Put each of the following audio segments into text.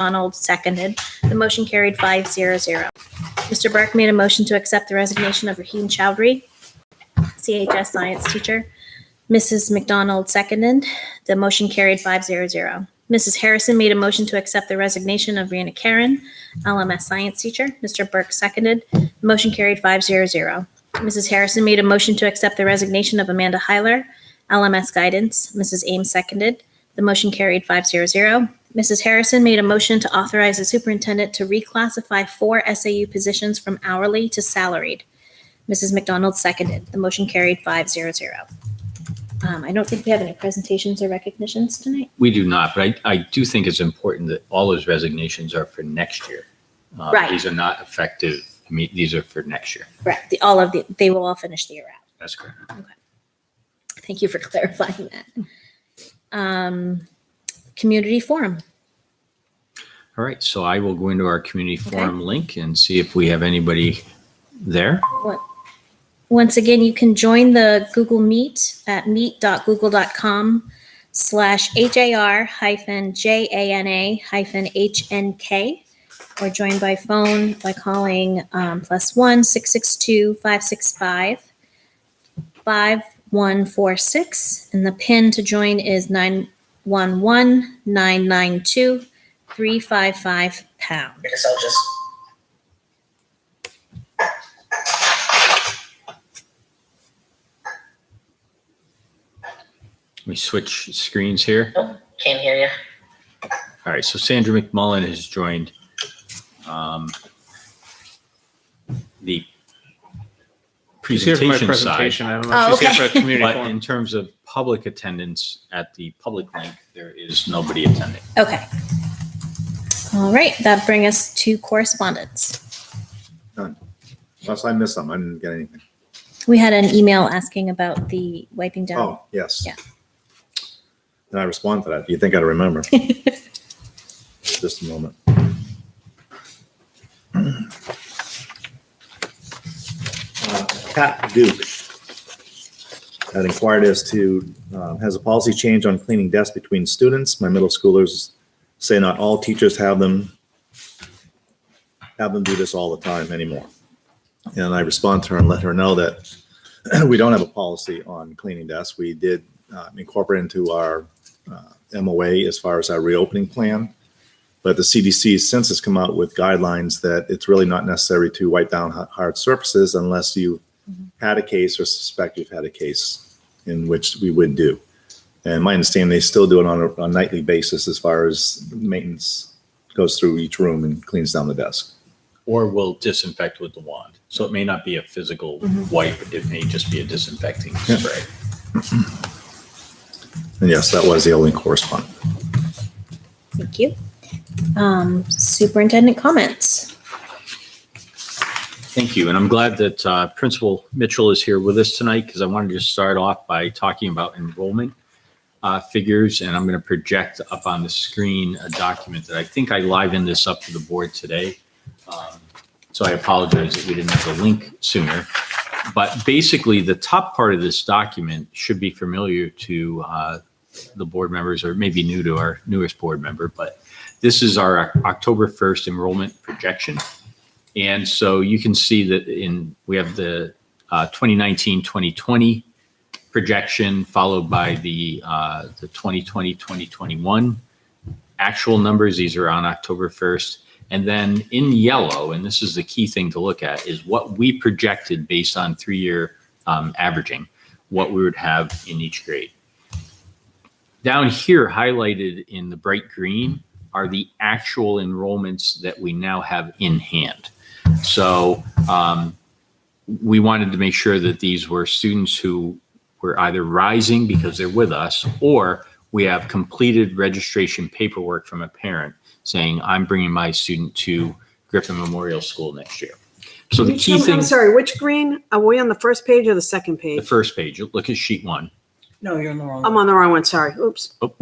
Donald seconded. The motion carried 5-0-0. Mr. Burke made a motion to accept the resignation of Raheen Chowdhury, CHS science teacher. Mrs. McDonald seconded. The motion carried 5-0-0. Mrs. Harrison made a motion to accept the resignation of Rena Karen, LMS science teacher. Mr. Burke seconded. The motion carried 5-0-0. Mrs. Harrison made a motion to accept the resignation of Amanda Heiler, LMS guidance. Mrs. Ames seconded. The motion carried 5-0-0. Mrs. Harrison made a motion to authorize the superintendent to reclassify 4 SAU positions from hourly to salaried. Mrs. McDonald seconded. The motion carried 5-0-0. I don't think we have any presentations or recognitions tonight. We do not, but I do think it's important that all those resignations are for next year. Right. These are not effective. I mean, these are for next year. Correct. They will all finish the year out. That's correct. Okay. Thank you for clarifying that. Community forum. All right, so I will go into our community forum link and see if we have anybody there. Once again, you can join the Google Meet at meet.google.com/HAR-JANA-HNK or join by phone by calling +1 662-565-5146. And the PIN to join is 911-992-355#. I guess I'll just. We switch screens here. Oh, can't hear you. All right, so Sandra McMullen has joined the She's here for my presentation presentation. side. I don't know if she's here for a community But forum. in terms of public attendance at the public link, there is nobody attending. Okay. All right, that brings us to correspondence. None. Unless I missed some, I didn't get anything. We had an email asking about the wiping down. Oh, yes. Yeah. And I respond to that. You think I'd remember? Just a moment. Pat Duke had inquired as to, has a policy change on cleaning desks between students. My middle schoolers say not all teachers have them do this all the time anymore. And I respond to her and let her know that we don't have a policy on cleaning desks. We did incorporate into our MOA as far as our reopening plan. But the CDC since has come out with guidelines that it's really not necessary to wipe down hard surfaces unless you had a case or suspect you've had a case, in which we would do. And my understanding, they still do it on a nightly basis as far as maintenance goes through each room and cleans down the desk. Or will disinfect with the wand. So it may not be a physical wipe, it may just be a disinfecting spray. And yes, that was the only correspondence. Thank you. Superintendent comments. Thank you. And I'm glad that Principal Mitchell is here with us tonight because I wanted to start off by talking about enrollment figures. And I'm going to project up on the screen a document that I think I livened this up to the board today. So I apologize that we didn't have the link sooner. But basically, the top part of this document should be familiar to the board members or maybe new to our newest board member. But this is our October 1st enrollment projection. And so you can see that we have the 2019-2020 projection followed by the 2020-2021 actual numbers. These are on October 1st. And then in yellow, and this is the key thing to look at, is what we projected based on 3-year averaging, what we would have in each grade. Down here, highlighted in the bright green, are the actual enrollments that we now have in hand. So we wanted to make sure that these were students who were either rising because they're with us, or we have completed registration paperwork from a parent saying, I'm bringing my student to Griffin Memorial School next year. So the key thing. I'm sorry, which green? Are we on the first page or the second The page? first page, look at sheet 1. No, you're on the wrong. I'm on the wrong one, sorry. Oops. Oh.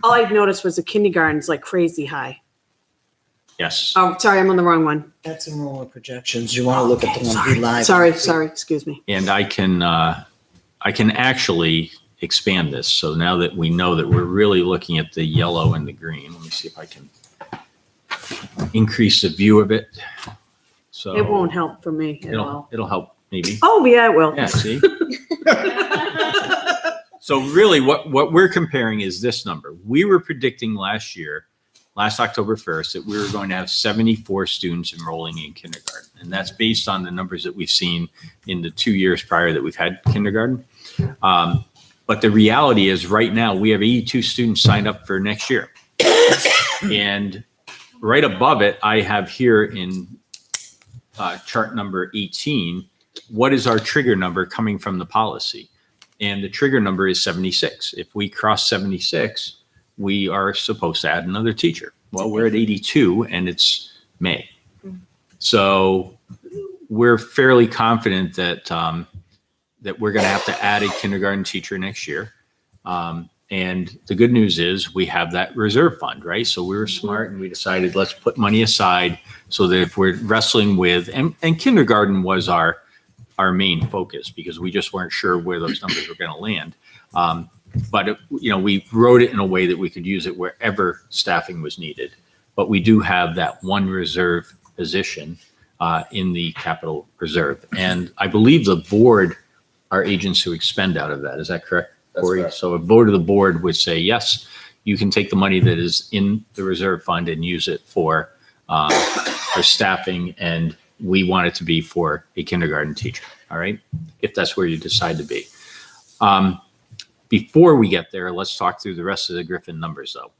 All I noticed was the kindergarten's like crazy high. Yes. Oh, sorry, I'm on the wrong one. That's enrollment projections. You want to look at the one we live. Sorry, excuse me. And I can actually expand this. So now that we know that we're really looking at the yellow and the green, let me see if I can increase the view of it. So It won't help for me at all. it'll help maybe. Oh, yeah, it will. Yeah, see? So really what we're comparing is this number. We were predicting last October 1st, that we were going to have 74 students enrolling in kindergarten. And that's based on the numbers that we've seen in the 2 years prior that we've had kindergarten. But the reality is right now we have 82 students signed up for next year. And right above it, I have here in chart number 18, what is our trigger number coming from the policy? And the trigger number is 76. If we cross 76, we are supposed to add another teacher. Well, we're at 82 and it's May. So we're fairly confident that that we're going to have to add a kindergarten teacher next year. And the good news is we have that reserve fund, right? So we were smart and we decided let's put money aside so that if we're wrestling with, and kindergarten was our main focus because we just weren't sure where those numbers were going to land. But we wrote it in a way that we could use it wherever staffing was needed. But we do have that one reserve position in the capital reserve. And I believe the board are agents who expend out of that. Is that correct, Corey? correct. So a vote of the board would say, yes, you can take the money that is in the reserve fund and use it for staffing, and we want it to be for a kindergarten teacher, all right? If that's where you decide to be. Before we get there, let's talk through the rest of the Griffin numbers though.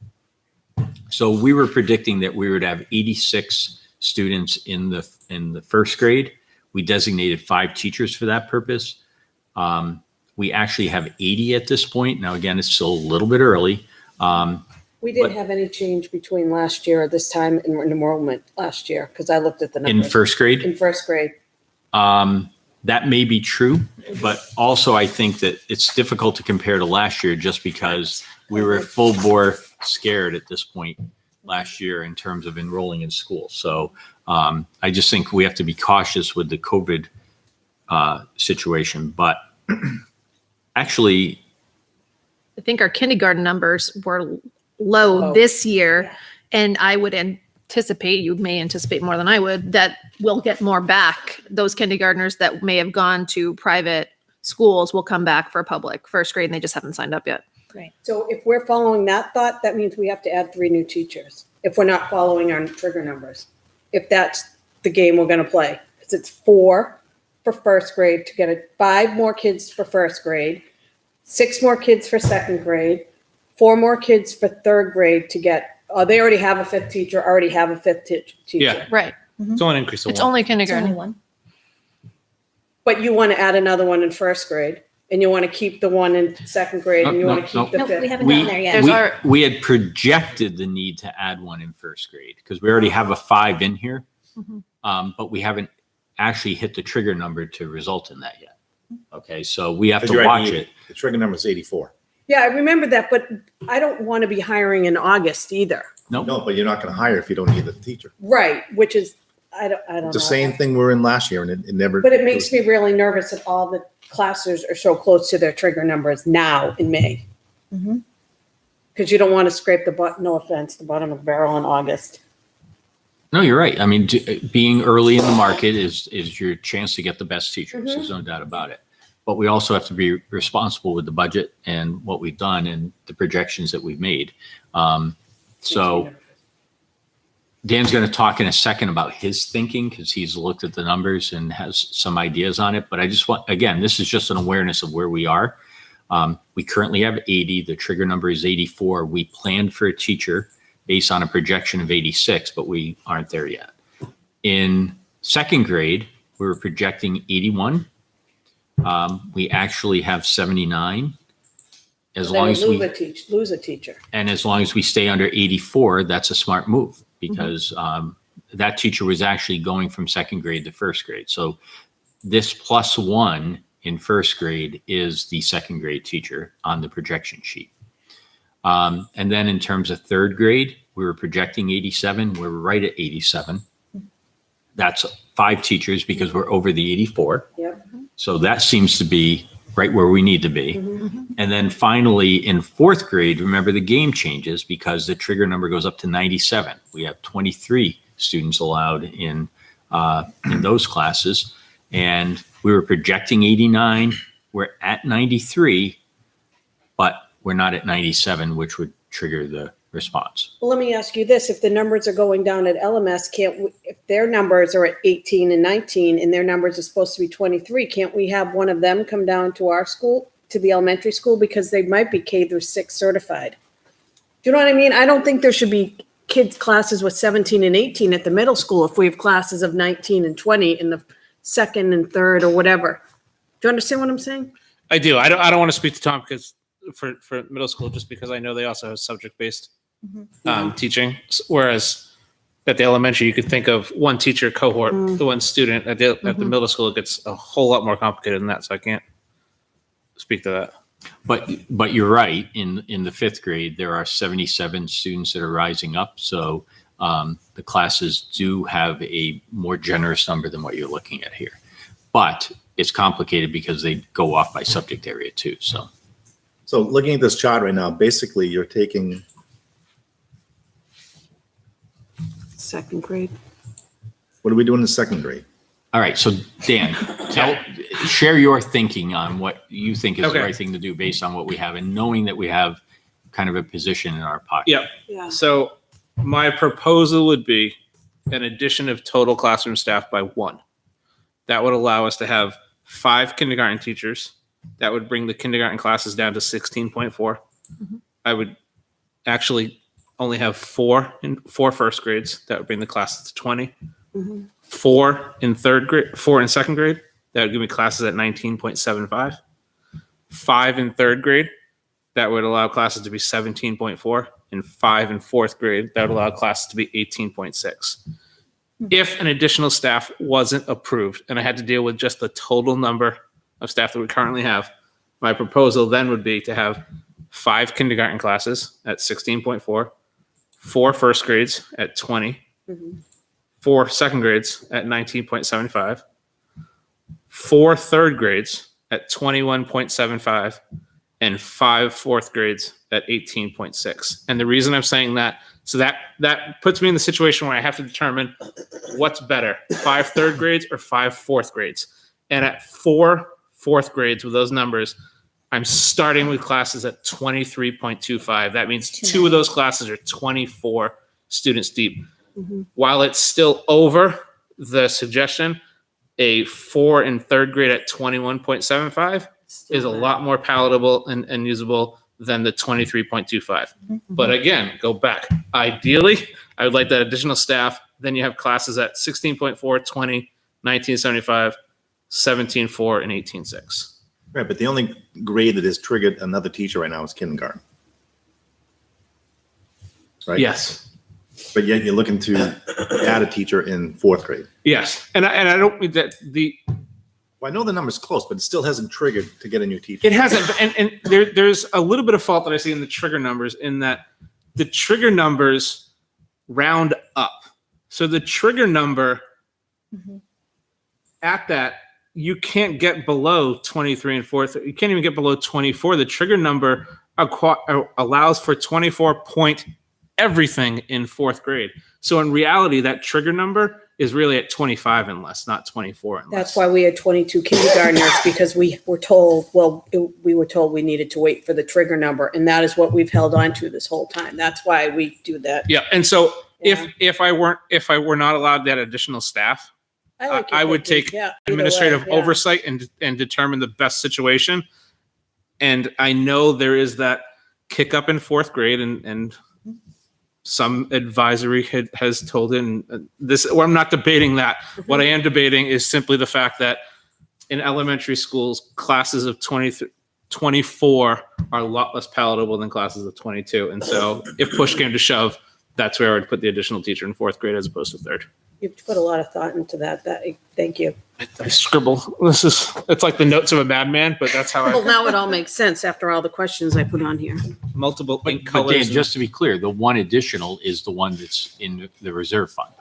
So we were predicting that we would have 86 students in the first grade. We designated 5 teachers for that purpose. We actually have 80 at this point. Now, again, it's still a little bit early. We didn't have any change between last year or this time in enrollment last year, because I looked at the In numbers. first grade, In first grade. that may be true, but also I think that it's difficult to compare to last year just because we were full bore scared at this point last year in terms of enrolling in school. So I just think we have to be cautious with the COVID situation. But actually, I think our kindergarten numbers were low this year. Yeah. And I would anticipate, you may anticipate more than I would, that we'll get more back. Those kindergartners that may have gone to private schools will come back for public first grade and they just haven't signed up yet. So if we're following that thought, that means we have to add 3 new teachers. If we're not following our trigger numbers, if that's the game we're going to play, because it's 4 for first grade to get 5 more kids for first grade, 6 more kids for second grade, 4 more kids for third grade to get, they already have a 5th teacher, already have a 5th teacher. Yeah. Right. It's only an increase of It's 1. only It's only kindergarten. one. But you want to add another one in first grade, and you want to keep the one in second grade, and you No, want to no, keep the No, we 5th. haven't We- gotten there yet. There's our- we had projected the need to add one in first grade because we already have a 5 in here. Mhm. But we haven't actually hit the trigger number to result in that yet. Okay, so we have But to you're right, watch it. The trigger number is 84. Yeah, I remember that, but I don't want to be hiring in August either. Nope. No, but you're not going to hire if you don't need a teacher. Right, which is, I don't know. It's the same thing we were in last year and it never. But it makes me really nervous that all the classes are so close to their trigger numbers now in May. Mhm. Because you don't want to scrape the butt, no offense, the bottom of the barrel in August. No, you're right. I mean, being early in the market is your chance to get the best teachers. Mhm. There's no doubt about it. But we also have to be responsible with the budget and what we've done and the projections that we've made. So Dan's going to talk in a second about his thinking because he's looked at the numbers and has some ideas on it. But I just want, again, this is just an awareness of where we are. We currently have 80. The trigger number is 84. We planned for a teacher based on a projection of 86, but we aren't there yet. In second grade, we were projecting 81. We actually have 79. As long as we lose a teacher. and as long as we stay under 84, that's a smart move because that teacher was actually going from second grade to first grade. So this +1 in first grade is the second grade teacher on the projection sheet. And then in terms of third grade, we were projecting 87. We're right at 87. That's 5 teachers because we're over the 84. Yep. So that seems to be right where we need to be. And then finally, in fourth grade, remember the game changes because the trigger number goes up to 97. We have 23 students allowed in those classes. And we were projecting 89. We're at 93, but we're not at 97, which would trigger the response. Well, let me ask you this. If the numbers are going down at LMS, if their numbers are at 18 and 19 and their numbers are supposed to be 23, can't we have one of them come down to our school, to the elementary school? Because they might be K through 6 certified. Do you know what I mean? I don't think there should be kids classes with 17 and 18 at the middle school if we have classes of 19 and 20 in the second and third or whatever. Do you understand what I'm saying? I do. I don't want to speak to Tom because for middle school, just because I know they also have subject-based teaching. Whereas at the elementary, you could think of one teacher cohort, the one student. At the middle school, it gets a whole lot more complicated than that. So I can't speak to that. But you're right. In the 5th grade, there are 77 students that are rising up. So the classes do have a more generous number than what you're looking at here. But it's complicated because they go off by subject area too. So looking at this chart right now, basically you're taking, Second grade. what do we do in the 2nd grade? all right. So Dan, share your thinking on what you think is Okay. the right thing to do based on what we have, and knowing that we have kind of a position in our pocket. Yeah. Yeah. So my proposal would be an addition of total classroom staff by 1. That would allow us to have 5 kindergarten teachers. That would bring the kindergarten classes down to 16.4. I would actually only have 4 first grades. That would bring the classes to 20. 4 in 3rd grade, 4 in 2nd grade. That would give me classes at 19.75. 5 in 3rd grade. That would allow classes to be 17.4. And 5 in 4th grade. That would allow classes to be 18.6. If an additional staff wasn't approved and I had to deal with just the total number of staff that we currently have, my proposal then would be to have 5 kindergarten classes at 16.4, 4 first grades at 20, 4 second grades at 19.75, 4 third grades at 21.75, and 5 fourth grades at 18.6. And the reason I'm saying that, so that puts me in the situation where I have to determine what's better, 5 third grades or 5 fourth grades. And at 4 fourth grades with those numbers, I'm starting with classes at 23.25. That means 2 of those classes are 24 students deep. While it's still over the suggestion, a 4 in 3rd grade at 21.75 is a lot more palatable and usable than the 23.25. But again, go back. Ideally, I would like that additional staff. Then you have classes at 16.4, 20, 19.75, 17.4, and 18.6. Right, but the only grade that has triggered another teacher right now is kindergarten. Right? Yes. But yet you're looking to add a teacher in 4th grade. Yes. And I don't mean that Well, I know the number's close, but it still hasn't triggered to get a new teacher. it hasn't. And there's a little bit of fault that I see in the trigger numbers, in that the trigger numbers round up. So the trigger number at that, you can't get below 23 and 4th. You can't even get below 24. The trigger number allows for 24 point everything in 4th grade. So in reality, that trigger number is really at 25 and less, not 24 and less. That's why we had 22 kindergartners, because we were told, we were told we needed to wait for the trigger number. And that is what we've held on to this whole time. That's why we do that. Yeah. And so Yeah. if I were not allowed that additional staff, like your I would thinking. take Yeah, either administrative way, yeah. oversight and determine the best situation. And I know there is that kick up in 4th grade, and some advisory has told in this, or I'm not debating that. What I am debating is simply the fact that in elementary schools, classes of 24 are a lot less palatable than classes of 22. And so if push came to shove, that's where I would put the additional teacher in 4th grade as opposed to 3rd. You've put a lot of thought into that. Thank you. I scribble. It's like the notes of a madman, but that's how Well, I now it all makes sense after all the questions I put on here. multiple ink But colors. Dan, and- just to be clear, the one additional is the one that's in the reserve fund.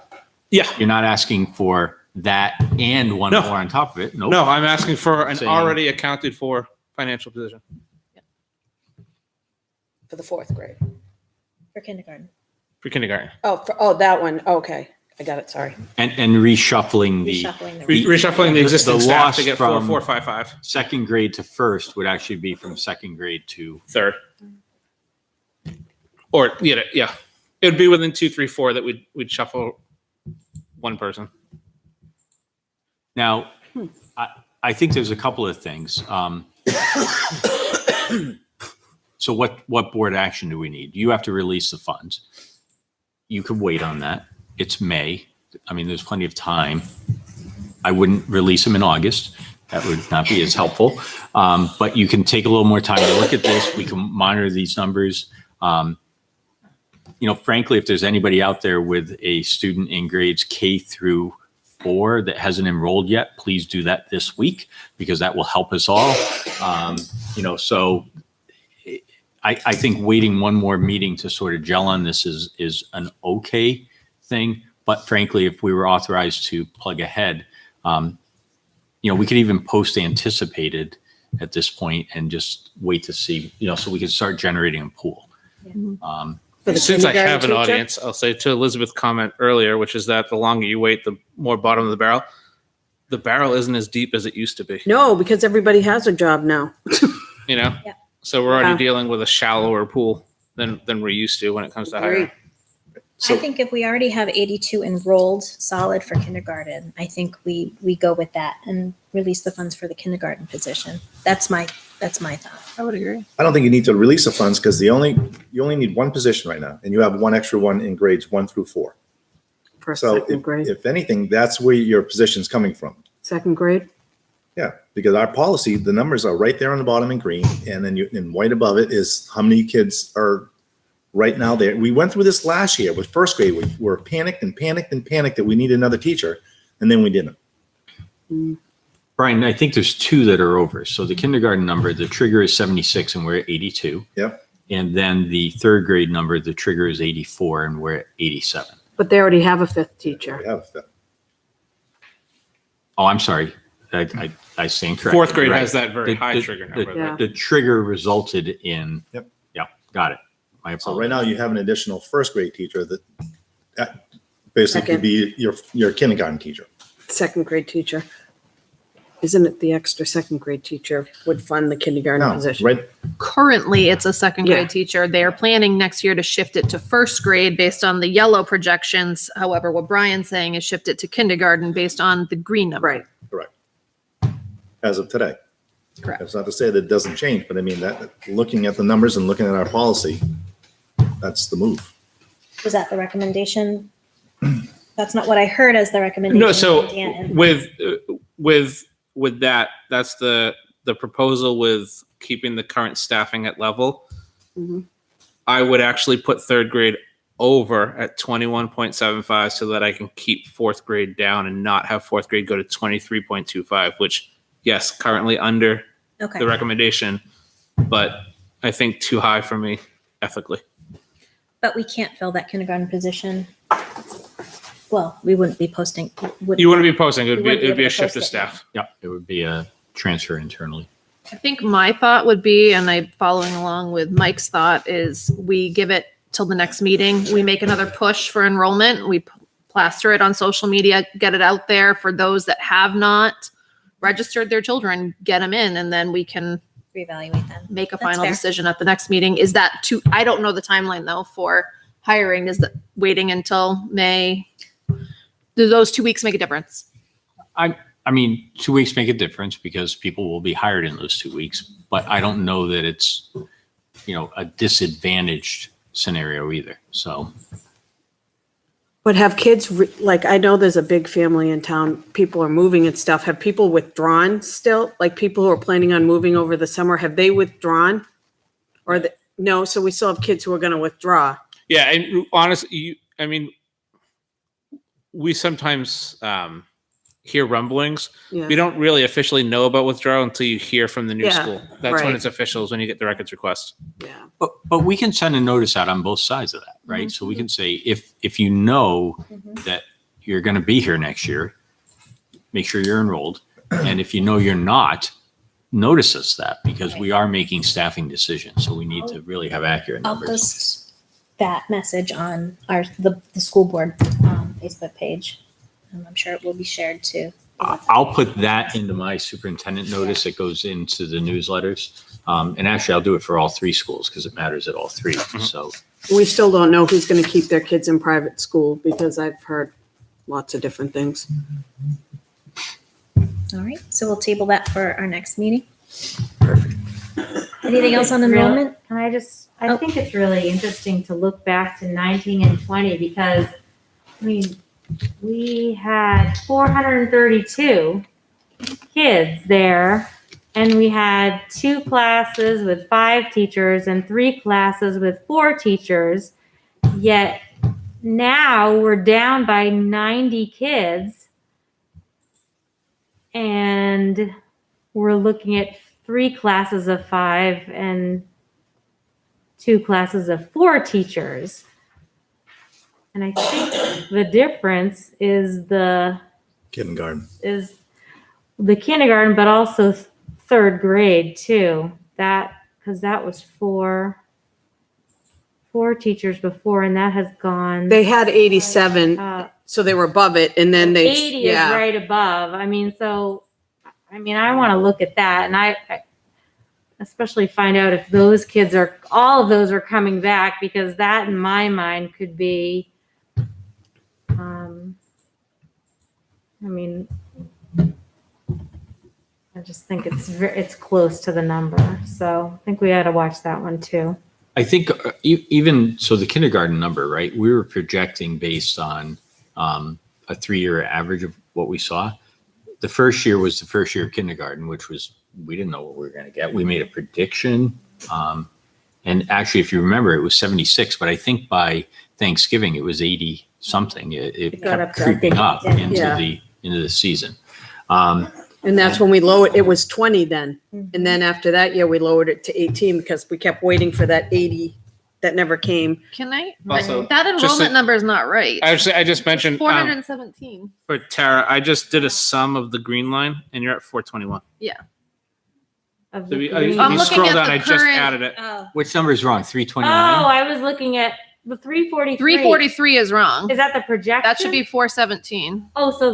yeah. You're not asking for that and one No. more on top of it. Nope. No, I'm asking for an Saying- already accounted for financial position. For the 4th grade. For kindergarten. For kindergarten. Oh, that one. Okay. I got it, sorry. And reshuffling the Reshuffling the Reshuffling the existing The staff loss to get from- 4-4-5-5. second grade to first would actually be from second grade to, Third. Or yeah. It would be within 2, 3, 4 that we'd shuffle one person. now, I think there's a couple of things. So what board action do we need? You have to release the funds. You could wait on that. It's May. I mean, there's plenty of time. I wouldn't release them in August. That would not be as helpful. But you can take a little more time to look at this. We can monitor these numbers. Frankly, if there's anybody out there with a student in grades K through 4 that hasn't enrolled yet, please do that this week because that will help us all. So I think waiting one more meeting to sort of gel on this is an okay thing. But frankly, if we were authorized to plug ahead, we could even post anticipated at this point and just wait to see, so we can start generating a pool. For the Since I have an kindergarten teacher? audience, I'll say to Elizabeth's comment earlier, which is that the longer you wait, the more bottom of the barrel. The barrel isn't as deep as it used to be. No, because everybody has a job now. Yeah. So we're already Yeah. dealing with a shallower pool than we're used to when it comes to hiring. Agreed. I think if we already have 82 enrolled solid for kindergarten, I think we go with that and release the funds for the kindergarten position. That's my thought. I would agree. I don't think you need to release the funds because you only need one position right now, and you have one extra one in grades 1 through 4. For So second grade. if anything, that's where your position's coming from. Second grade? Yeah, because our policy, the numbers are right there on the bottom in green, and then in white above it is how many kids are right now there. We went through this last year with first grade. We were panicked that we need another teacher, and then we didn't. Brian, I think there's 2 that are over. So the kindergarten number, the trigger is 76 and we're at 82. Yep. And then the third grade number, the trigger is 84 and we're at 87. But they already have a fifth teacher. We have that. Oh, I'm sorry. I stand corrected. Fourth grade Right. has that very The- high the- trigger the- number. Yeah. The trigger resulted in. Yep. Yeah, got it. My So apologies. right now you have an additional first grade teacher that basically could be your kindergarten teacher. Second grade teacher. Isn't it the extra second grade teacher would fund the kindergarten No, position? right, Currently, it's a second Yeah. grade teacher. They are planning next year to shift it to first grade based on the yellow projections. However, what Brian's saying is shift it to kindergarten based on the green number. Right. correct. As of today. Correct. That's not to say that it doesn't change, but I mean, that, looking at the numbers and looking at our policy, that's the move. Was that the recommendation? That's not what I heard as the recommendation. No, so from Dan and- with that, that's the proposal with keeping the current staffing at level. Mhm. I would actually put third grade over at 21.75 so that I can keep fourth grade down and not have fourth grade go to 23.25, which yes, currently under Okay. the recommendation, but I think too high for me ethically. But we can't fill that kindergarten position. Well, we wouldn't be posting. You wouldn't be posting, it would wouldn't be be a able to shift post of it. staff. Yeah, it would be a transfer internally. I think my thought would be, and I'm following along with Mike's thought, is we give it till the next meeting. We make another push for enrollment. We plaster it on social media, get it out there for those that have not registered their children, get them in, and then we can Reevaluate them. make a That's final fair. decision at the next meeting. Is that too, I don't know the timeline though for hiring. Is that waiting until May? Do those 2 weeks make a difference? I mean, 2 weeks make a difference because people will be hired in those 2 weeks, but I don't know that it's, a disadvantaged scenario either. So But have kids, like, I know there's a big family in town, people are moving and stuff. Have people withdrawn still? Like people who are planning on moving over the summer, have they withdrawn? Or no, so we still have kids who are going to withdraw. Yeah, and honestly, we sometimes hear rumblings. Yeah. We don't really officially know about withdrawal until you hear from the new Yeah, school. That's when right. it's official, is when you get the records request. Yeah. But we can send a notice out on both sides of that, right? So we can say, if you know that you're going to be here next year, make sure you're enrolled. And if you know you're not, notice us that because we are making staffing decisions. So we need to really have accurate I'll numbers. post that message on the school board Facebook page. I'm sure it will be shared too. I'll put that into my superintendent notice that goes into the newsletters. And actually, I'll do it for all three schools because it matters at all three. So We still don't know who's going to keep their kids in private school because I've heard lots of different things. All right, so we'll table that for our next meeting. Perfect. Anything else on enrollment? I think it's really interesting to look back to 19 and 20 because, I mean, we had 432 kids there, and we had 2 classes with 5 teachers and 3 classes with 4 teachers. Yet now we're down by 90 kids, and we're looking at 3 classes of 5 and 2 classes of 4 teachers. And I think the difference is the Kindergarten. kindergarten, but also 3rd grade too. Because that was 4 teachers before, and that has gone. They had 87, uh, so they were above it, and then they 80 is right above. I want to look at that, and I especially find out if those kids all of those are coming back, because that in my mind could be, I just think it's close to the number. So I think we ought to watch that one too. I think even so, the kindergarten number, right? We were projecting based on a 3-year average of what we saw. The first year was the first year of kindergarten, which was, we didn't know what we were going to get. We made a prediction. And actually, if you remember, it was 76, but I think by Thanksgiving, it was 80 something. It got kept up to, creeping up yeah. into the season. And that's when we lowered, it was 20 then. And then after that year, we lowered it to 18 because we kept waiting for that 80 that never came. Can I? Also, that just enrollment number is not right. I just mentioned 417. for Tara, I just did a sum of the green line, and you're at 421. Of So the we, green. I'm you looking scroll at down, the I just current- added it. Oh, Which number is wrong? Oh, 329? I was looking at the 343. 343 is wrong. Is that the projection? That should be 417. Oh, so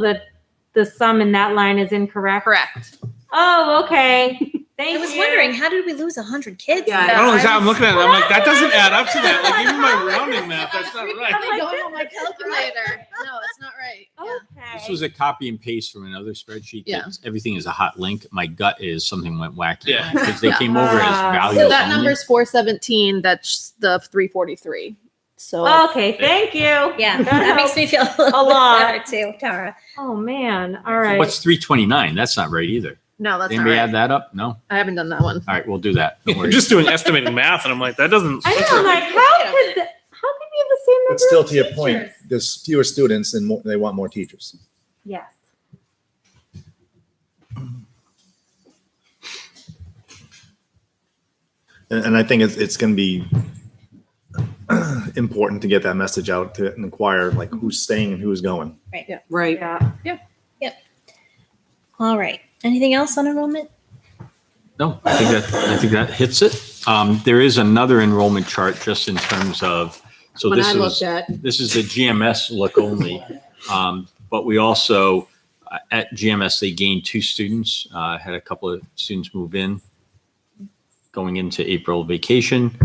the sum in that line is incorrect? Correct. Oh, okay. Thank I was you. wondering, how did we lose 100 kids? Yeah, Not only that, I'm looking at it, I'm like, that doesn't add up to that. Like, even my rounding math, that's not I'm right. like going on my calculator. No, it's not right. Yeah. Okay. This was a copy and paste from another spreadsheet. Yeah. Everything is a hot link. My gut is something went wacky. Yeah. Because they Yeah. came over as values So that only. number is 417. That's the 343. So Okay, thank you. Yeah, that makes me feel a little lot. better too, Tara. Oh, man. All right. What's 329? That's not right either. no, that's not Anybody right. add that up? No? I haven't done that one. All right, we'll do that. Don't I'm worry. just doing estimating math, and I'm like, that doesn't. I know, I'm like, how could we have the same number But still, of to your point, teachers? there's fewer students and they want more teachers. Yes. And I think it's going to be important to get that message out to inquire like who's staying and who's going. Right. Yeah. All right. Anything else on enrollment? No, I think that hits it. There is another enrollment chart just in terms of, so When this I is looked at, this is the GMS look only. But we also, at GMS, they gained 2 students, had a couple of students move in going into April vacation.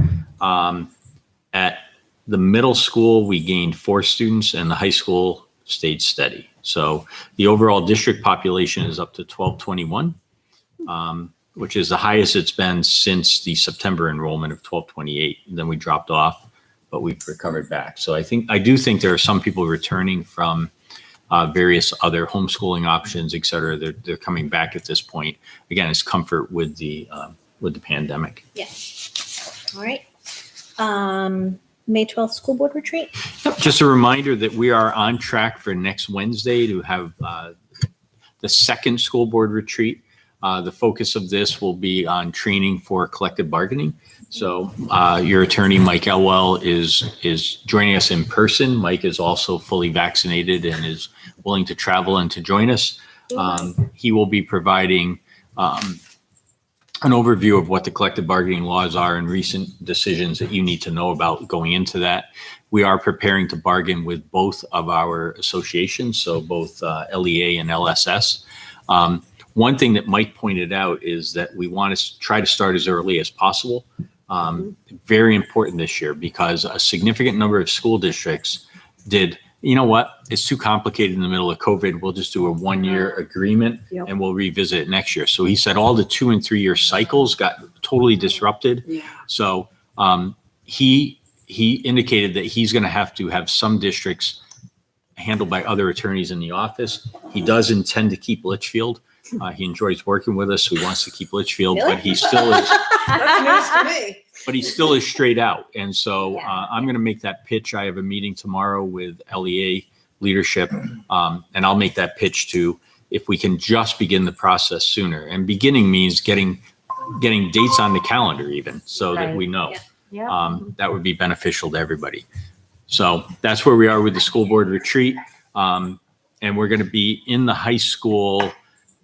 At the middle school, we gained 4 students and the high school stayed steady. So the overall district population is up to 1221, which is the highest it's been since the September enrollment of 1228. And then we dropped off, but we've recovered back. So I do think there are some people returning from various other homeschooling options, et cetera. They're coming back at this point. Again, it's comfort with the pandemic. All right. May 12th school board retreat. Just a reminder that we are on track for next Wednesday to have the second school board retreat. The focus of this will be on training for collective bargaining. So your attorney, Mike Elwell, is joining us in person. Mike is also fully vaccinated and is willing to travel and to join us. He will be providing an overview of what the collective bargaining laws are and recent decisions that you need to know about going into that. We are preparing to bargain with both of our associations, so both LEA and LSS. One thing that Mike pointed out is that we want to try to start as early as possible. Very important this year because a significant number of school districts did, you know what, it's too complicated in the middle of COVID. We'll just do a 1-year agreement and we'll revisit it next year. So he said all the 2 and 3 year cycles got totally disrupted. So he indicated that he's going to have some districts handled by other attorneys in the office. He does intend to keep Litchfield. He enjoys working with us. So he wants to keep Litchfield, Really? but he still is. That's news to me. But he still is straight out. And so I'm going to make that pitch. I have a meeting tomorrow with LEA leadership, and I'll make that pitch to if we can just begin the process sooner. And beginning means getting dates on the calendar even so that we know. That would be beneficial to everybody. So that's where we are with the school board retreat. And we're going to be in the high school,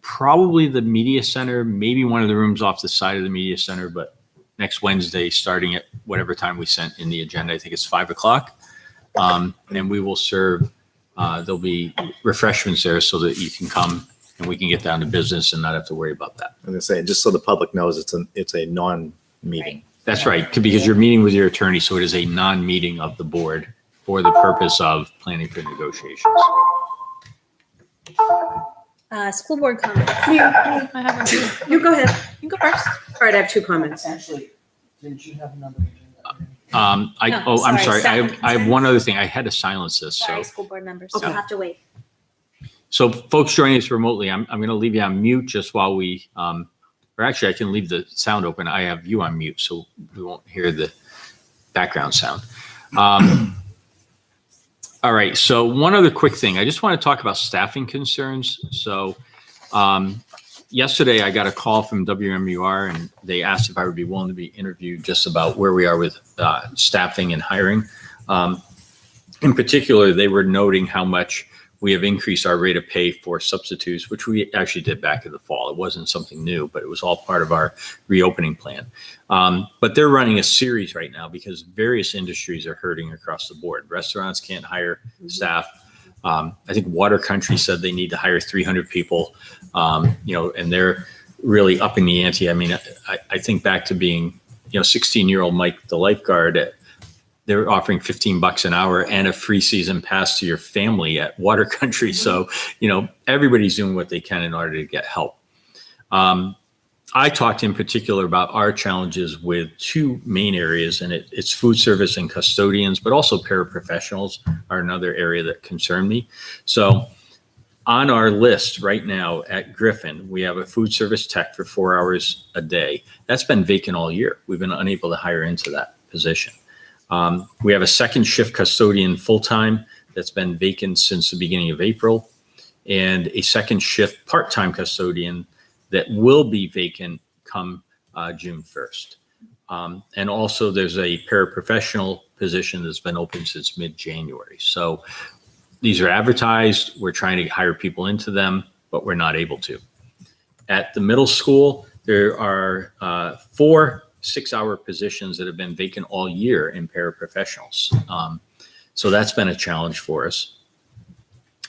probably the media center, maybe one of the rooms off the side of the media center, but next Wednesday, starting at whatever time we sent in the agenda. I think it's 5:00. And we will serve, there'll be refreshments there so that you can come and we can get down to business and not have to worry about that. I'm gonna say, just so the public knows, it's a non-meeting. That's right, because you're meeting with your attorney, so it is a non-meeting of the board for the purpose of planning for negotiations. School board comments. I haven't. You go ahead. You go first. All right, I have 2 comments. Actually, didn't you have another? I'm sorry, sorry, staff I have one other thing. I had to silence this, so. Sorry, school board members. Okay. You'll have to wait. So folks joining us remotely, I'm going to leave you on mute just while we, or actually I can leave the sound open. I have you on mute, so we won't hear the background sound. All right, so one other quick thing. I just want to talk about staffing concerns. So yesterday I got a call from WMUR and they asked if I would be willing to be interviewed just about where we are with staffing and hiring. In particular, they were noting how much we have increased our rate of pay for substitutes, which we actually did back in the fall. It wasn't something new, but it was all part of our reopening plan. But they're running a series right now because various industries are hurting across the board. Restaurants can't hire staff. I think Water Country said they need to hire 300 people, and they're really upping the ante. I mean, I think back to being, 16-year-old Mike, the lifeguard, they're offering $15 an hour and a free season pass to your family at Water Country. So, everybody's doing what they can in order to get help. I talked in particular about our challenges with 2 main areas, and it's food service and custodians, but also paraprofessionals are another area that concern me. So on our list right now at Griffin, we have a food service tech for 4 hours a day. That's been vacant all year. We've been unable to hire into that position. We have a second shift custodian full-time that's been vacant since the beginning of April, and a second shift part-time custodian that will be vacant come June 1st. And also there's a paraprofessional position that's been open since mid-January. So these are advertised. We're trying to hire people into them, but we're not able to. At the middle school, there are 4 6-hour positions that have been vacant all year in paraprofessionals. So that's been a challenge for us.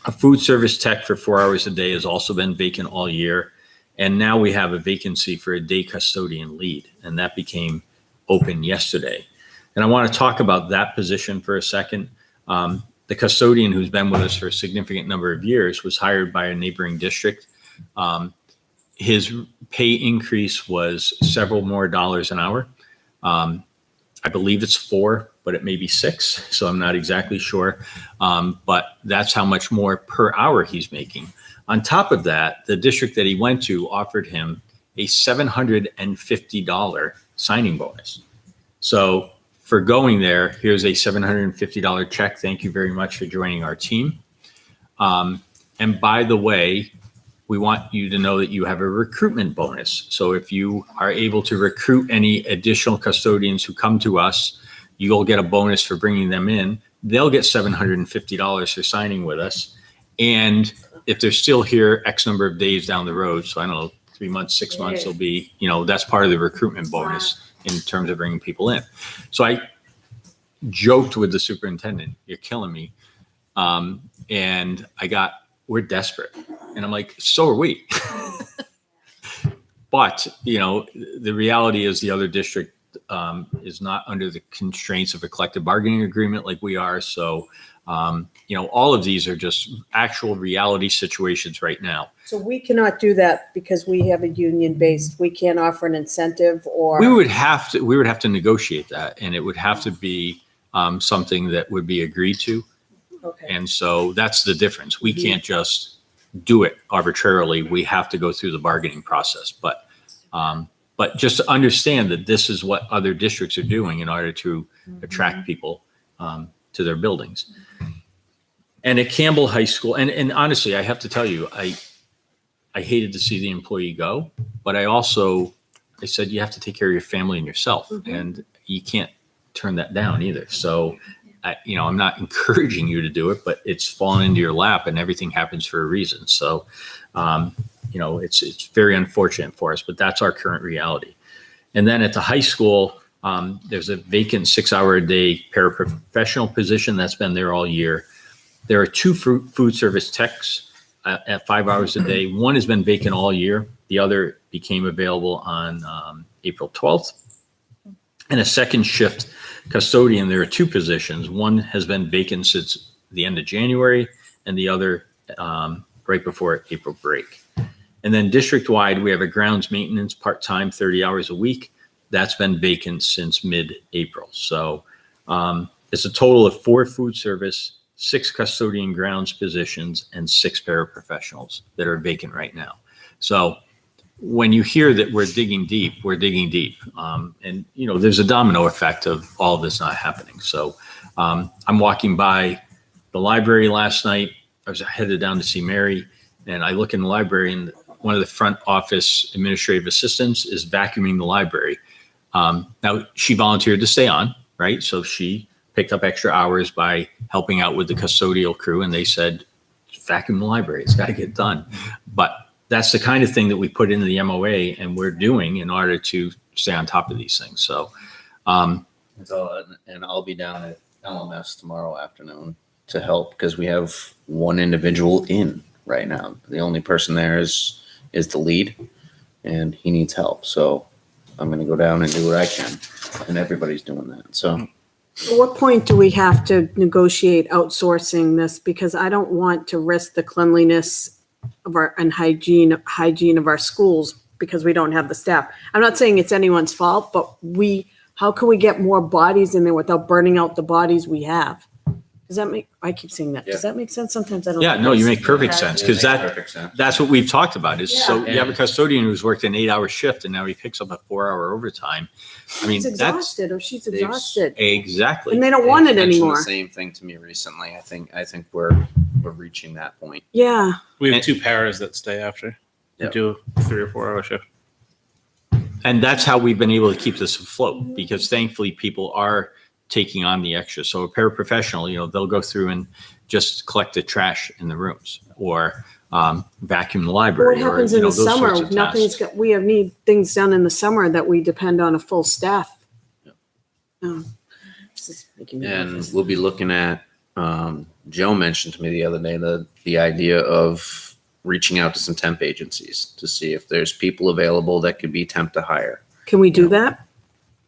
A food service tech for 4 hours a day has also been vacant all year. And now we have a vacancy for a day custodian lead, and that became open yesterday. And I want to talk about that position for a second. The custodian who's been with us for a significant number of years was hired by a neighboring district. His pay increase was several more dollars an hour. I believe it's 4, but it may be 6, so I'm not exactly sure. But that's how much more per hour he's making. On top of that, the district that he went to offered him a $750 signing bonus. So for going there, here's a $750 check. Thank you very much for joining our team. And by the way, we want you to know that you have a recruitment bonus. So if you are able to recruit any additional custodians who come to us, you'll get a bonus for bringing them in. They'll get $750 for signing with us. And if they're still here X number of days down the road, so I don't know, 3 months, 6 It months is. will be, that's part of the recruitment bonus in terms of bringing people in. So I joked with the superintendent, "You're killing me." And we're desperate. And I'm like, so are we. But, the reality is the other district is not under the constraints of a collective bargaining agreement like we are. So, all of these are just actual reality situations right now. So we cannot do that because we have a union based, we can't offer an incentive or. We would have to negotiate that, and it would have to be something that would be agreed to. Okay. And so that's the difference. We can't just do it arbitrarily. We have to go through the bargaining process. But just to understand that this is what other districts are doing in order to attract people to their buildings. And at Campbell High School, and honestly, I have to tell you, I hated to see the employee go, but I said, you have to take care of your family and yourself, and you can't turn that down either. So, I'm not encouraging you to do it, but it's fallen into your lap, and everything happens for a reason. So, it's very unfortunate for us, but that's our current reality. And then at the high school, there's a vacant 6-hour-a-day paraprofessional position that's been there all year. There are 2 food service techs at 5 hours a day. One has been vacant all year. The other became available on April 12th. And a second shift custodian, there are 2 positions. One has been vacant since the end of January, and the other right before April break. And then district-wide, we have a grounds maintenance part-time, 30 hours a week. That's been vacant since mid-April. So it's a total of 4 food service, 6 custodian grounds positions, and 6 paraprofessionals that are vacant right now. So when you hear that we're digging deep, we're digging deep. And, there's a domino effect of all of this not happening. So I'm walking by the library last night. I was headed down to see Mary, and I look in the library, and one of the front office administrative assistants is vacuuming the library. Now, she volunteered to stay on, right? So she picked up extra hours by helping out with the custodial crew, and they said, vacuum the library. It's got to get done. But that's the kind of thing that we put into the MOA, and we're doing in order to stay on top of these things. So, and I'll be down at LMS tomorrow afternoon to help because we have one individual in right now. The only person there is the lead, and he needs help. So I'm going to go down and do what I can, and everybody's doing that. So. At what point do we have to negotiate outsourcing this? Because I don't want to risk the cleanliness of and hygiene of our schools because we don't have the staff. I'm not saying it's anyone's fault, but how can we get more bodies in there without burning out the bodies we have? Does that make, I keep saying that. Does that make sense? Sometimes I don't. yeah, think no, it you does. make perfect sense, because Perfect sense. that's what we've talked about is, so Yeah. you have a custodian who's worked an 8-hour shift, and now he picks up a 4-hour overtime. I mean, He's that's exhausted or she's They've- exhausted. exactly. And they don't want it They mentioned anymore. The same thing to me recently. I think we're reaching that point. Yeah. We have And- 2 paras that stay after. Yep. Do a 3 or 4 hour shift. And that's how we've been able to keep this afloat, because thankfully people are taking on the extra. So a paraprofessional, they'll go through and just collect the trash in the rooms, or vacuum the What library. happens or, in the those sorts summer? of Nothing's tasks. got, we need things done in the summer that we depend on a full staff. Oh, this is making me And nervous. we'll be looking at, Joe mentioned to me the other day, the idea of reaching out to some temp agencies to see if there's people available that could be temp to hire. Can we do that?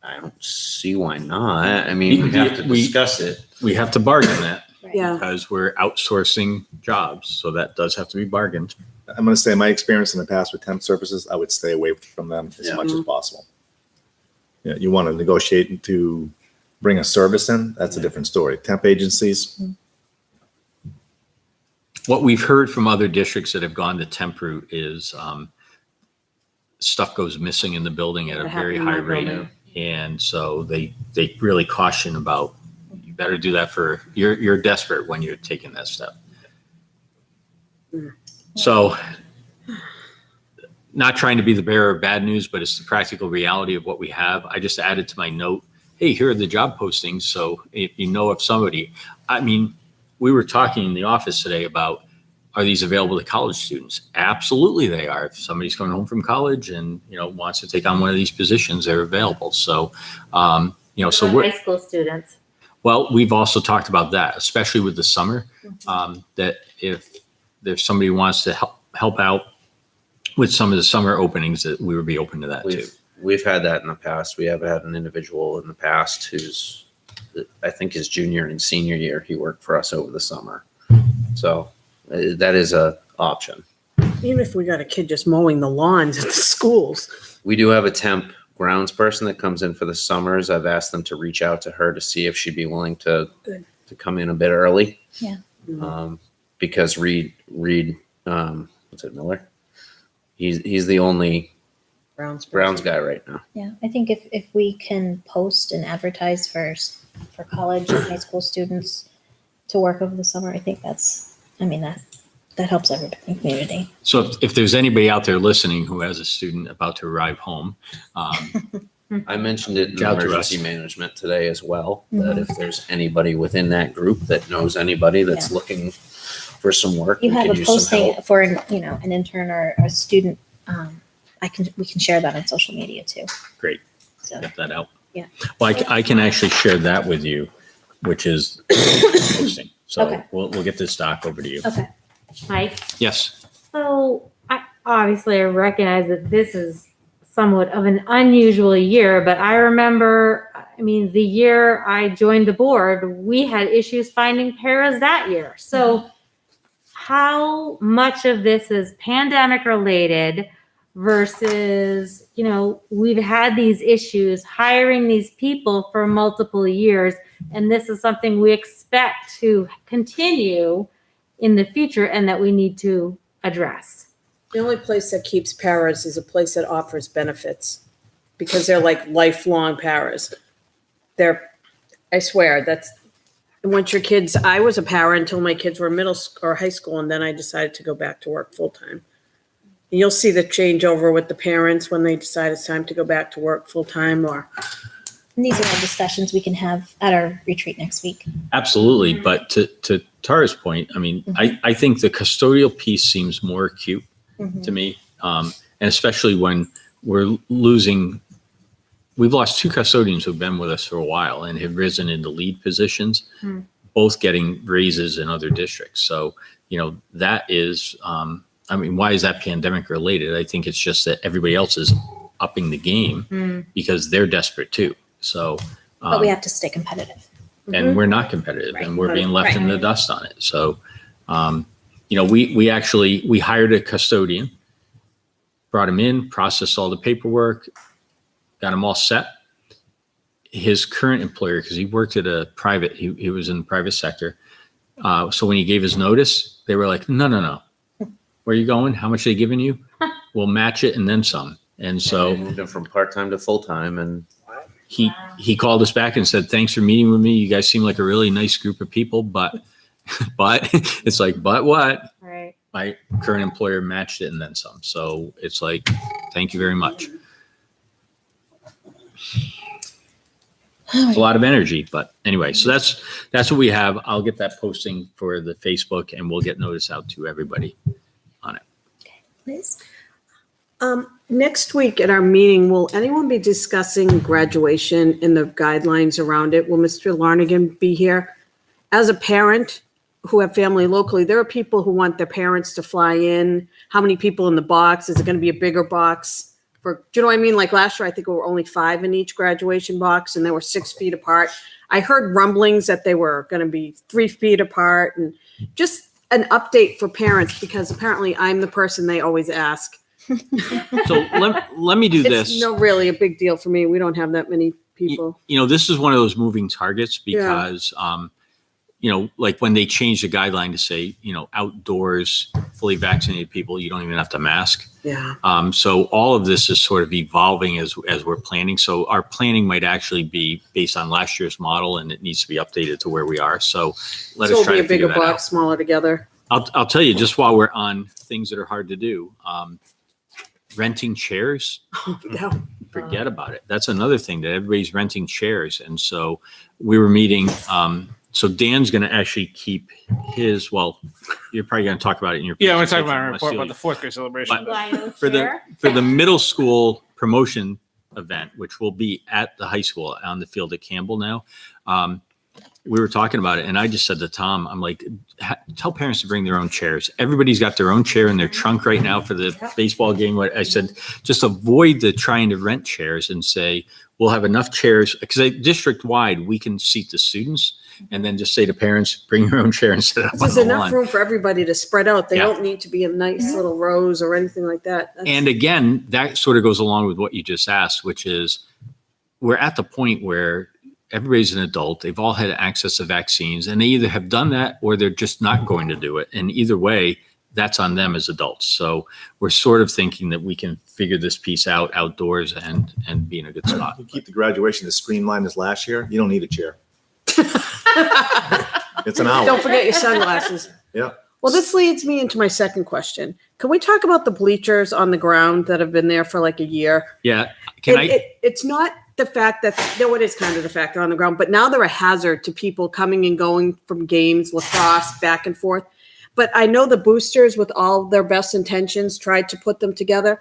I don't see why not. I mean, we have to We- discuss it. We have to bargain that Yeah. because we're outsourcing jobs. So that does have to be bargained. I'm going to say my experience in the past with temp services, I would stay away from them as Yeah. much as possible. Yeah, you want to negotiate to bring a service in, that's a different story. Temp agencies, What we've heard from other districts that have gone the temp route is stuff goes missing in the building at a That very happened in high my rate. building. And so they really caution about, you better do that you're desperate when you're taking that step. So not trying to be the bearer of bad news, but it's the practical reality of what we have. I just added to my note, hey, here are the job postings. So if you know of somebody, I mean, we were talking in the office today about, are these available to college students? Absolutely they are. If somebody's coming home from college and, wants to take on one of these positions, they're available. So, so What we're, about high school students. well, we've also talked about that, especially with the summer, that if there's somebody who wants to help out with some of the summer openings, that we would be open to that too. We've had that in the past. We have had an individual in the past who's, I think his junior and senior year, he worked for us over the summer. So that is a option. Even if we got a kid just mowing the lawns at the schools. We do have a temp grounds person that comes in for the summers. I've asked them to reach out to her to see if she'd be willing to come in a bit early. Yeah. Because Reed, what's it, Miller? He's the only Browns guy right now. Yeah, I think if we can post and advertise for college and high school students to work over the summer, I think that helps everybody in the community. So if there's anybody out there listening who has a student about to arrive home, I mentioned it in Shout out to emergency us. management today as well, that if there's anybody within that group that knows anybody that's looking for some work, You we have could a use some posting help. for an intern or a student. We can share that on social media too. great, So get that out. Yeah. Well, I can actually share that with you, which is posting. So Okay. we'll get this doc over to you. okay. Mike, Yes. so I recognize that this is somewhat of an unusual year, but I remember, the year I joined the board, we had issues finding paras that year. So how much of this is pandemic related versus, we've had these issues hiring these people for multiple years, and this is something we expect to continue in the future and that we need to address. The only place that keeps paras is a place that offers benefits because they're like lifelong paras. I swear, once your kids, I was a para until my kids were middle or high school, and then I decided to go back to work full time. And you'll see the changeover with the parents when they decide it's time to go back to work full time And these are all discussions we can have at our retreat next week. Absolutely. But to Tara's point, I think the custodial piece seems more acute to me. And especially when we've lost 2 custodians who've been with us for a while and have risen into lead positions, both getting raises in other districts. So, that is, why is that pandemic related? I think it's just that everybody else is upping the game because they're desperate too. So, But we have to stay competitive. and we're not competitive and we're being left in Right. the dust on it. So, we hired a custodian, brought him in, processed all the paperwork, got him all set. His current employer, because he worked at a private, he was in the private sector. So when he gave his notice, they were like, no. Where are you going? How much are they giving you? We'll match it and then some. And so We moved him from part-time to full-time, and he called us back and said, thanks for meeting with me. You guys seem like a really nice group of people, but it's like, but what? Right. My current employer matched it and then some. So it's like, thank you very much. It's a lot of energy, but anyway, so that's what we have. I'll get that posting for the Facebook and we'll get notice out to everybody on it. Liz? Next week at our meeting, will anyone be discussing graduation and the guidelines around it? Will Mr. Larnigan be here? As a parent who have family locally, there are people who want their parents to fly in. How many people in the box? Is it going to be a bigger box? Do you know what I mean? Like last year, I think there were only 5 in each graduation box and they were 6 feet apart. I heard rumblings that they were going to be 3 feet apart, and just an update for parents because apparently I'm the person they always ask. So let me do this. It's really a big deal for me. We don't have that many people. This is one of those moving targets because, like when they changed the guideline to say, outdoors, fully vaccinated people, you don't even have to mask. Yeah. So all of this is sort of evolving as we're planning. So our planning might actually be based on last year's model and it needs to be updated to where we are. So let us It'll try be to a figure bigger that out. box, smaller together. I'll tell you just while we're on things that are hard to do, renting chairs. No. Forget about it. That's another thing that everybody's renting chairs. And so we were meeting So Dan's going to actually keep his, well, you're probably going to talk about it in your. Yeah, I want to talk about presentation, our unless report you- about the fourth grade celebration. for the middle school promotion event, which will be at the high school on the field at Campbell now. We were talking about it, and I just said to Tom, I'm like, tell parents to bring their own chairs. Everybody's got their own chair in their trunk right now for the baseball game. I said, just avoid the trying to rent chairs and say, we'll have enough chairs, because district wide, we can seat the students, and then just say to parents, bring your own chair and sit up on There's the enough lawn. room for everybody to spread out. They Yeah. don't need to be in nice little rows or anything like that. That's- And again, that sort of goes along with what you just asked, which is we're at the point where everybody's an adult. They've all had access to vaccines, and they either have done that or they're just not going to do it. And either way, that's on them as adults. So we're sort of thinking that we can figure this piece out outdoors and be in a good spot. You keep the graduation as streamlined as last year, you don't need a chair. It's an hour. Don't forget your sunglasses. Yeah. Well, this leads me into my second question. Can we talk about the bleachers on the ground that have been there for like a year? Yeah. Can It's not the fact that, no, it is kind of the fact they're on the ground, but now they're a hazard to people coming and going from games, lacrosse, back and forth. But I know the boosters, with all their best intentions, tried to put them together.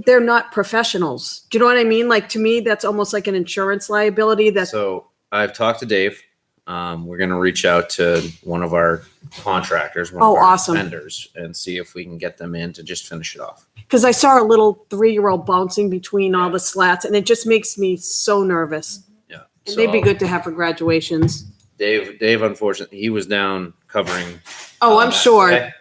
They're not professionals. Do you know what I mean? Like, to me, that's almost like an insurance liability. So I've talked to Dave. We're going to reach out to one of our contractors, one Oh, of our awesome. vendors, and see if we can get them in to just finish it off. Because I saw a little 3-year-old bouncing between all the slats, and it just makes me so nervous. Yeah. And they'd be good to have for graduations. Dave, unfortunately, he was down covering. Oh, I'm that sure. today.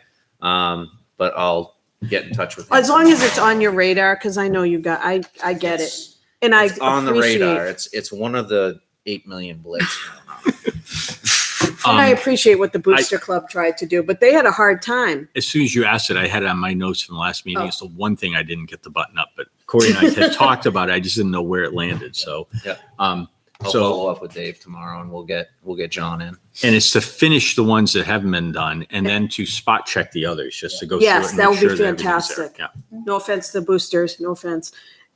But I'll get in touch with him. As long as it's on your radar, because I know you got, I get it. And I It's on the appreciate, radar. It's one of the 8 million blips. and I appreciate what the Booster Club tried to do, but they had a hard time. As soon as you asked it, I had it on my notes from the last meeting. Oh. It's the one thing I didn't get the button up, but Corey and I had talked about it. I just didn't know where it landed. So, Yeah. I'll So- follow up with Dave tomorrow, and we'll get John in. and it's to finish the ones that haven't been done and then to spot check the others, just to go through it. Yes, and that make would be sure everything's there. fantastic. Yeah. No offense to the boosters, no offense.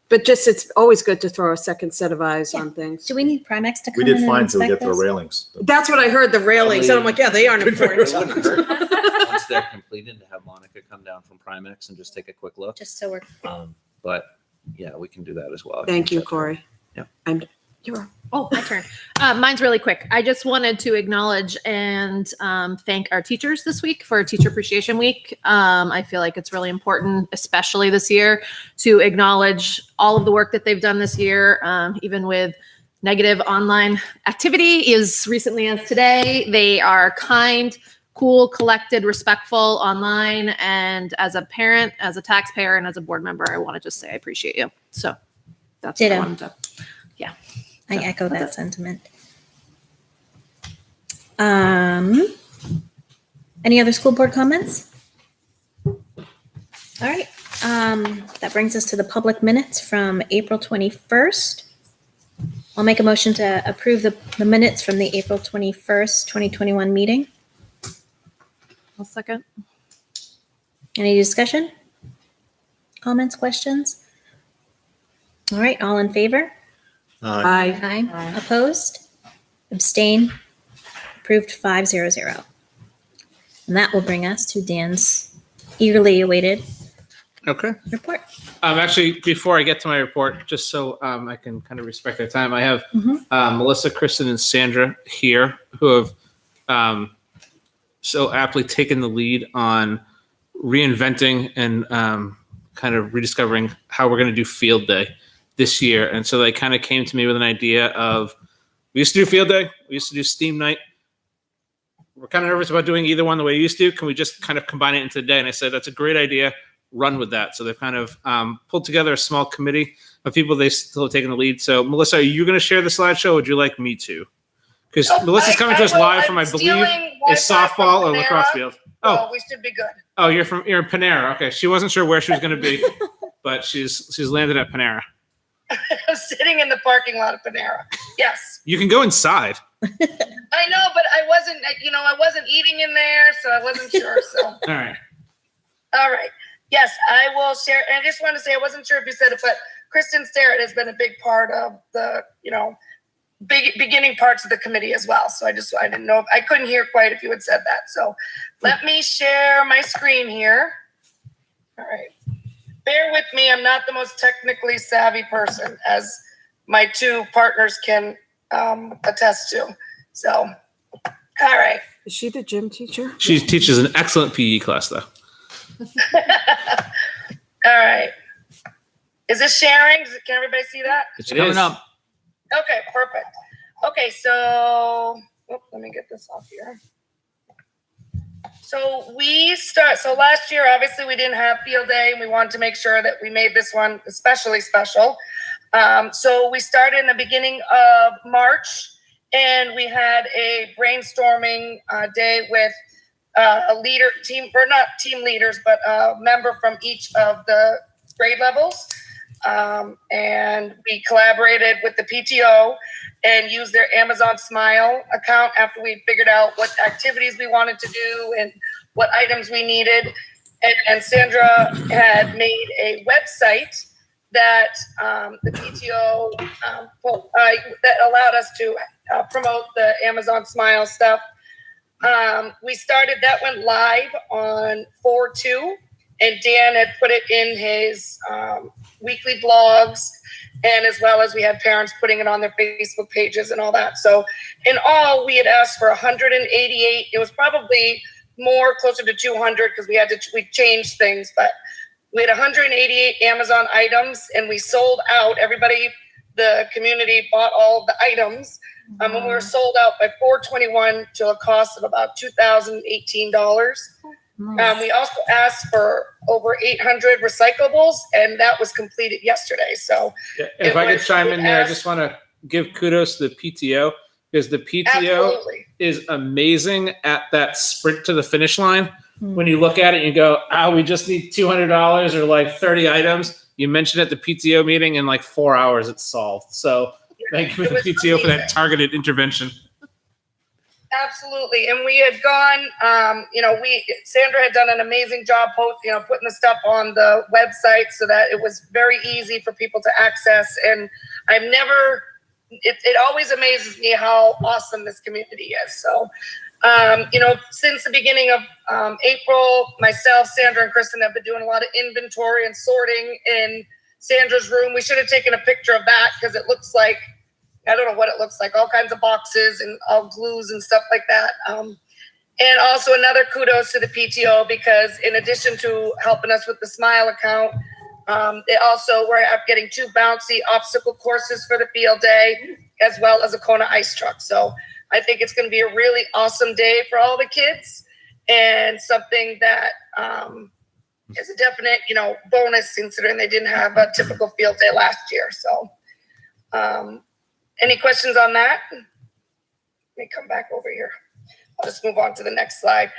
But just, it's always good to throw a second set of eyes on things. Do we need Primex to come We in did and fine till we inspect get to the this? railings. That's what I heard, the railings, and I'm like, yeah, they aren't important. It wouldn't hurt once they're completed to have Monica come down from Primex and just take a quick look. Just so we're, But yeah, we can do that as well. Thank you, Corey. Yeah. You're Oh, my turn. Mine's really quick. I just wanted to acknowledge and thank our teachers this week for Teacher Appreciation Week. I feel like it's really important, especially this year, to acknowledge all of the work that they've done this year, even with negative online activity as recently as today. They are kind, cool, collected, respectful online. And as a parent, as a taxpayer, and as a board member, I want to just say I appreciate you. So that's what I Ditto. wanted to. I echo that That's sentiment. Any other school board comments? All right, that brings us to the public minutes from April 21st. I'll make a motion to approve the minutes from the April 21st, 2021 meeting. I'll second. Any discussion? Comments, questions? All right, all in favor? Aye. Aye. Opposed? Abstain? Approved 500. And that will bring us to Dan's eagerly awaited Okay. report. Actually, before I get to my report, just so I can kind of respect their time, I have Mhm. Melissa, Kristen, and Sandra here who have so aptly taken the lead on reinventing and kind of rediscovering how we're going to do field day this year. And so they kind of came to me with an idea of, we used to do field day, we used to do STEAM night. We're kind of nervous about doing either one the way we used to. Can we just kind of combine it into the day? And I said, that's a great idea. Run with that. So they've kind of pulled together a small committee of people. They still have taken the lead. So Melissa, are you going to share the slideshow, or would you like me to? Because Melissa's coming to us live from, I believe, a softball or lacrosse field. Oh, we should be good. Oh, you're in Panera. Okay, she wasn't sure where she was going to be, but she's landed at Panera. I'm sitting in the parking lot of Panera. Yes. You can go inside. I know, but I wasn't eating in there, so I wasn't sure. So, All right. all right. Yes, I will share. And I just want to say, I wasn't sure if you said it, but Kristen Starrett has been a big part of the beginning parts of the committee as well. So I didn't know, I couldn't hear quite if you had said that. So let me share my screen here. All right. Bear with me. I'm not the most technically savvy person, as my two partners can attest to. So, all right. Is she the gym teacher? She teaches an excellent PE class, though. All right. Is this sharing? Can everybody see that? It's It coming is. up. Okay, perfect. Okay, so let me get this off here. So last year, obviously we didn't have field day, and we wanted to make sure that we made this one especially special. So we started in the beginning of March, and we had a brainstorming day with a leader team, or not team leaders, but a member from each of the grade levels. And we collaborated with the PTO and used their Amazon Smile account after we figured out what activities we wanted to do and what items we needed. And Sandra had made a website that the PTO that allowed us to promote the Amazon Smile stuff. We started, that went live on 4/2, and Dan had put it in his weekly blogs, and as well as we had parents putting it on their Facebook pages and all that. So in all, we had asked for 188. It was probably more, closer to 200, because we changed things, but we had 188 Amazon items, and we sold out. Everybody, the community, bought all of the items. And we were sold out by 4/21 to a cost of about $2,018. We also asked for over 800 recyclables, and that was completed yesterday. So If I could chime in there, I just want to give kudos to the PTO, because the PTO absolutely. is amazing at that sprint to the finish line. When you look at it, you go, we just need $200 or like 30 items. You mentioned at the PTO meeting, in like 4 hours, it's solved. So thank you to the PTO for that targeted intervention. Absolutely. And we had gone, Sandra had done an amazing job putting the stuff on the website so that it was very easy for people to access. And it always amazes me how awesome this community is. So, since the beginning of April, myself, Sandra, and Kristen have been doing a lot of inventory and sorting in Sandra's room. We should have taken a picture of that, because it looks like, I don't know what it looks like, all kinds of boxes and all glues and stuff like that. And also another kudos to the PTO, because in addition to helping us with the Smile account, we're getting 2 bouncy obstacle courses for the field day, as well as a Kona ice truck. So I think it's going to be a really awesome day for all the kids, and something that is a definite, bonus, considering they didn't have a typical field day last year. So, any questions on that? Let me come back over here. I'll just move on to the next slide.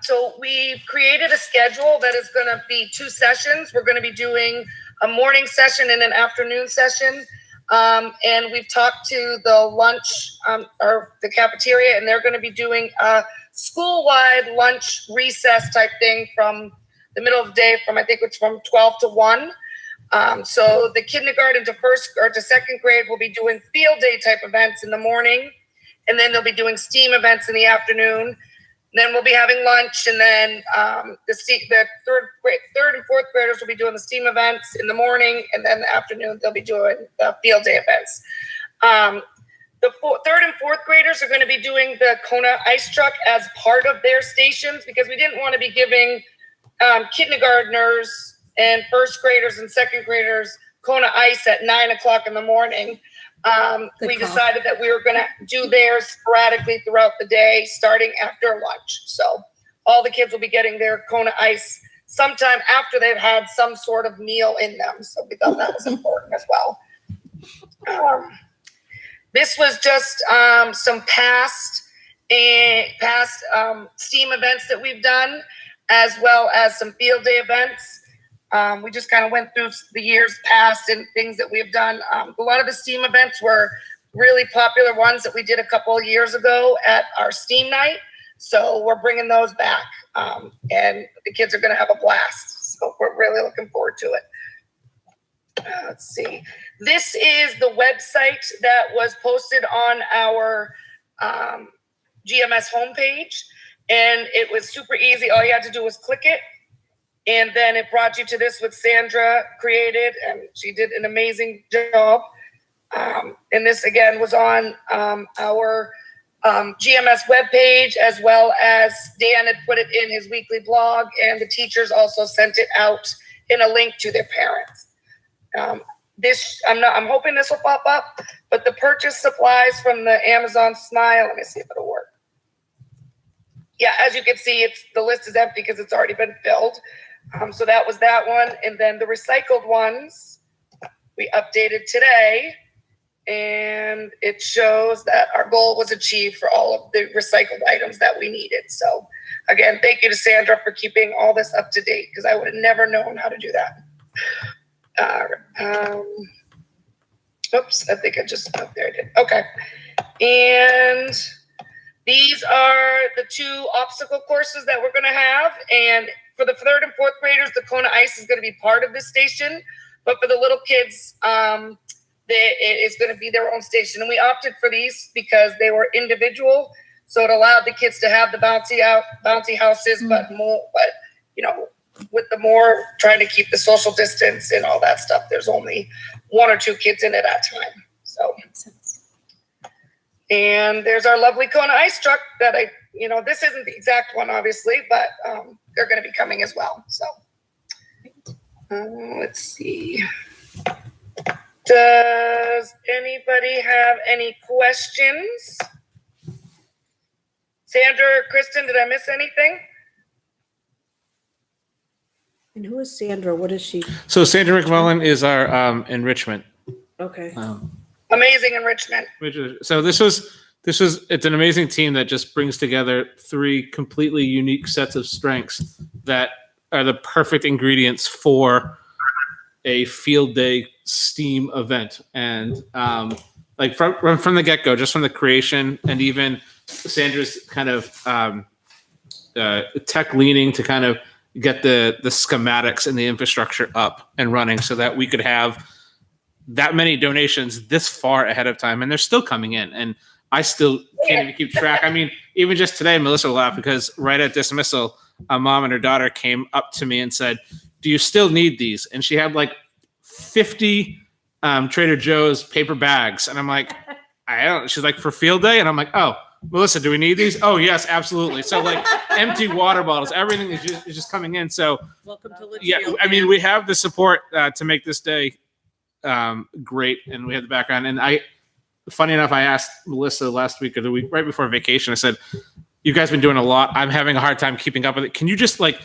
So we've created a schedule that is going to be 2 sessions. We're going to be doing a morning session and an afternoon session. And we've talked to the lunch or the cafeteria, and they're going to be doing a school-wide lunch recess type thing from the middle of the day, I think it's from 12 to 1. So the kindergarten to second grade will be doing field day type events in the morning, and then they'll be doing STEAM events in the afternoon. Then we'll be having lunch, and then the third and fourth graders will be doing the STEAM events in the morning, and then the afternoon they'll be doing the field day events. The third and fourth graders are going to be doing the Kona ice truck as part of their stations, because we didn't want to be giving kindergartners and first graders and second graders Kona ice at 9 o'clock in the morning. We decided that we were going to do theirs sporadically throughout the day, starting after lunch. So all the kids will be getting their Kona ice sometime after they've had some sort of meal in them. So we thought that was important as well. This was just some past STEAM events that we've done, as well as some field day events. We just kind of went through the years past and things that we've done. A lot of the STEAM events were really popular ones that we did a couple of years ago at our STEAM night. So we're bringing those back, and the kids are going to have a blast. So we're really looking forward to it. let's see. This is the website that was posted on our GMS homepage, and it was super easy. All you had to do was click it, and then it brought you to this, what Sandra created, and she did an amazing job. And this again was on our GMS webpage, as well as Dan had put it in his weekly blog, and the teachers also sent it out in a link to their parents. I'm hoping this will pop up, but the purchase supplies from the Amazon Smile. Let me see if it'll work. Yeah, as you can see, the list is empty because it's already been filled. So that was that one, and then the recycled ones we updated today. And it shows that our goal was achieved for all of the recycled items that we needed. So again, thank you to Sandra for keeping all this up to date, because I would have never known how to do that. Oops, I think I just, there I did. Okay. And these are the 2 obstacle courses that we're going to have. And for the 3rd and 4th graders, the Kona Ice is going to be part of this station. But for the little kids, it is going to be their own station. And we opted for these because they were individual. So it allowed the kids to have the bouncy houses, but you know, with the more trying to keep the social distance and all that stuff, there's only 1 or 2 kids in it at a time. So, and there's our lovely Kona Ice truck that this isn't the exact one, obviously, but they're going to be coming as well. So, let's see. Does anybody have any questions? Sandra or Kristen, did I miss anything? And who is Sandra? What is she? So Sandra McMullen is our enrichment. Okay. Amazing enrichment. So it's an amazing team that just brings together 3 completely unique sets of strengths that are the perfect ingredients for a field day STEAM event. And like from the get-go, just from the creation, and even Sandra's kind of tech leaning to kind of get the schematics and the infrastructure up and running so that we could have that many donations this far ahead of time. And they're still coming in, and I still can't even keep track. I mean, even just today, Melissa laughed because right at dismissal, a mom and her daughter came up to me and said, "Do you still need these?" And she had like 50 Trader Joe's paper bags. And I'm like, I don't. She's like, "For field day?" And I'm like, "Oh, Melissa, do we need these?" "Oh, yes, absolutely." So like empty water bottles, everything is just coming in. So Welcome to yeah, I mean, we have the support to make this day great, and we have the background. And funny enough, I asked Melissa last week or the week right before vacation. I said, "You guys been doing a lot. I'm having a hard time keeping up with it. Can you just like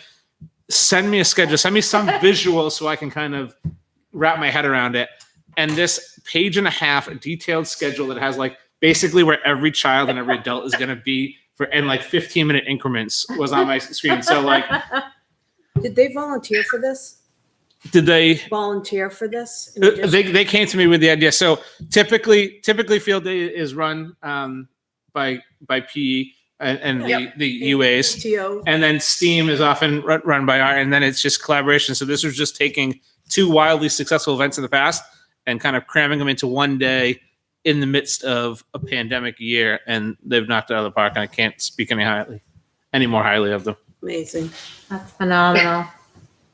send me a schedule, send me some visual so I can kind of wrap my head around it?" And this 1.5 page detailed schedule that has like basically where every child and every adult is going to be in like 15-minute increments was on my screen. So like, Did they volunteer for this? did they? Volunteer for this? in addition? They came to me with the idea. So typically field day is run by PE and the UAs, PTO. and then STEAM is often run by art, and then it's just collaboration. So this was just taking 2 wildly successful events in the past and kind of cramming them into one day in the midst of a pandemic year, and they've knocked it out of the park. And I can't speak any more highly of them. Amazing. That's phenomenal.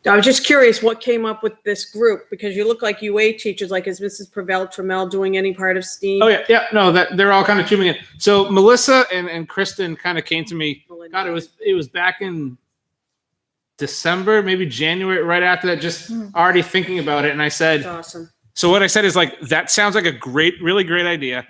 I was just curious what came up with this group, because you look like UA teachers. Like, is Mrs. Trammell doing any part of STEAM? Oh yeah, no, that they're all kind of tuning in. So Melissa and Kristen kind of came to me. God, it was back in December, maybe January, right after that, just already thinking about it. And I said, That's awesome. so what I said is like, that sounds like a really great idea.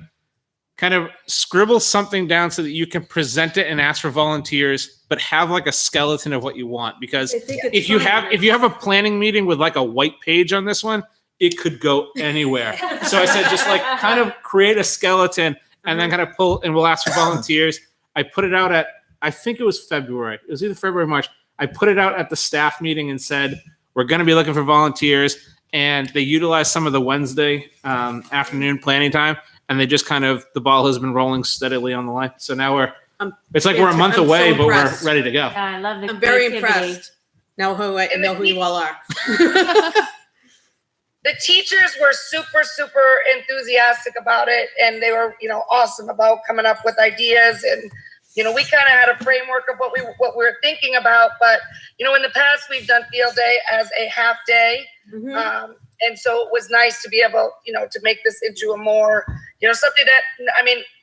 Kind of scribble something down so that you can present it and ask for volunteers, but have like a skeleton of what you want. Because if you have a planning meeting with like a white page on this one, it could go anywhere. So I said, just like kind of create a skeleton and then kind of pull, and we'll ask for volunteers. I put it out at, I think it was February. It was either February or March. I put it out at the staff meeting and said, we're going to be looking for volunteers. And they utilized some of the Wednesday afternoon planning time. And they just kind of, the ball has been rolling steadily on the line. So now we're a month away, so but impressed. we're ready to go. Yeah, I love the I'm very creativity. impressed. Now I know who you all are. The teachers were super, super enthusiastic about it, and they were, awesome about coming up with ideas. And we kind of had a framework of what we were thinking about. But in the past, we've done field day as a half day, and so it was nice to be able, to make this into a more, something that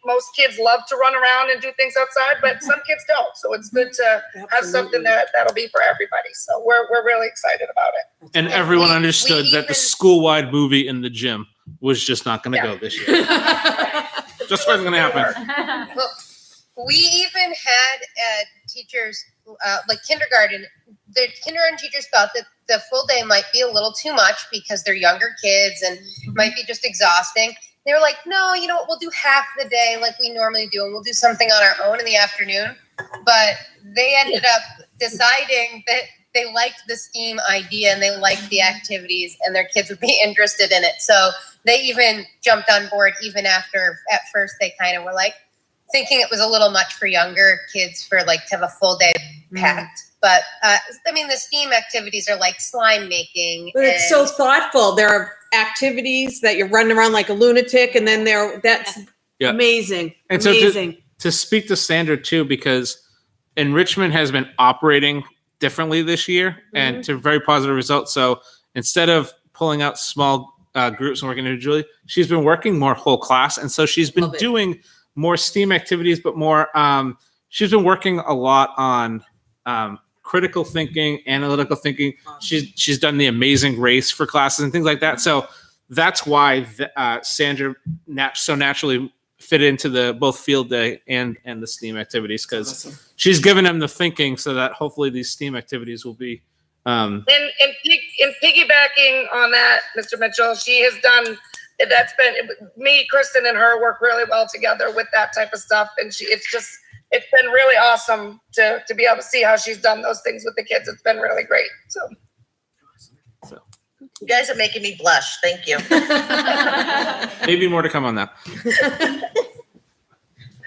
most kids love to run around and do things outside, but some kids don't. So it's good to have something that'll be for everybody. So we're really excited about it. And everyone understood that the school-wide movie in the gym was just not going to go this year. Just wasn't going to happen. Well, we even had teachers, like kindergarten, the kindergarten teachers felt that the full day might be a little too much because they're younger kids and might be just exhausting. They were like, no, you know what, we'll do half the day like we normally do, and we'll do something on our own in the afternoon. But they ended up deciding that they liked the STEAM idea and they liked the activities and their kids would be interested in it. So they even jumped on board even after, at first they kind of were like thinking it was a little much for younger kids for like to have a full day packed. But the STEAM activities are like slime making. But it's so thoughtful. There are activities that you're running around like a lunatic, and then that's amazing. And amazing. So to speak to Sandra too, because enrichment has been operating differently this year and to very positive results. So instead of pulling out small groups and working individually, she's been working more whole class. And so she's been doing more STEAM activities, but more, she's been working a lot on critical thinking, analytical thinking. She's done the amazing race for classes and things like that. So that's why Sandra so naturally fit into the both field day and the STEAM activities, because she's given them the thinking so that hopefully these STEAM activities will be. And piggybacking on that, Mr. Mitchell, she has done. That's been me, Kristen, and her work really well together with that type of stuff, and it's been really awesome to be able to see how she's done those things with the kids. It's been really great. So You guys are making me blush. Thank you. Maybe more to come on that.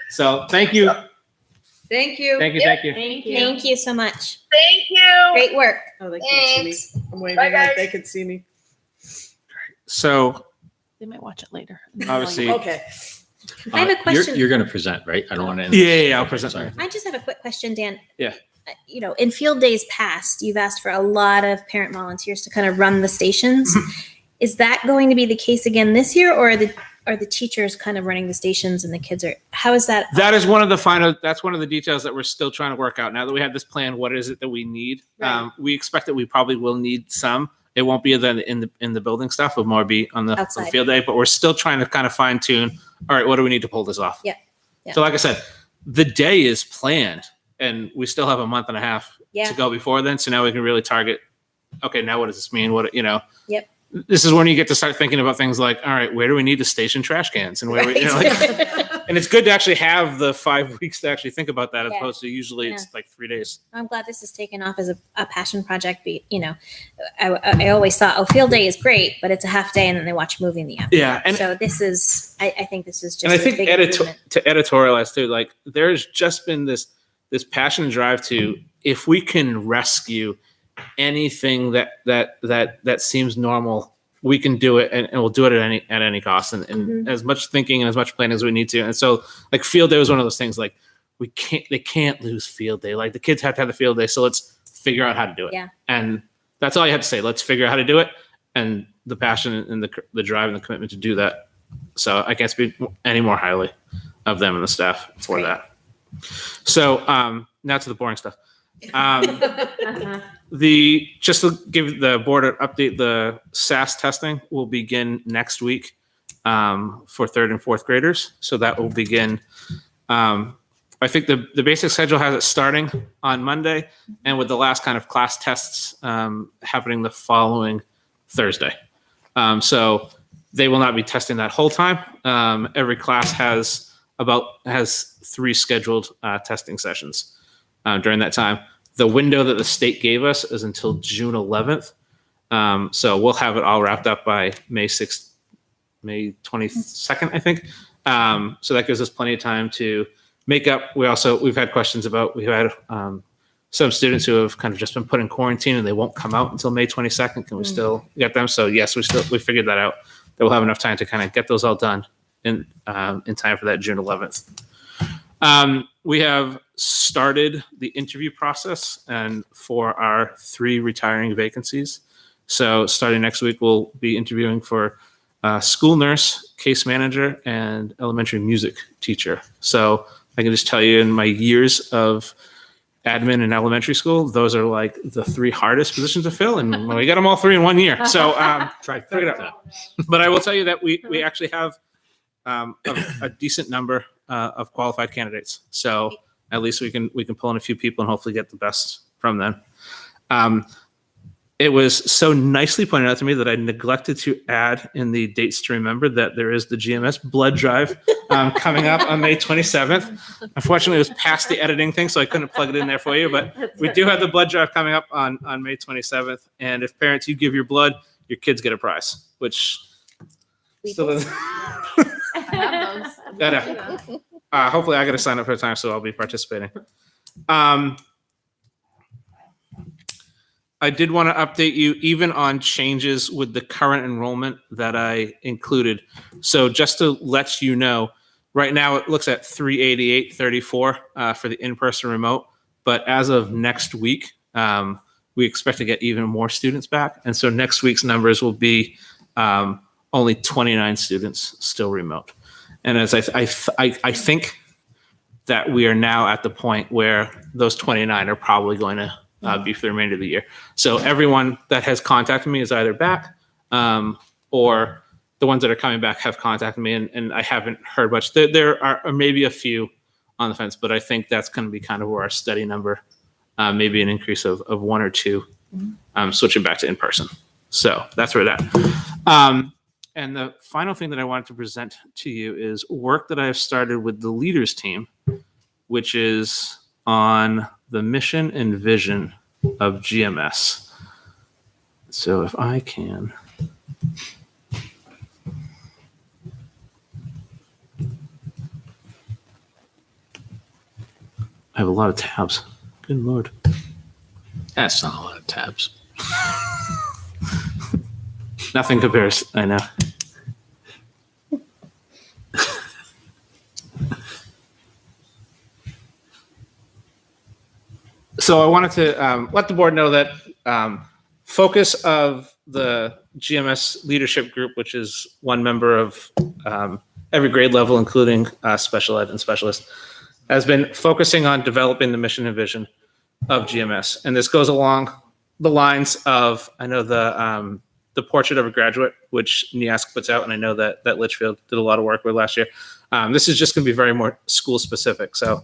So thank you. Thank you. Thank you. Thank you. Thank you. Thank you so much. thank you. Great work. Oh, they can't see me. I'm waving Bye, guys. like they could see me. So They might watch it later. obviously, Okay. I have a question. You're going to present, right? I don't want to. yeah, I'll present. Sorry. I just have a quick question, Dan. Yeah. In field days past, you've asked for a lot of parent volunteers to kind of run the stations. Is that going to be the case again this year, or are the teachers kind of running the stations and the kids are? How is that? That is one of the final. That's one of the details that we're still trying to work out. Now that we have this plan, what is it that we need? Right. We expect that we probably will need some. It won't be in the building stuff. It'll more be on the Outside. field day. But we're still trying to kind of fine tune. All right, what do we need to pull this off? Yeah. Yeah. So, like I said, the day is planned, and we still have a month and a half to go before then. So now we can really target. Okay, now what does this mean? Yep. This is when you get to start thinking about things like, all right, where do we need to station trash cans, and where we, and it's good to actually have the 5 weeks to actually think about that, as opposed to usually it's like 3 days. I'm glad this is taken off as a passion project. I always thought, field day is great, but it's a half day and then they watch a movie in the afternoon. Yeah, and so this is, I think this is just. and I a think big improvement. to editorialize too, like there's just been this passion and drive to, if we can rescue anything that seems normal, we can do it, and we'll do it at any cost, and as much thinking and as much planning as we need to. And so, like, field day was one of those things. Like, they can't lose field day. Like, the kids have to have the field day, so let's figure out how to do it. Yeah. And that's all you have to say. Let's figure out how to do it, and the passion and the drive and the commitment to do that. So I can't speak any more highly of them and the staff for that. So now to the boring stuff. Just to give the board an update, the SAS testing will begin next week for third and fourth graders. So that will begin. I think the basic schedule has it starting on Monday, and with the last kind of class tests happening the following Thursday. So they will not be testing that whole time. Every class has 3 scheduled testing sessions during that time. The window that the state gave us is until June 11th. So we'll have it all wrapped up by May 6th, May 22nd, I think. So that gives us plenty of time to make up. We've had questions about, we've had some students who have kind of just been put in quarantine and they won't come out until May 22nd. Can we still get them? So yes, we figured that out. That we'll have enough time to kind of get those all done in time for that June 11th. We have started the interview process and for our 3 retiring vacancies. So starting next week, we'll be interviewing for school nurse, case manager, and elementary music teacher. So I can just tell you, in my years of admin in elementary school, those are like the 3 hardest positions to fill, and we got them all 3 in 1 year. So figure it out. But I will tell you that we actually have a decent number of qualified candidates. So at least we can pull in a few people and hopefully get the best from them. It was so nicely pointed out to me that I neglected to add in the dates to remember that there is the GMS Blood Drive coming up on May 27th. Unfortunately, it was past the editing thing, so I couldn't plug it in there for you. But we do have the blood drive coming up on May 27th. And if parents, you give your blood, your kids get a prize, which still doesn't. Hopefully, I got to sign up for the time, so I'll be participating. I did want to update you even on changes with the current enrollment that I included. So just to let you know, right now it looks at 388.34 for the in-person remote. But as of next week, we expect to get even more students back. And so next week's numbers will be only 29 students still remote. And as I think that we are now at the point where those 29 are probably going to be for the remainder of the year. So everyone that has contacted me is either back or the ones that are coming back have contacted me, and I haven't heard much. There are maybe a few on the fence, but I think that's going to be kind of where our steady number, maybe an increase of 1 or 2, switching back to in-person. So that's where that. And the final thing that I wanted to present to you is work that I have started with the leaders team, which is on the mission and vision of GMS. So if I can. I have a lot of tabs. Good Lord. That's not a lot of tabs. Nothing compares, I know. So I wanted to let the board know that focus of the GMS leadership group, which is 1 member of every grade level, including special ed and specialist, has been focusing on developing the mission and vision of GMS. And this goes along the lines of, I know the portrait of a graduate, which NIASC puts out, and I know that Litchfield did a lot of work with last year. This is just going to be very more school specific. So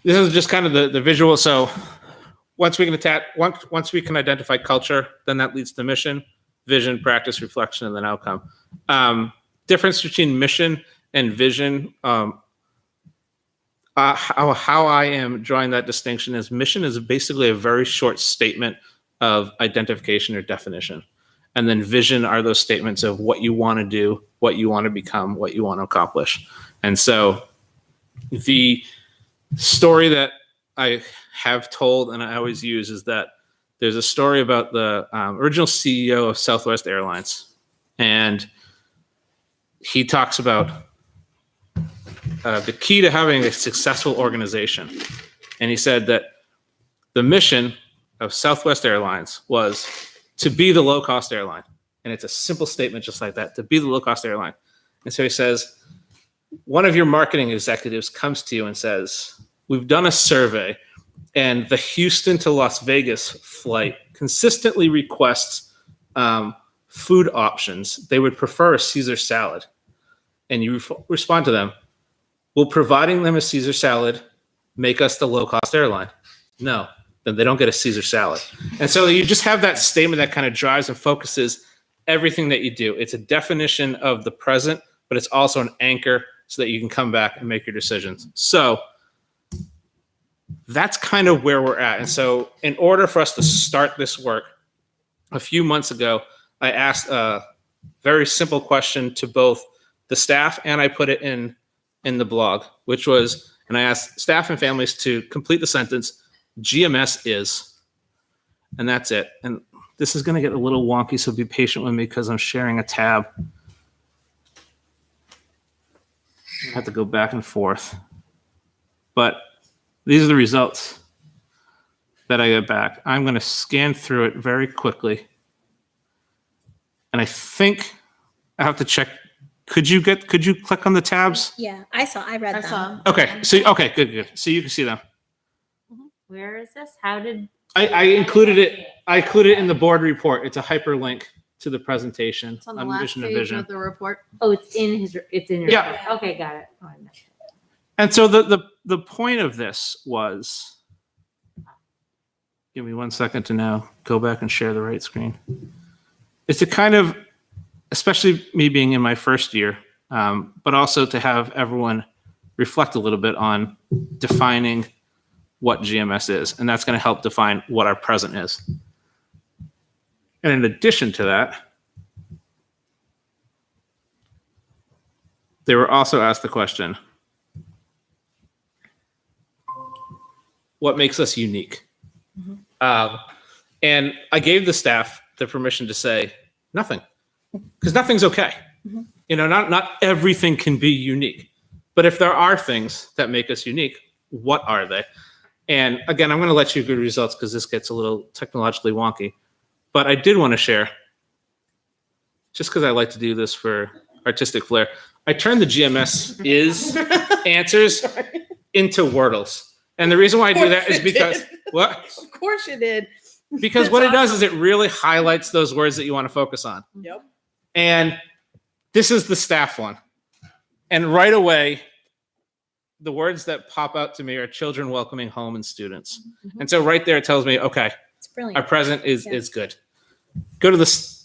this is just kind of the visual. So once we can identify culture, then that leads to mission, vision, practice, reflection, and then outcome. Difference between mission and vision. How I am drawing that distinction is mission is basically a very short statement of identification or definition. And then vision are those statements of what you want to do, what you want to become, what you want to accomplish. And so the story that I have told and I always use is that there's a story about the original CEO of Southwest Airlines. And he talks about the key to having a successful organization. And he said that the mission of Southwest Airlines was to be the low-cost airline. And it's a simple statement just like that, to be the low-cost airline. And so he says, one of your marketing executives comes to you and says, we've done a survey and the Houston to Las Vegas flight consistently requests food options. They would prefer a Caesar salad. And you respond to them, will providing them a Caesar salad make us the low-cost airline? No, then they don't get a Caesar salad. And so you just have that statement that kind of drives and focuses everything that you do. It's a definition of the present, but it's also an anchor so that you can come back and make your decisions. So that's kind of where we're at. And so in order for us to start this work, a few months ago, I asked a very simple question to both the staff and I put it in the blog, which was, And I asked staff and families to complete the sentence, GMS is, and that's it. And this is going to get a little wonky, so be patient with me because I'm sharing a tab. I have to go back and forth. But these are the results that I get back. I'm going to scan through it very quickly. And I think I have to check. Could you click on the tabs? Yeah, I read I them. saw. Okay. So, okay, good. So you can see them. Where is this? How did? I included it. I included it in the board report. It's a hyperlink to the presentation It's on the last Vision of page Vision. of the report. Oh, it's in your. Yeah. Okay, got it. Oh, I missed it. And so the point of this was, give me 1 second to now go back and share the right screen. It's to kind of, especially me being in my first year, but also to have everyone reflect a little bit on defining what GMS is. And that's going to help define what our present is. And in addition to that, they were also asked the question, what makes us unique? And I gave the staff the permission to say nothing, because nothing's okay. You know, not everything can be unique, but if there are things that make us unique, what are they? And again, I'm going to let you good results because this gets a little technologically wonky, but I did want to share, just because I like to do this for artistic flair, I turned the GMS is answers into Wordles. And the reason why I do that is because, what? Of course you did. Because what it does is it really highlights those words that you want to focus on. Yep. And this is the staff one. And right away, the words that pop out to me are children welcoming home and students. And so right there, it tells me, okay, It's brilliant. our present is Yeah. good. Go to the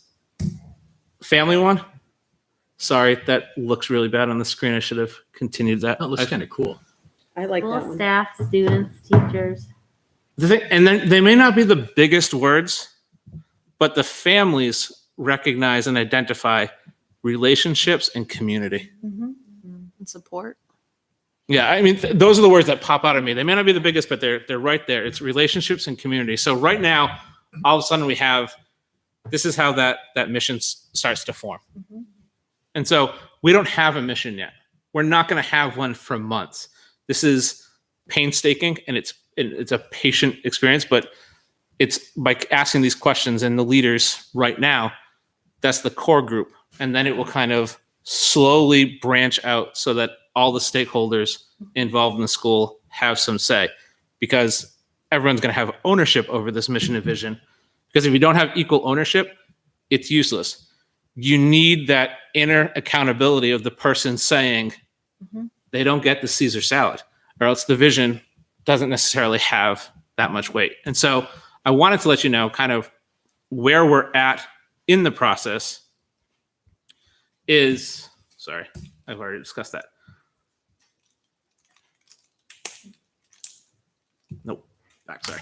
family one. Sorry, that looks really bad on the screen. I should have continued that. That looks kind of cool. I like that Well, one. staff, students, teachers. The thing, and then they may not be the biggest words, but the families recognize and identify relationships and community. And support. Yeah, I mean, those are the words that pop out at me. They may not be the biggest, but they're right there. It's relationships and community. So right now, all of a sudden we have, this is how that mission starts to form. And so we don't have a mission yet. We're not going to have one for months. This is painstaking and it's a patient experience, but it's by asking these questions and the leaders right now, that's the core group. And then it will kind of slowly branch out so that all the stakeholders involved in the school have some say, because everyone's going to have ownership over this mission and vision. Because if you don't have equal ownership, it's useless. You need that inner accountability of the person saying they don't get the Caesar salad, or else the vision doesn't necessarily have that much weight. And so I wanted to let you know kind of where we're at in the process is, sorry, I've already discussed that. Nope, back, sorry.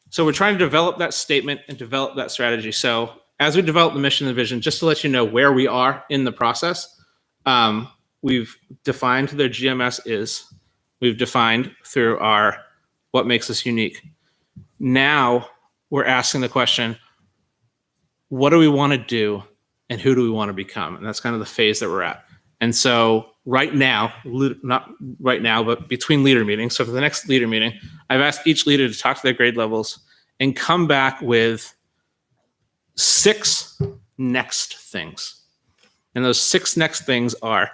So we're trying to develop that statement and develop that strategy. So as we develop the mission and the vision, just to let you know where we are in the process, we've defined their GMS is, we've defined through our what makes us unique. Now we're asking the question, what do we want to do and who do we want to become? And that's kind of the phase that we're at. And so right now, not right now, but between leader meetings, so for the next leader meeting, I've asked each leader to talk to their grade levels and come back with 6 next things. And those 6 next things are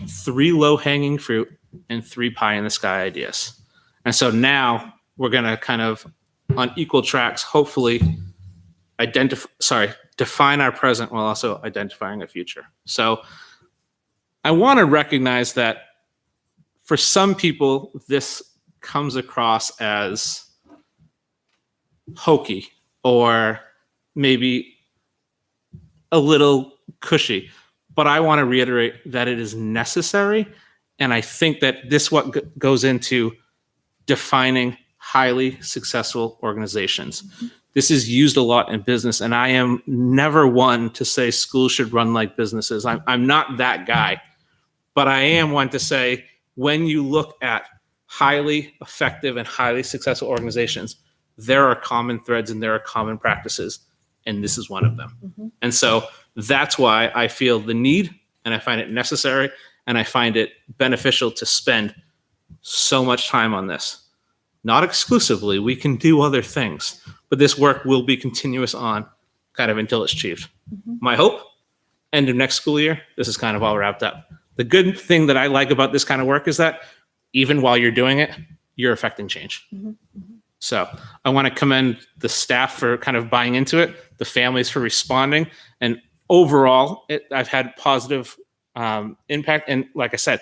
3 low-hanging fruit and 3 pie-in-the-sky ideas. And so now we're going to kind of, on equal tracks, hopefully define our present while also identifying a future. So I want to recognize that for some people, this comes across as hokey or maybe a little cushy, but I want to reiterate that it is necessary. And I think that this what goes into defining highly successful organizations. This is used a lot in business, and I am never one to say schools should run like businesses. I'm not that guy, but I am one to say when you look at highly effective and highly successful organizations, there are common threads and there are common practices, and this is one of them. Mhm. And so that's why I feel the need, and I find it necessary, and I find it beneficial to spend so much time on this. Not exclusively, we can do other things, but this work will be continuous on kind of until it's achieved. Mhm. My hope, end of next school year, this is kind of all wrapped up. The good thing that I like about this kind of work is that even while you're doing it, you're affecting change. Mhm. So I want to commend the staff for kind of buying into it, the families for responding, and overall, I've had positive impact. And like I said,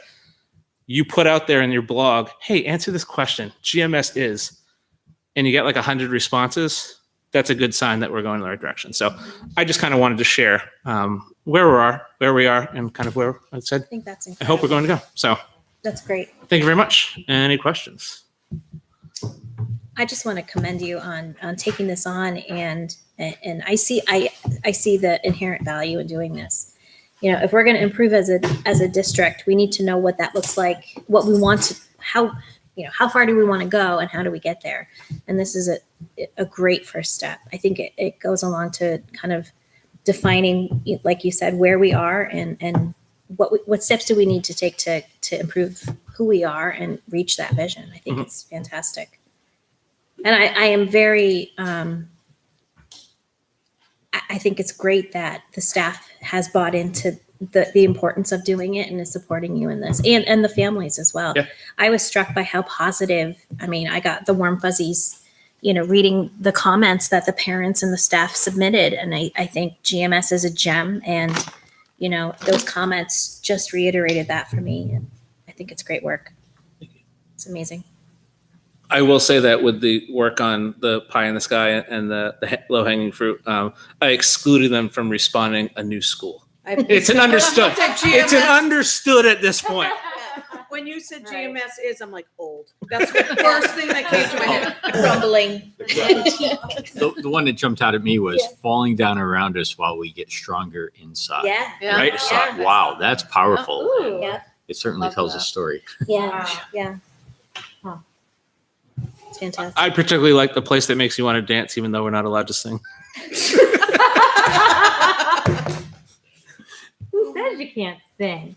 you put out there in your blog, hey, answer this question, GMS is, and you get like 100 responses, that's a good sign that we're going in the right direction. So I just kind of wanted to share where we are, and kind of where I said, I think that's I incredible. hope we're going to go. So That's great. thank you very much. Any questions? I just want to commend you on taking this on, and I see the inherent value in doing this. You know, if we're going to improve as a district, we need to know what that looks like, what we want to, how far do we want to go, and how do we get there? And this is a great first step. I think it goes along to kind of defining, like you said, where we are and what steps do we need to take to improve who we are and reach that vision. I think it's fantastic. And I am very, I think it's great that the staff has bought into the importance of doing it and is supporting you in this, and the families as well. Yeah. I was struck by how positive, I mean, I got the warm fuzzies, reading the comments that the parents and the staff submitted. And I think GMS is a gem, and, those comments just reiterated that for me. And I think it's great work. It's amazing. I will say that with the work on the pie in the sky and the low hanging fruit, I excluded them from responding a new school. It's an understood. It's an understood at this point. When you said GMS is, I'm like, old. That's the first thing that came to my head. Crumbling. The one that jumped out at me was falling down around us while we get stronger inside. Yeah. Yeah. Right? I thought, wow, that's powerful. Ooh. Yeah. It certainly Love tells a that. story. Yeah. Wow. Yeah. Huh. It's fantastic. I particularly like the place that makes you want to dance, even though we're not allowed to sing. Who says you can't sing?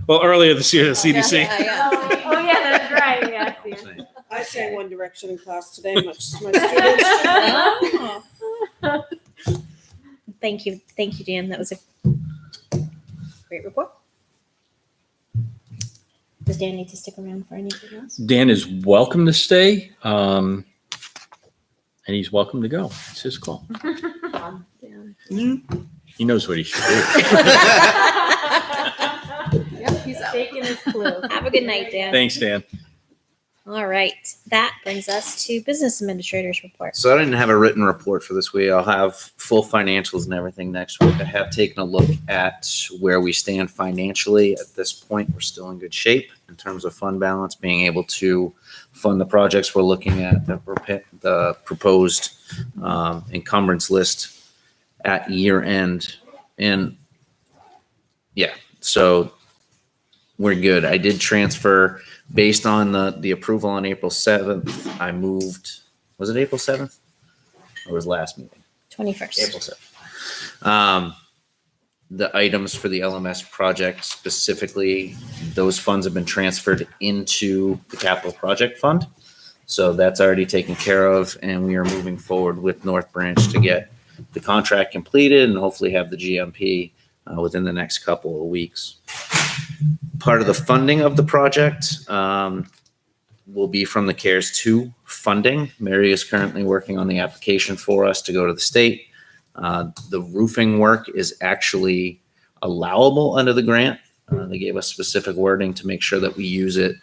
Well, earlier this year, the CDC. Oh, yeah, that's right. Yes, yes. I sang One Direction in class today, much to my students. Thank you, Dan. That was a great report. Does Dan need to stick around for anything else? Dan is welcome to stay, and he's welcome to go. It's his call. He knows what he should do. Yep, he's taking his clue. Have a good night, Dan. Thanks, Dan. All right. That brings us to business administrator's report. So I didn't have a written report for this week. I'll have full financials and everything next week. I have taken a look at where we stand financially. At this point, we're still in good shape in terms of fund balance, being able to fund the projects we're looking at, the proposed encumbrance list at year end. And yeah, so we're good. I did transfer based on the approval on April 7th. I moved, was it April 7th? Or was last meeting? 21st. April 7th. The items for the LMS project specifically, those funds have been transferred into the capital project fund. So that's already taken care of, and we are moving forward with North Branch to get the contract completed and hopefully have the GMP within the next couple of weeks. Part of the funding of the project will be from the CARES 2 funding. Mary is currently working on the application for us to go to the state. The roofing work is actually allowable under the grant. They gave us specific wording to make sure that we use it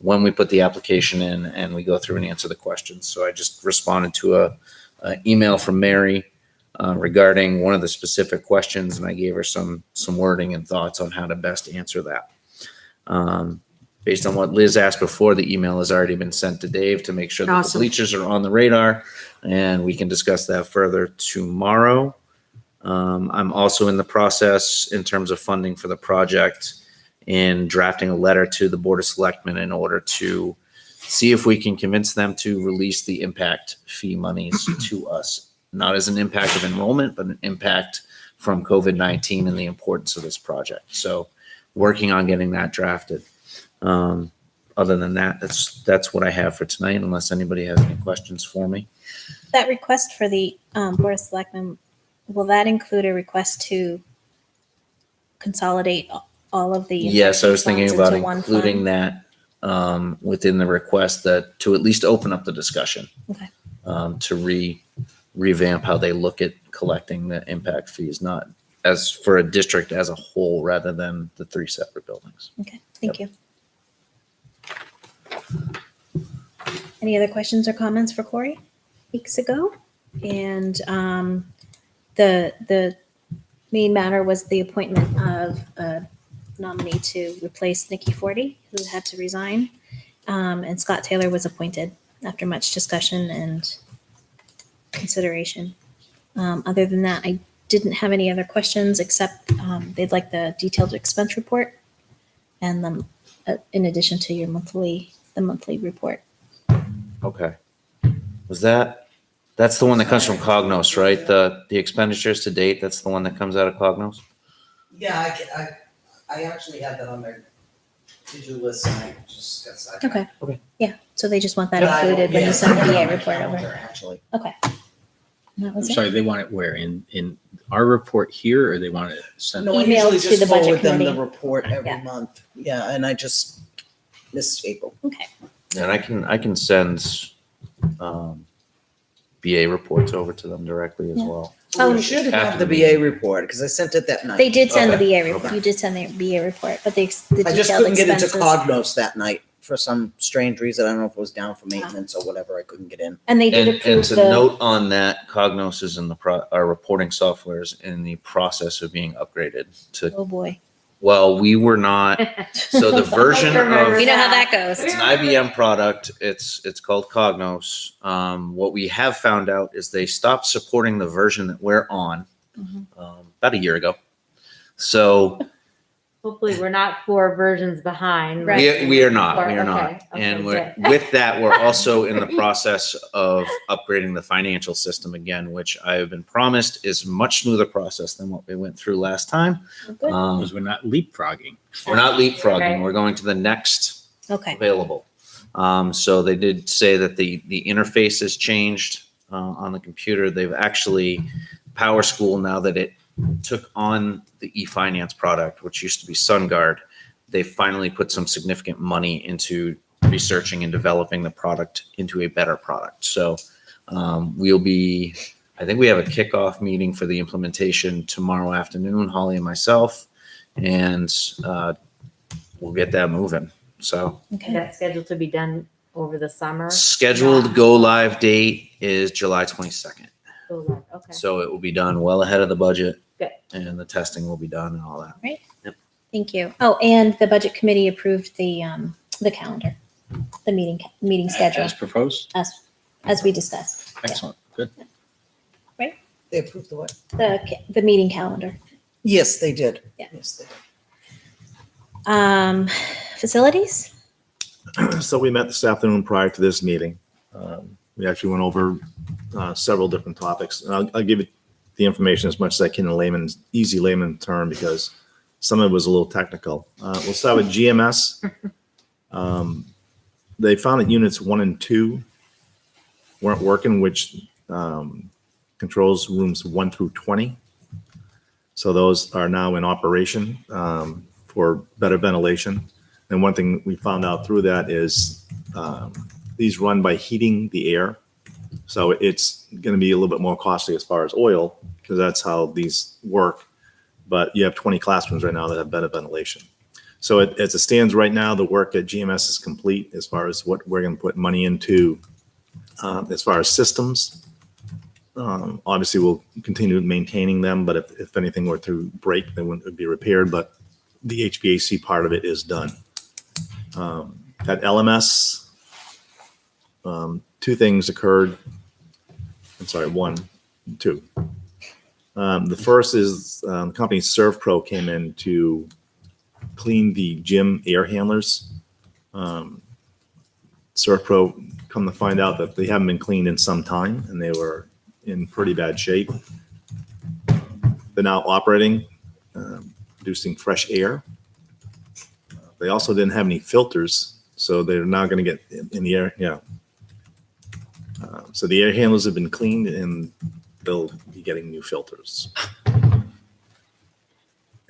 when we put the application in and we go through and answer the questions. So I just responded to an email from Mary regarding one of the specific questions, and I gave her some wording and thoughts on how to best answer that. Based on what Liz asked before, the email has already been sent to Dave to make sure that the Awesome. bleachers are on the radar, and we can discuss that further tomorrow. I'm also in the process in terms of funding for the project in drafting a letter to the Board of Selectmen in order to see if we can convince them to release the impact fee monies to us, not as an impact of enrollment, but an impact from COVID-19 and the importance of this project. So working on getting that drafted. Other than that, that's what I have for tonight, unless anybody has any questions for me. That request for the Board of Selectmen, will that include a request to consolidate all of the? Yes, I was thinking funds about into one including fund? that within the request, that to at least open up the discussion. Okay. To revamp how they look at collecting the impact fees, not as for a district as a whole, rather than the 3 separate buildings. Okay, thank you. Any other questions or comments for Corey? Weeks ago, and the main matter was the appointment of a nominee to replace Nikki Forty, who had to resign, and Scott Taylor was appointed after much discussion and consideration. Other than that, I didn't have any other questions except they'd like the detailed expense report and the in addition to your monthly report. Okay. That's the one that comes from Cognos, right? The expenditures to date, that's the one that comes out of Cognos? Yeah, I actually had that on their to-do list and I just got sidetracked. Okay. Okay. Yeah. So they just want that But I will- included when yeah, you send the it's on BA my report over. calendar, Actually. Okay. And that I'm was it. sorry, they want it where? In our report here, or they want it sent? No, I Email usually to just the budget forward them the committee. report every Yeah. month. Yeah, and I just missed April. Okay. And I can send BA reports over to them directly as Yeah. well. Oh, We should have after the the BA report because I sent it that night. They did send the Okay. BA report. Okay. You did send the BA report, but the I just detailed couldn't get into expenses. Cognos that night for some strange reason. I don't know if it was down for maintenance or whatever. I couldn't get in. And they did And approve to the. note on that, Cognos is in our reporting software is in the process of being upgraded to, Oh boy. well, we were not, so the version of, You know how that goes. it's an IBM product. It's called Cognos. What we have found out is they stopped supporting the version that we're on Mhm. about a year ago. So Hopefully, we're not 4 versions behind. Right. we are not. We are Okay, not. okay, And good. with that, we're also in the process of upgrading the financial system again, which I have been promised is a much smoother process than what we went through last time. Oh, good. Because we're not leapfrogging. We're not leapfrogging. Right. We're going to the next Okay. available. So they did say that the interface has changed on the computer. They've actually, Power School, now that it took on the e-finance product, which used to be SunGuard, they finally put some significant money into researching and developing the product into a better product. So I think we have a kickoff meeting for the implementation tomorrow afternoon, Holly and myself, and we'll get that moving. So Okay. That's scheduled to be done over the summer. scheduled go live date is July 22nd. Okay. So it will be done well ahead of the budget. Good. And the testing will be done and all that. Thank you. Oh, and the budget committee approved the calendar, the meeting schedule As proposed? as we discussed. Yeah. Excellent. Good. They approved the what? The meeting calendar. Yes, they did. Yeah. Yes, they did. Facilities? So we met this afternoon prior to this meeting. We actually went over several different topics. And I'll give you the information as much as I can in easy layman term, because some of it was a little technical. We'll start with GMS. They found that units 1 and 2 weren't working, which controls rooms 1 through 20. So those are now in operation for better ventilation. And one thing we found out through that is these run by heating the air. So it's going to be a little bit more costly as far as oil, because that's how these work. But you have 20 classrooms right now that have better ventilation. So as it stands right now, the work at GMS is complete as far as what we're going to put money into as far as systems. Obviously, we'll continue maintaining them, but if anything were to break, then it would be repaired. But the HVAC part of it is done. At LMS, 2 things occurred. I'm sorry, 2. The first is the company ServPro came in to cleaned the gym air handlers. ServPro, come to find out that they haven't been cleaned in some time, and they were in pretty bad shape. They're now operating, producing fresh air. They also didn't have any filters, so they're now going to get in the air. Yeah. So the air handlers have been cleaned, and they'll be getting new filters.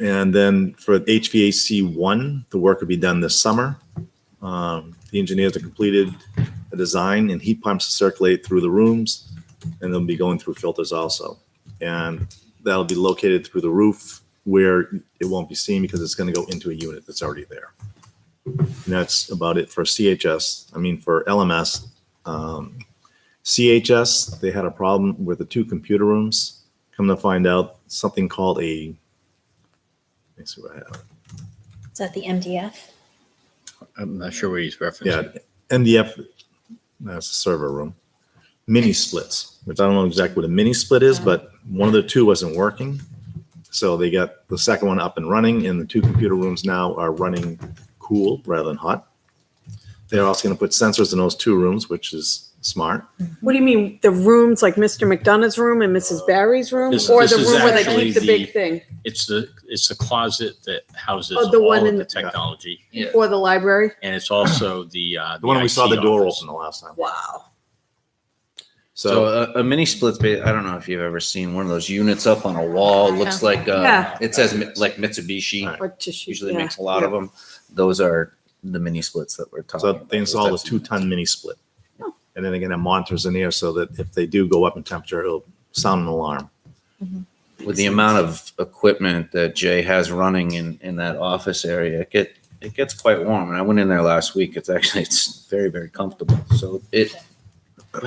And then for HVAC 1, the work will be done this summer. The engineers have completed a design, and heat pumps to circulate through the rooms, and they'll be going through filters also. And that'll be located through the roof where it won't be seen because it's going to go into a unit that's already there. And that's about it for CHS. I mean, for LMS, CHS, they had a problem with the 2 computer rooms. Come to find out, something called a, let me see what I have. Is that the MDF? I'm not sure what he's referencing. Yeah, MDF, that's a server room. Mini splits, which I don't know exactly what a mini split is, but one of the 2 wasn't working. So they got the second one up and running, and the 2 computer rooms now are running cool rather than hot. They're also going to put sensors in those 2 rooms, which is smart. What do you mean, the rooms like Mr. McDonough's room and Mrs. Barry's room? This- Or this the is room where they actually keep the big thing It's the closet that houses Oh, the one all of in the the- technology. for the library? And it's also the The one we saw IT the door office. open the last time. Wow. So a mini split's, I don't know if you've ever seen one of those units up on a wall. Looks like, Yeah. it says like Mitsubishi. Right. Or tissue. Usually yeah. makes a lot of them. Those are the mini splits that we're talking So about. they installed a Those types of- 2-ton mini split. Oh. And then again, it monitors in there so that if they do go up in temperature, it'll sound an alarm. With the amount of equipment that Jay has running in that office area, it gets quite warm. And I went in there last week. It's very, very comfortable. So it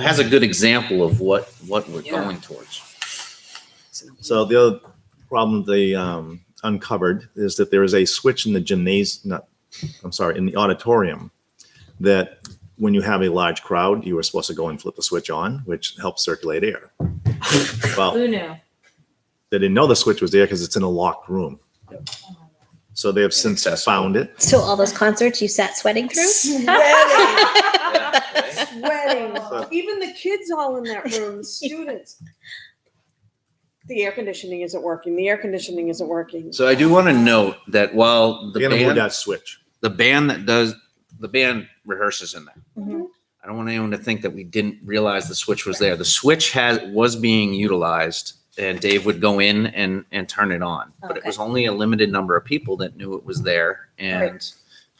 has a good example of what we're going towards. So the other problem they uncovered is that there is a switch in the in the auditorium that when you have a large crowd, you are supposed to go and flip the switch on, which helps circulate air. Well, Who knew? they didn't know the switch was there because it's in a locked room. So they have since Inaccessible. found it. So all those concerts you sat sweating through? Sweating. So- Even the kids all in that room, the students. The air conditioning isn't working. The air conditioning isn't working. So I do want to note that while They're gonna move band, that switch. the band rehearses in there. Mhm. I don't want anyone to think that we didn't realize the switch was there. The switch was being utilized, and Dave would go in and turn it on. But it Okay. was only a limited number of people that knew it was there. And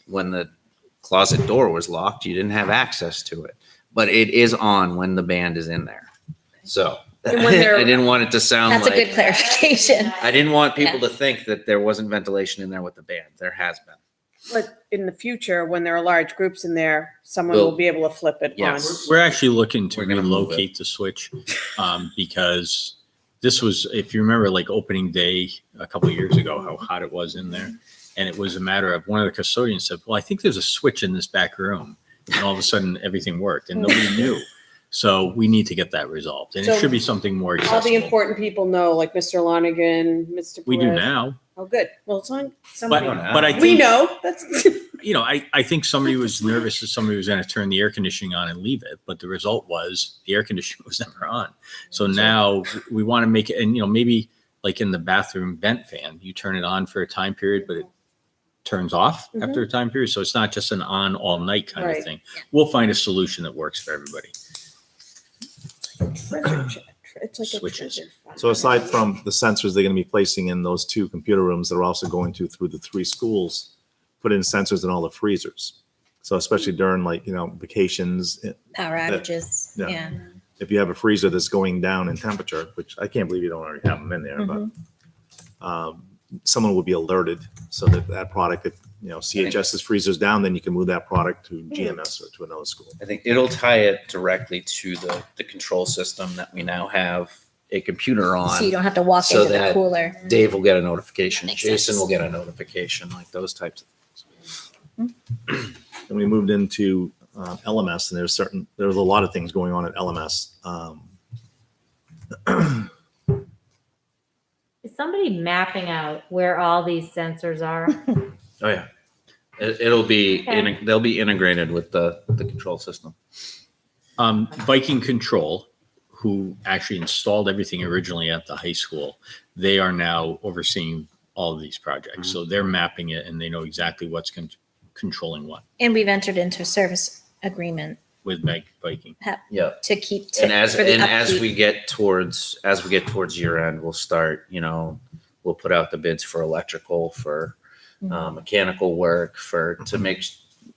when the closet door was locked, you didn't have access to it. But it is on when the band is in there. So And when they're- I didn't want it to sound That's a like good clarification. I didn't want people to think that there wasn't ventilation in there with the band. There has been. But in the future, when there are large groups in there, someone Well, will be able to flip it on. yes. We're actually looking to We're gonna move it. relocate the switch because this was, if you remember, like opening day a couple of years ago, how hot it was in there. And it was a matter of one of the custodians said, well, I think there's a switch in this back room. And all of a sudden everything worked and nobody knew. So we need to get that resolved. And it So should be something more All the accessible. important people know, like Mr. Lonigan, Mr. We do Perez. now. Oh, good. Well, it's on But, somebody. but I We think, know. That's you know, I think somebody was nervous that somebody was going to turn the air conditioning on and leave it. But the result was the air conditioning was never on. So now we want to make it, and, you know, maybe like in the bathroom vent fan, you turn it on for a time period, but it turns off after a time period. So it's not just an on all night kind Right. of thing. We'll find a solution that works for everybody. it's like Switches. a treasure find. So aside from the sensors they're going to be placing in those 2 computer rooms, they're also going to, through the 3 schools, put in sensors in all the freezers. So especially during vacations, Power outages. Yeah. Yeah. if you have a freezer that's going down in temperature, which I can't believe you don't already have them in there, but someone will be alerted so that that product, if CHS's freezer's down, then you can move that product to GMS or to another school. I think it'll tie it directly to the control system that we now have a computer on. So you don't have to walk so into the that cooler. Dave will get a notification. Makes Jason sense. will get a notification, like those types of things. And we moved into LMS, and there's a lot of things going on at LMS. Is somebody mapping out where all these sensors are? Oh yeah, it'll be Okay. they'll be integrated with the control system. Viking Control, who actually installed everything originally at the high school, they are now overseeing all of these projects. So they're mapping it and they know exactly what's controlling what And we've entered into a service agreement with Viking. Yeah. to keep. And as for the as upkeep. we get towards year end, we'll start. We'll put out the bids for electrical, for mechanical work, to make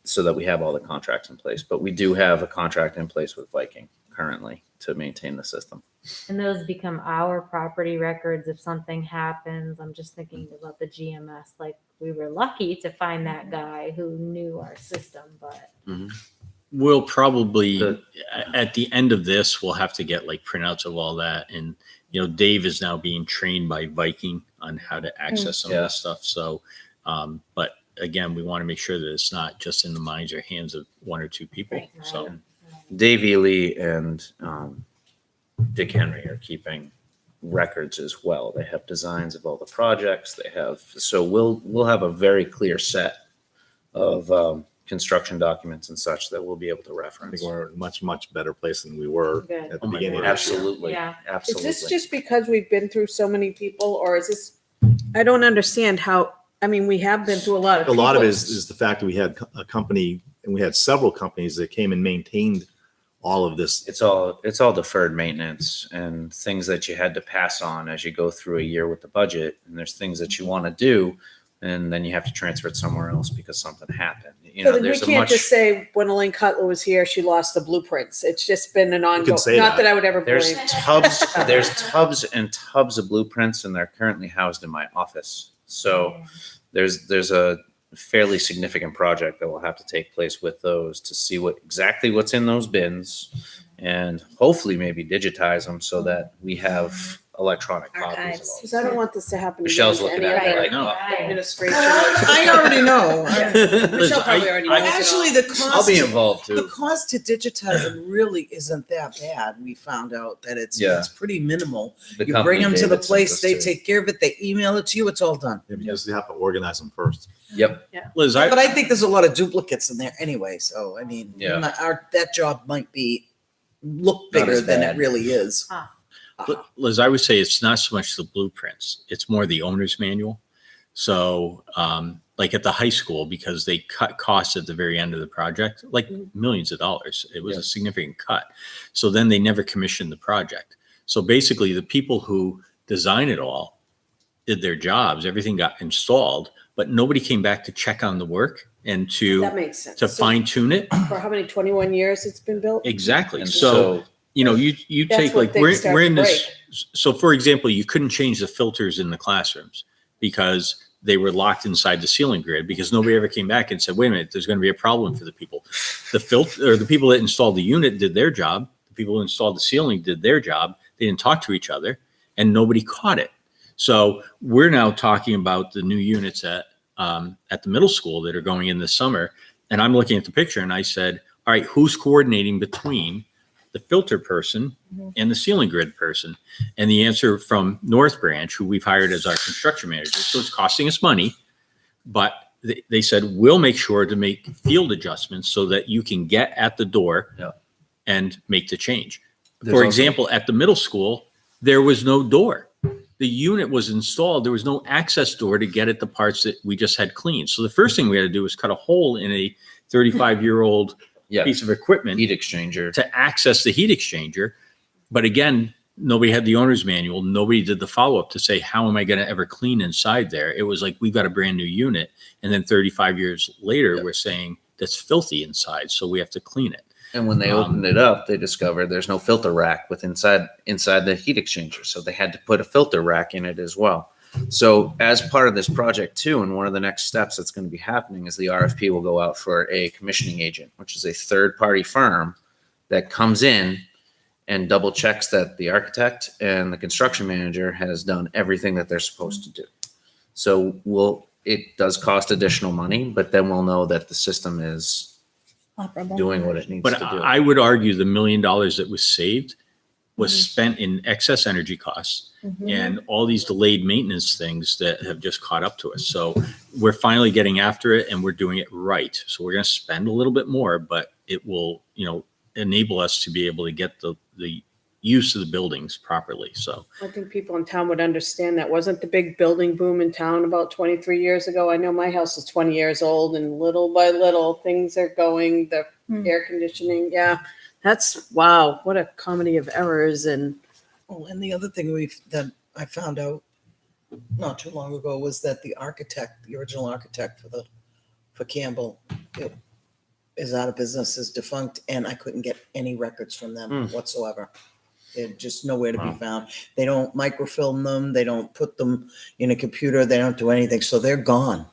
so that we have all the contracts in place. But we do have a contract in place with Viking currently to maintain the system. And those become our property records if something happens. I'm just thinking about the GMS. Like, we were lucky to find that guy who knew our system, but We'll probably The- at the end of this, we'll have to get like printouts of all that. And, Dave is now being trained by Viking on how to access some of Yeah. this stuff. So, but again, we want to make sure that it's not just in the minds or hands of one or two people. Right. So Dave Ely and Dick Henry are keeping records as well. They have designs of all the projects. So we'll have a very clear set of construction documents and such that we'll be able to I reference. think we're in a much, much better place than we were Good. at the Oh my beginning. God. of this year. Absolutely, Yeah. Is absolutely. this just because we've been through so many people, or is this, I don't understand how, I mean, we have been through a lot of A lot of it people. is the fact that we had a company, and we had several companies that came and maintained all of this. It's all deferred maintenance and things that you had to pass on as you go through a year with the budget. And there's things that you want to do, and then you have to transfer it somewhere else because something happened. So then we There's a can't much. just say when Elaine Cutler was here, she lost the blueprints. It's just been an ongoing, say not that. that I would ever There's blame. tubs and tubs of blueprints, and they're currently housed in my office. So there's a fairly significant project that will have to take place with those to see exactly what's in those bins, and hopefully maybe digitize them so that we have electronic copies of Archives. all. Because I don't want this to happen. Michelle's again to looking any at me other like, no. Right. administration. I already know. Liz, Michelle probably already knows. Actually, the cost. I'll be involved The too. cost to digitize them really isn't that bad. We found out that it's pretty minimal. The You company bring them to the David sent place, us they to. take care of it, they email it to you, it's all done. You just have to organize them first. Yep. Liz, But I think there's a lot of duplicates in there anyway, so I mean, Yeah. that job might look Not bigger as than bad. it really is. Liz, I would say it's not so much the blueprints, it's more the owner's manual. So, like at the high school, because they cut costs at the very end of the project, like millions of dollars. It was a significant cut. So then they never commissioned the project. So basically, the people who designed it all did their jobs, everything got installed, but nobody came back to check on the work and That to makes sense. to So fine tune it. For how many, 21 years it's been built? Exactly. And So you That's take when like things we're start in to this. So for example, you couldn't change the filters in the classrooms because they were locked inside the ceiling grid because nobody ever came back and said, wait a minute, there's going to be a problem for the people. The people that installed the unit did their job. The people who installed the ceiling did their job. They didn't talk to each other and nobody caught it. So we're now talking about the new units at the middle school that are going in this summer. And I'm looking at the picture and I said, all right, who's coordinating between the filter person and the ceiling grid person? And the answer from North Branch, who we've hired as our construction manager, so it's costing us money, but they said, we'll make sure to make field adjustments so that you can get at the door and make the change. For example, at the middle school, there was no door. The unit was installed. There was no access door to get at the parts that we just had cleaned. So the first thing we had to do was cut a hole in a 35-year-old piece of equipment heat exchanger to access the heat exchanger. But again, nobody had the owner's manual. Nobody did the follow-up to say, how am I going to ever clean inside there? It was like, we've got a brand new unit. And then 35 years later, we're saying that's filthy inside. So we have to clean it. And when they opened it up, they discovered there's no filter rack inside the heat exchanger. So they had to put a filter rack in it as well. So as part of this project too, and one of the next steps that's going to be happening is the RFP will go out for a commissioning agent, which is a third-party firm that comes in and double checks that the architect and the construction manager has done everything that they're supposed to do. So it does cost additional money, but then we'll know that the system is Operable. doing what it needs But to do. I would argue the $1 million that was saved was spent in excess energy costs and all these delayed maintenance things that have just caught up to us. So we're finally getting after it and we're doing it right. So we're going to spend a little bit more, but it will, enable us to be able to get the use of the buildings properly. So I think people in town would understand that. Wasn't the big building boom in town about 23 years ago? I know my house is 20 years old, and little by little things are going, the air conditioning. Yeah. That's, wow, what a comedy of errors. And Oh, and the other thing that I found out not too long ago was that the original architect for Campbell, is out of business, is defunct, and I couldn't get any records from them whatsoever. They're just nowhere to be found. They don't microfilm them. They don't put them in a computer. They don't do anything. So they're gone.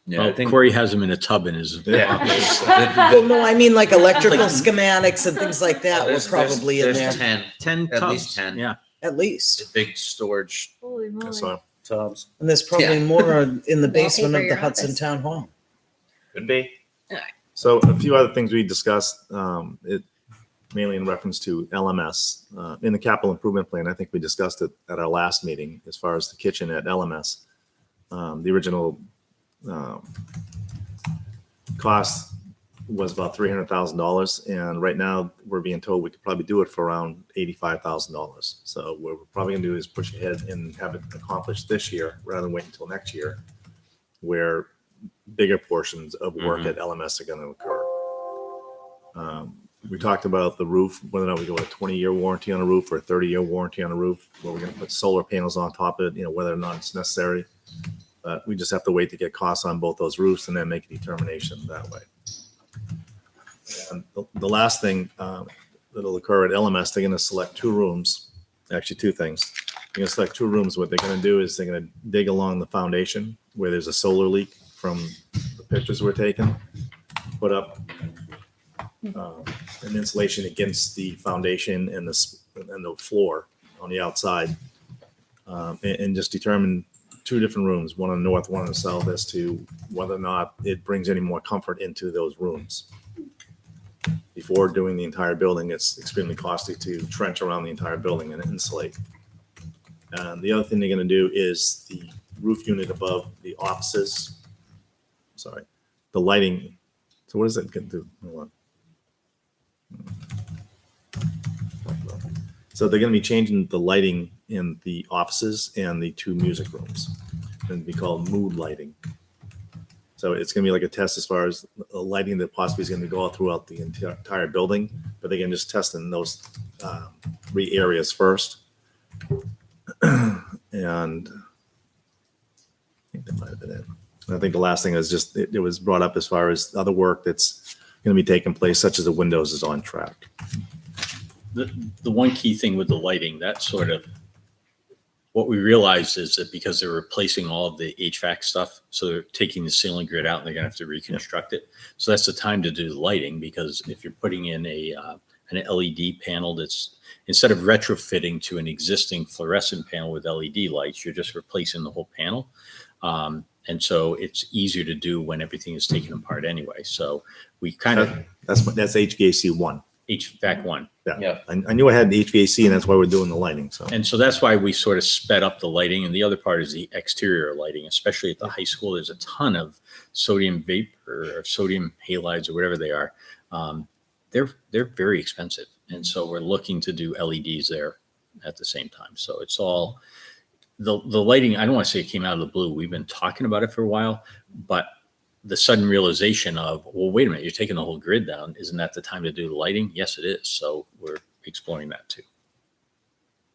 Yeah, I think Corey has them in a tub in his office. Well, no, I mean like electrical schematics and things like that were there's probably in there. 10 tubs. at least 10. Yeah. At least. Big storage Holy moly. So tubs. And there's probably more in the basement Wallpaper of the your Hudson office. Town Hall. Could be. So a few other things we discussed, it mainly in reference to LMS. In the capital improvement plan, I think we discussed it at our last meeting as far as the kitchen at LMS. The original cost was about $300,000, and right now we're being told we could probably do it for around $85,000. So what we're probably gonna do is push ahead and have it accomplished this year rather than wait until next year, where bigger portions of work at LMS are gonna occur. We talked about the roof, whether or not we go with a 20-year warranty on a roof or a 30-year warranty on a roof, where we're gonna put solar panels on top of it, whether or not it's necessary. But we just have to wait to get costs on both those roofs and then make a determination that way. And the last thing that'll occur at LMS, they're going to select two rooms, actually two things. They're going to select two rooms. What they're going to do is they're going to dig along the foundation where there's a solar leak from the pictures we're taking, put up an insulation against the foundation and the floor on the outside, and just determine two different rooms, one on the north, one on the south, as to whether or not it brings any more comfort into those rooms. Before doing the entire building, it's extremely costly to trench around the entire building and insulate. And the other thing they're going to do is the roof unit above the offices. Sorry, the lighting. So what does that get to? Hold on. So they're going to be changing the lighting in the offices and the two music rooms, and it'll be called mood lighting. So it's going to be like a test as far as the lighting that possibly is going to go out throughout the entire building, but they can just test in those three areas first. And I think that might have been it. And I think the last thing is just it was brought up as far as other work that's going to be taking place, such as the windows, is on track. The one key thing with the lighting, that sort of, what we realized is that because they're replacing all of the HVAC stuff, so they're taking the ceiling grid out and they're going to have to reconstruct it. So that's the time to do the lighting, because if you're putting in an LED panel that's, instead of retrofitting to an existing fluorescent panel with LED lights, you're just replacing the whole panel. And so it's easier to do when everything is taken apart anyway. So we kind of, That's HVAC 1. HVAC 1. Yeah. I knew I had the HVAC, and that's why we're doing the lighting. So And so that's why we sort of sped up the lighting. And the other part is the exterior lighting, especially at the high school. There's a ton of sodium vapor or sodium halides or whatever they are. They're very expensive. And so we're looking to do LEDs there at the same time. So it's all the lighting. I don't want to say it came out of the blue. We've been talking about it for a while, but the sudden realization of, well, wait a minute, you're taking the whole grid down. Isn't that the time to do the lighting? Yes, it is. So we're exploring that too.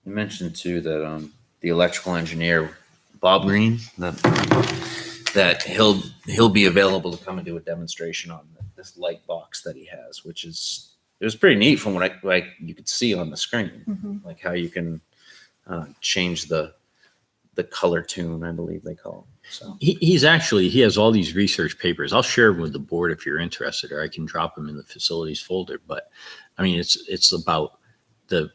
You mentioned too that the electrical engineer Bob Green, that he'll be available to come and do a demonstration on this light box that he has, which is, it was pretty neat from what you could see on the screen, like how you can change the color tune, I believe they call it. So He has all these research papers. I'll share them with the board if you're interested, or I can drop them in the facilities folder. But I mean, it's about the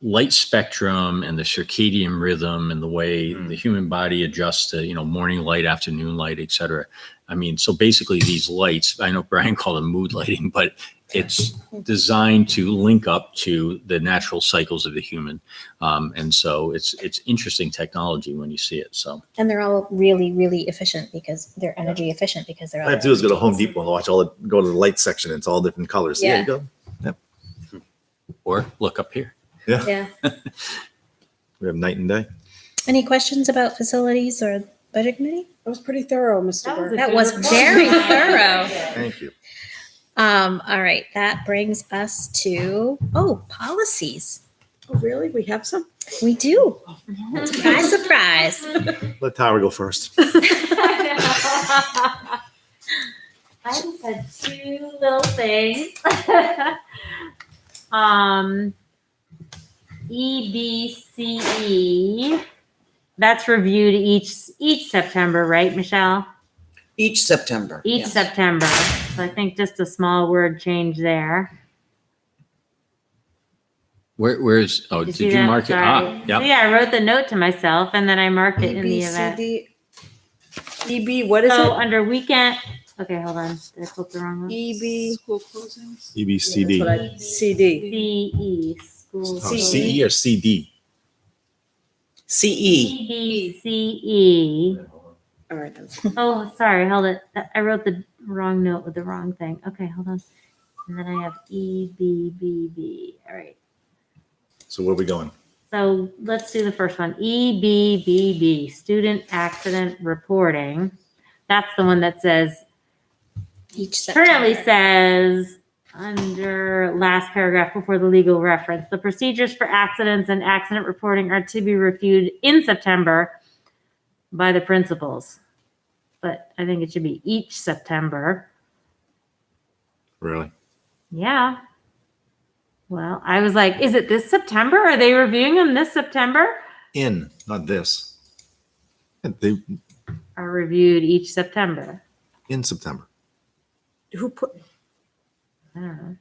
light spectrum and the circadian rhythm and the way the human body adjusts to, morning light, afternoon light, et cetera. I mean, so basically these lights, I know Brian called them mood lighting, but it's designed to link up to the natural cycles of the human. And so it's interesting technology when you see it. So And they're all really, really efficient because they're energy efficient because they're all. All I have to do is go to Home LEDs. Depot and watch go to the light section. It's all different colors. There you go. or look up here. Yeah. We have night and day. Any questions about facilities or budget committee? That was pretty thorough, Mr. That was Burke. a That good was report. very thorough. Thank you. All right, that brings us to, policies. Oh, really? We have some? We do. Surprise, surprise. Let Tara go first. I just had two little things. EBCE, that's reviewed each September, right, Michelle? Each September. Each yes. September. So I think just a small word change there. Where's, oh, did see you that? mark it? Sorry. Yep. So yeah, I wrote the note to myself and then I marked it in the event. EB, what is So it? under weekend, okay, hold on. Did I click the wrong one? EB. School closings. EBCD. That's what I, CD. CE, school. Oh, CE or CD? CE. EBCE. All right. Then. Oh, sorry, hold it. I wrote the wrong note with the wrong thing. Okay, hold on. And then I have EBBB. All right. So where are we going? So let's do the first one. EBBB, student accident reporting. That's the one that says, Each September. currently says under last paragraph before the legal reference, the procedures for accidents and accident reporting are to be reviewed in September by the principals. But I think it should be each September. Really? Yeah. Well, I was like, is it this September? Are they reviewing them this September? In, not this. They Are reviewed each September. in September. Who put? I don't know.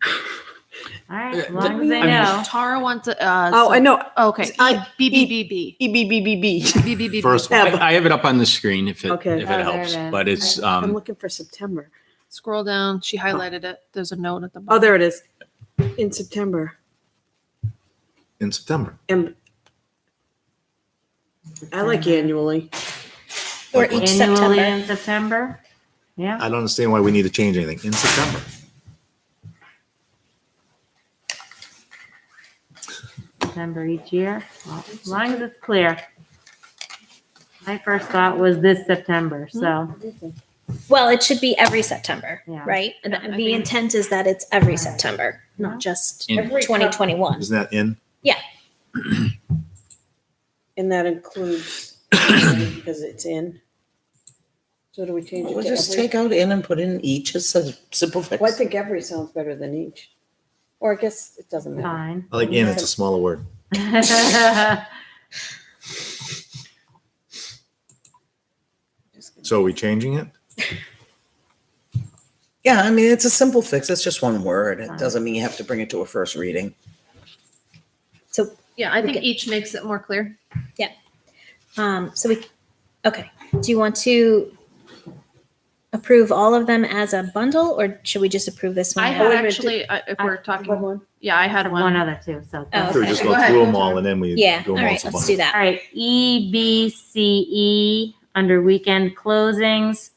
All right, as long as they know. Tara wants to. Oh, I know. Okay. I- BBBB. EBBBB. BBBB. First one. Yeah, I have it up on the screen if it Okay. if Oh, it there helps, it is. but it's I'm looking for September. Scroll down. She highlighted it. There's a note at the bottom. Oh, there it is. In September. In September. And I like annually. Or each Annually September. in September. Yeah. I don't understand why we need to change anything. In September. September each year. Well, as long as it's clear. My first thought was this September, so. Well, it should be every September, Yeah. right? And Yeah, I the think- intent is that it's every September, not just in, 2021. Isn't that in? And that includes because it's in. So do we change it We'll to just every? take out in and put in each. It's a simple fix. Well, I think every sounds better than each. Or I guess it doesn't matter. Fine. I like in, it's a smaller word. So are we changing it? Yeah, I mean, it's a simple fix. It's just one word. It doesn't mean you have to bring it to a first reading. Yeah, I think Okay. each makes it more clear. Okay. Do you want to approve all of them as a bundle or should we just approve this one? I now? had wait a minute, actually, if we're One talking, more. yeah, I had One one. other too, so. Oh, Sure, we okay. just Go go ahead, through go them all through. and then we Yeah, do all them all right, as a let's bundle. do All that. right, EBCE, under weekend closings,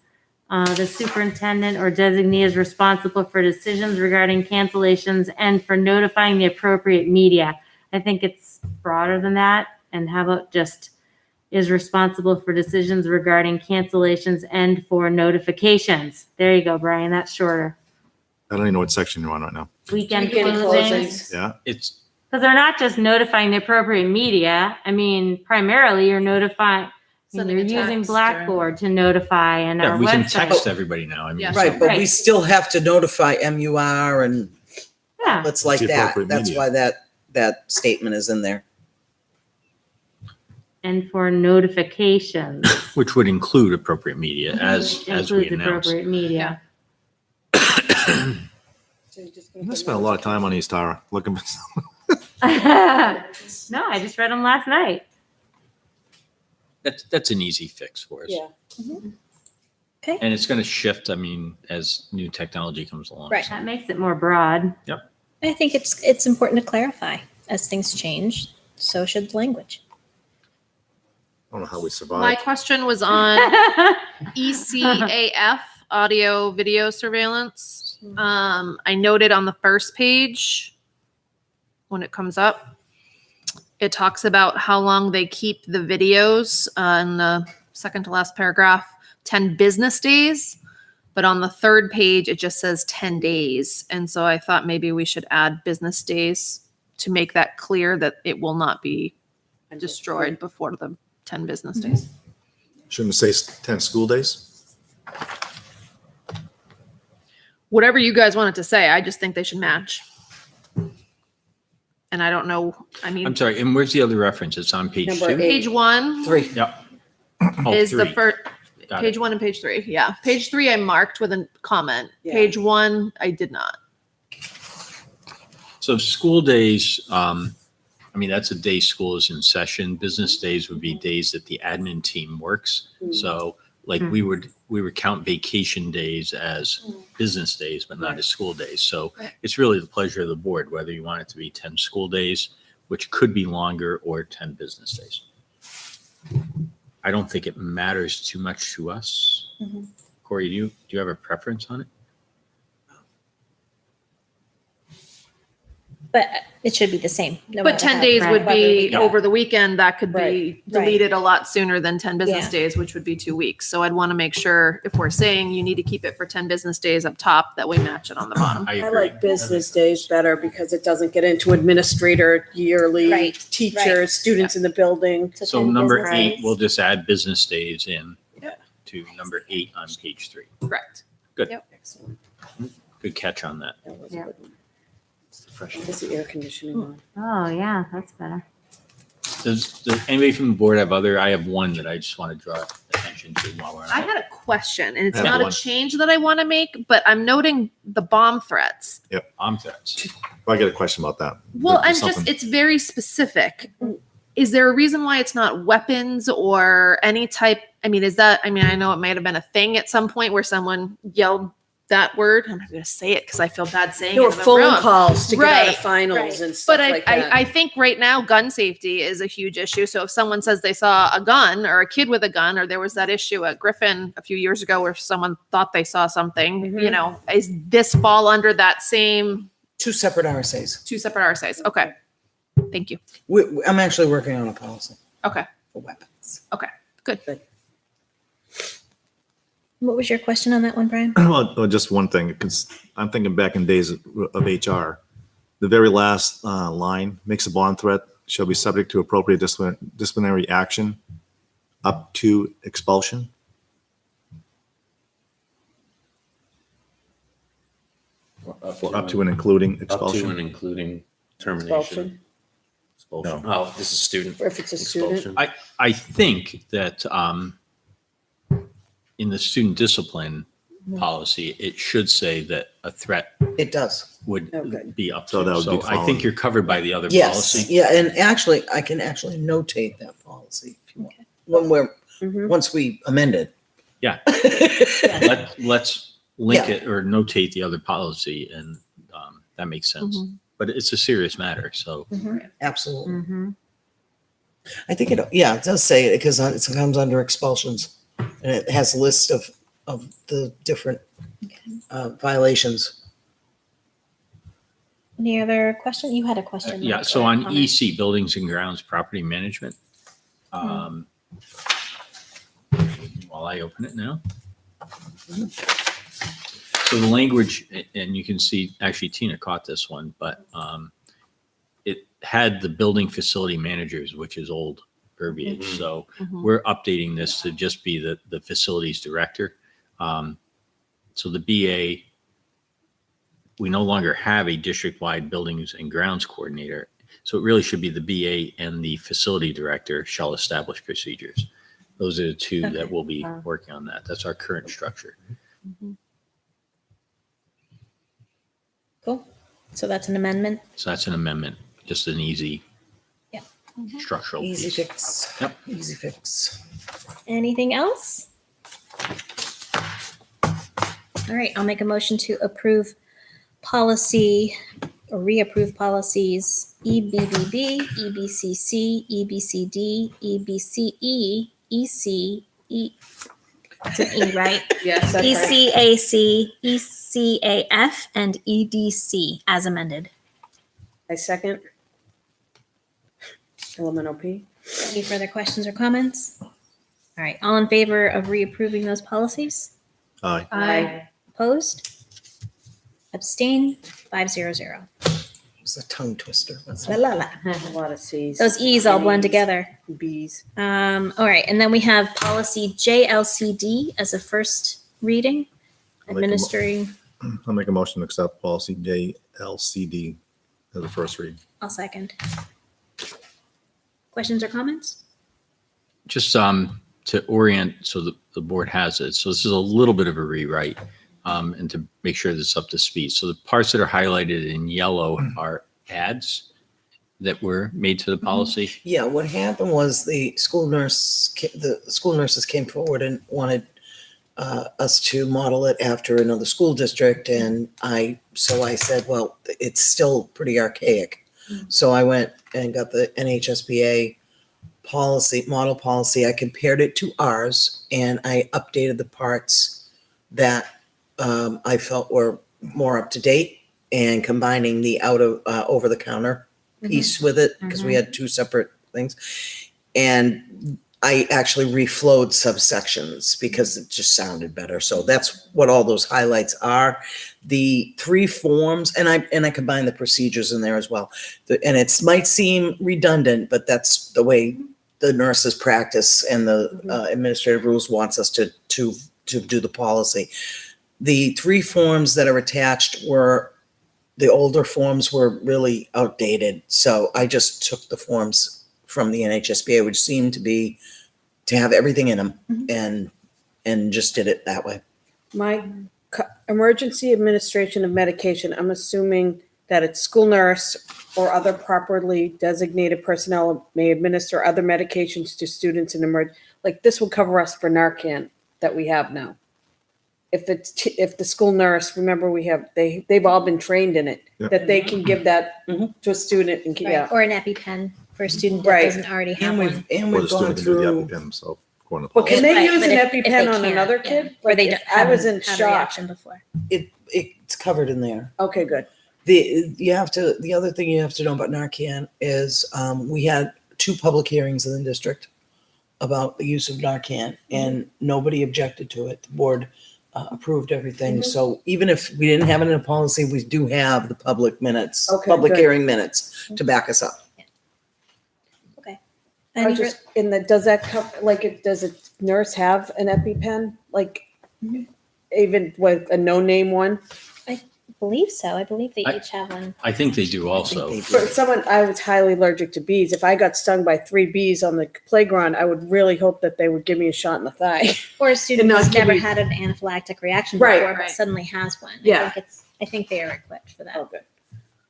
the superintendent or designee is responsible for decisions regarding cancellations and for notifying the appropriate media. I think it's broader than that. And how about just is responsible for decisions regarding cancellations and for notifications? There you go, Brian, that's shorter. I don't even know what section you're on right now. Weekend Weekend closings. closings. Yeah. it's Because they're not just notifying the appropriate media. I mean, primarily you're notifying, Sending you're a using text or- Blackboard to notify and yeah, our we can website. text everybody now. I mean, Yeah. so- Right, but we Right. still have to notify MUR and Yeah, outlets like the that. appropriate That's media. why that statement is in there. and for notifications. which would include appropriate media as we Includes announce. appropriate media. So you're just gonna I put spent a lot of time on these, Tara, looking for No, I just read them last night. That's an easy fix for us. Yeah. Okay. And it's going to shift, I mean, as new technology comes along. Right. That makes it more broad. I think it's important to clarify as things change. So should the language. I don't know how we My survive. question was on ECAF, audio video surveillance. I noted on the first page when it comes up, it talks about how long they keep the videos in the second to last paragraph, 10 business days. But on the third page, it just says 10 days. And so I thought maybe we should add business days to make that clear that it will not be destroyed before the 10 business days. Shouldn't say 10 school days? Whatever you guys wanted to say, I just think they should match. And I don't know, I mean, I'm sorry, and where's the other reference? It's on page Number 2? eight. page 1 3. Yep. Oh, is the 3. first, Got page it. 1 and page 3. Yeah. Page 3 I marked with a comment. Yeah. Page 1, I did not. So school days, I mean, that's a day school is in session. Business days would be days that the admin team works. So like we would count vacation days as business days, but not as school days. So it's really the pleasure of the board, whether you want it to be 10 school days, which could be longer, or 10 business days. I don't think it matters too much to us. Corey, do you have a preference on it? But it should be the same. no But matter 10 how- days would whether be we- over the weekend. That could be Right. deleted a lot sooner than 10 business Yeah. days, which would be 2 weeks. So I'd want to make sure if we're saying you need to keep it for 10 business days up top, that we match it on the bottom. I I agree. like business days better because it doesn't get into administrator, yearly, Right, teachers, right. students in the building. So 10 number business 8, days. we'll just add business days in Yeah. to number 8 on page 3. Correct. Excellent. Good catch on that. That was a Yeah. good one. Is the air conditioning on? Oh, yeah, that's better. Does anybody from the board have other? I have one that I just want to draw attention to while we're on I it. had a question, and it's I have not a one. change that I want to make, but I'm noting the bomb threats. Threats. I got a question about that. Well, There's I'm just, something- it's very specific. Is there a reason why it's not weapons or any type? I mean, I know it might have been a thing at some point where someone yelled that word. I'm not going to say it because I feel bad saying There it were in the phone room. calls to get out of Right, finals right. and stuff But I, like that. I think right now gun safety is a huge issue. So if someone says they saw a gun or a kid with a gun, or there was that issue at Griffin a few years ago where someone thought they saw something, Mhm. is this fall under that same 2 separate RSAs. 2 separate RSAs? Okay. Thank you. I'm actually working on a policy Okay. for weapons. Good. What was your question on that one, Brian? Well, just one thing, because I'm thinking back in days of HR. The very last line, makes a bond threat, shall be subject to appropriate disciplinary action up to expulsion. Up to and including Up to and expulsion. including termination. Expulsion, Expulsion. No. Oh, this is student. or if it's a student. Expulsion. I think that in the student discipline policy, it should say that a threat It does. would Okay. be up to. So that would be I think followed. you're covered by the other Yes, policy. yeah, and actually, I can actually notate that policy if you want. When Mhm. once we amend it. Yeah. Yeah. Let's link Yeah. it or notate the other policy, and that makes sense. Mhm. But it's a serious matter, so Absolutely. Mm-hmm. I think it does say it because it comes under expulsions. And it has a list of the different violations. Any other question? You had a question. yeah. Mike, So or a on comment. EC, buildings and grounds property management. While I open it now. So the language, and you can see, actually Tina caught this one, but it had the building facility managers, which is old verbiage. Mhm. So Mhm. we're updating this to just be the facilities director. So the BA, we no longer have a district-wide buildings and grounds coordinator. So it really should be the BA and the facility director shall establish procedures. Those are the two Okay. that will be working on that. That's our current structure. Cool. So that's an amendment. So that's an amendment, just an easy Yeah. structural Easy piece. fix. Yep. Easy fix. Anything else? All right, I'll make a motion to approve policy or reapprove policies EBBB, EBCC, EBCD, EBCE, EC, it's an E, right? Yes, that's right. ECAC, ECAF, and EDC as amended. I second. Elemental P. Any further questions or comments? All right, all in favor of reapproving those policies? Aye. Aye. Opposed? Abstain? 500. It was a tongue twister. wasn't La la la. A lot of C's. Those E's all blend together. B's. All right, and then we have policy JLCD as a first reading, I'll make a mo- administering. I'll make a motion to accept policy JLCD as a first read. I'll second. Questions or comments? Just to orient so the board has it. So this is a little bit of a rewrite and to make sure that it's up to speed. So the parts that are highlighted in yellow are adds that were made to the policy. Yeah, what happened was the school nurses came forward and wanted us to model it after another school district, and so I said, well, it's still pretty archaic. So I went and got the NHSBA model policy. I compared it to ours, and I updated the parts that I felt were more up to date, and combining the over the counter piece with it, because we had two separate things. And I actually reflowed subsections because it just sounded better. So that's what all those highlights are. The 3 forms, and I combined the procedures in there as well. And it might seem redundant, but that's the way the nurses practice, and the administrative rules wants us to do the policy. The 3 forms that are attached the older forms were really outdated. So I just took the forms from the NHSBA, which seemed to have everything in them, and just did it that way. Emergency administration of medication, I'm assuming that it's school nurse or other properly designated personnel may administer other medications to students in like this will cover us for Narcan that we have now. If the school nurse, remember they've all been trained in it, that they can give that to a student and Right, or an EpiPen for a student that doesn't already have one. Or the gone student can do the through. EpiPen himself, according to Well, can they Right, use but an if they EpiPen on can't, another yeah. kid? Or they Like, don't I was haven't in had a shock. reaction before. It's covered in there. Okay, good. The other thing you have to know about Narcan is we had 2 public hearings in the district about the use of Narcan, and nobody objected to it. The board approved everything. So even if we didn't have it in a policy, we do have the public minutes, Okay, public good. hearing minutes to back us up. Okay. I Any just, does that come, does a nurse have an EpiPen? Like, even with a no-name one? I believe so. I believe they I- each have one. I think they do also. For someone, I was highly allergic to bees. If I got stung by 3 bees on the playground, I would really hope that they would give me a shot in the thigh. Or a student And not who's give never you- had an anaphylactic reaction Right, before, but right. suddenly has one. Yeah. I think they are equipped for that. Oh, good.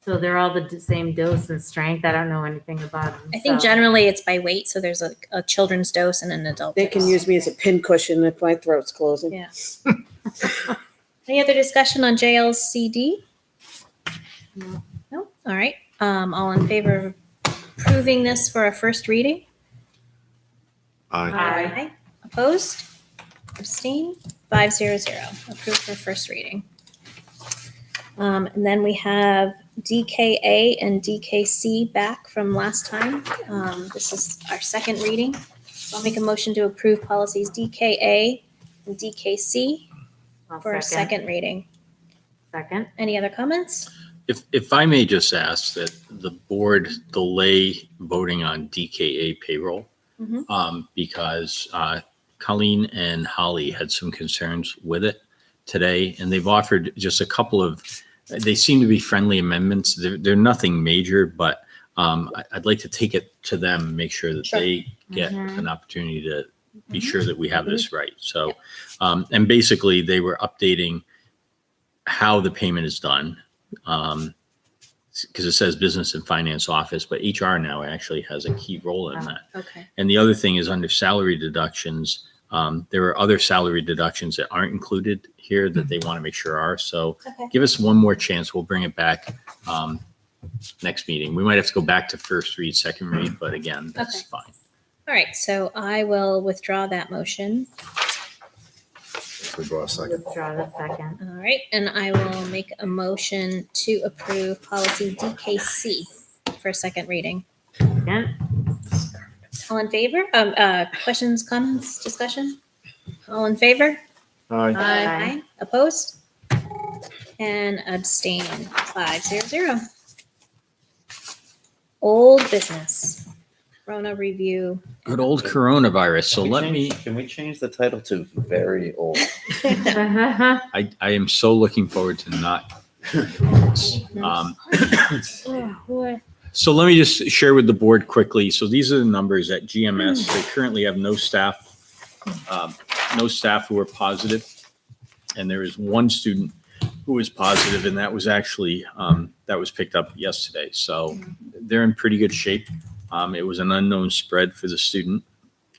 So they're all the same dose and strength. I don't know anything about them. I think so- generally it's by weight, so there's a children's dose and an adult They dose. can use me as a pin cushion if my throat's closing. Yeah. Any other discussion on JLCD? No? All right. All in favor of approving this for a first reading? Aye. Aye. Opposed? Abstain? 500. Approved for first reading. And then we have DKA and DKC back from last time. This is our second reading. I'll make a motion to approve policies DKA and DKC I'll for a second reading. Second. Any other comments? If I may just ask that the board delay voting on DKA payroll, because Colleen and Holly had some concerns with it today, and they've offered just a couple of, they seem to be friendly amendments. They're nothing major, but I'd like to take it to them, make sure that Sure. they get Mhm. an opportunity to be sure that we have this right. So, and basically they were updating how the payment is done. Because it says business and finance office, but HR now actually has a key role in that. Okay. And the other thing is under salary deductions, There are other salary deductions that aren't included here that they want to make sure are. So Okay. give us one more chance. We'll bring it back next meeting. We might have to go back to first read, second read, but again, that's Okay. fine. All right, so I will withdraw that motion. Withdraw a second. Withdraw the second. All right, and I will make a motion to approve policy DKC for second reading. Second. All in favor? Questions, comments, discussion? All in favor? Aye. Aye. Opposed? And abstain, 500. Old business. Corona review. Good old coronavirus. So let me, Can we change the title to very old? I am so looking forward to not. So let me just share with the board quickly. So these are the numbers at GMS. They currently have no staff who are positive. And there is one student who is positive, and that was actually, that was picked up yesterday. So they're in pretty good shape. It was an unknown spread for the student.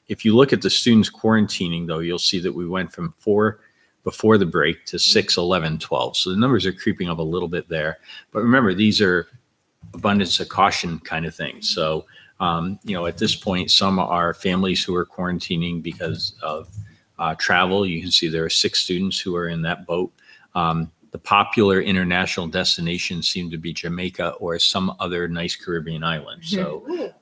If you look at the students quarantining, though, you'll see that we went from 4 before the break to 6, 11, 12. So the numbers are creeping up a little bit there. But remember, these are abundance of caution kind of things. So, at this point, some are families who are quarantining because of travel. You can see there are 6 students who are in that boat. The popular international destinations seem to be Jamaica or some other nice Caribbean island. So,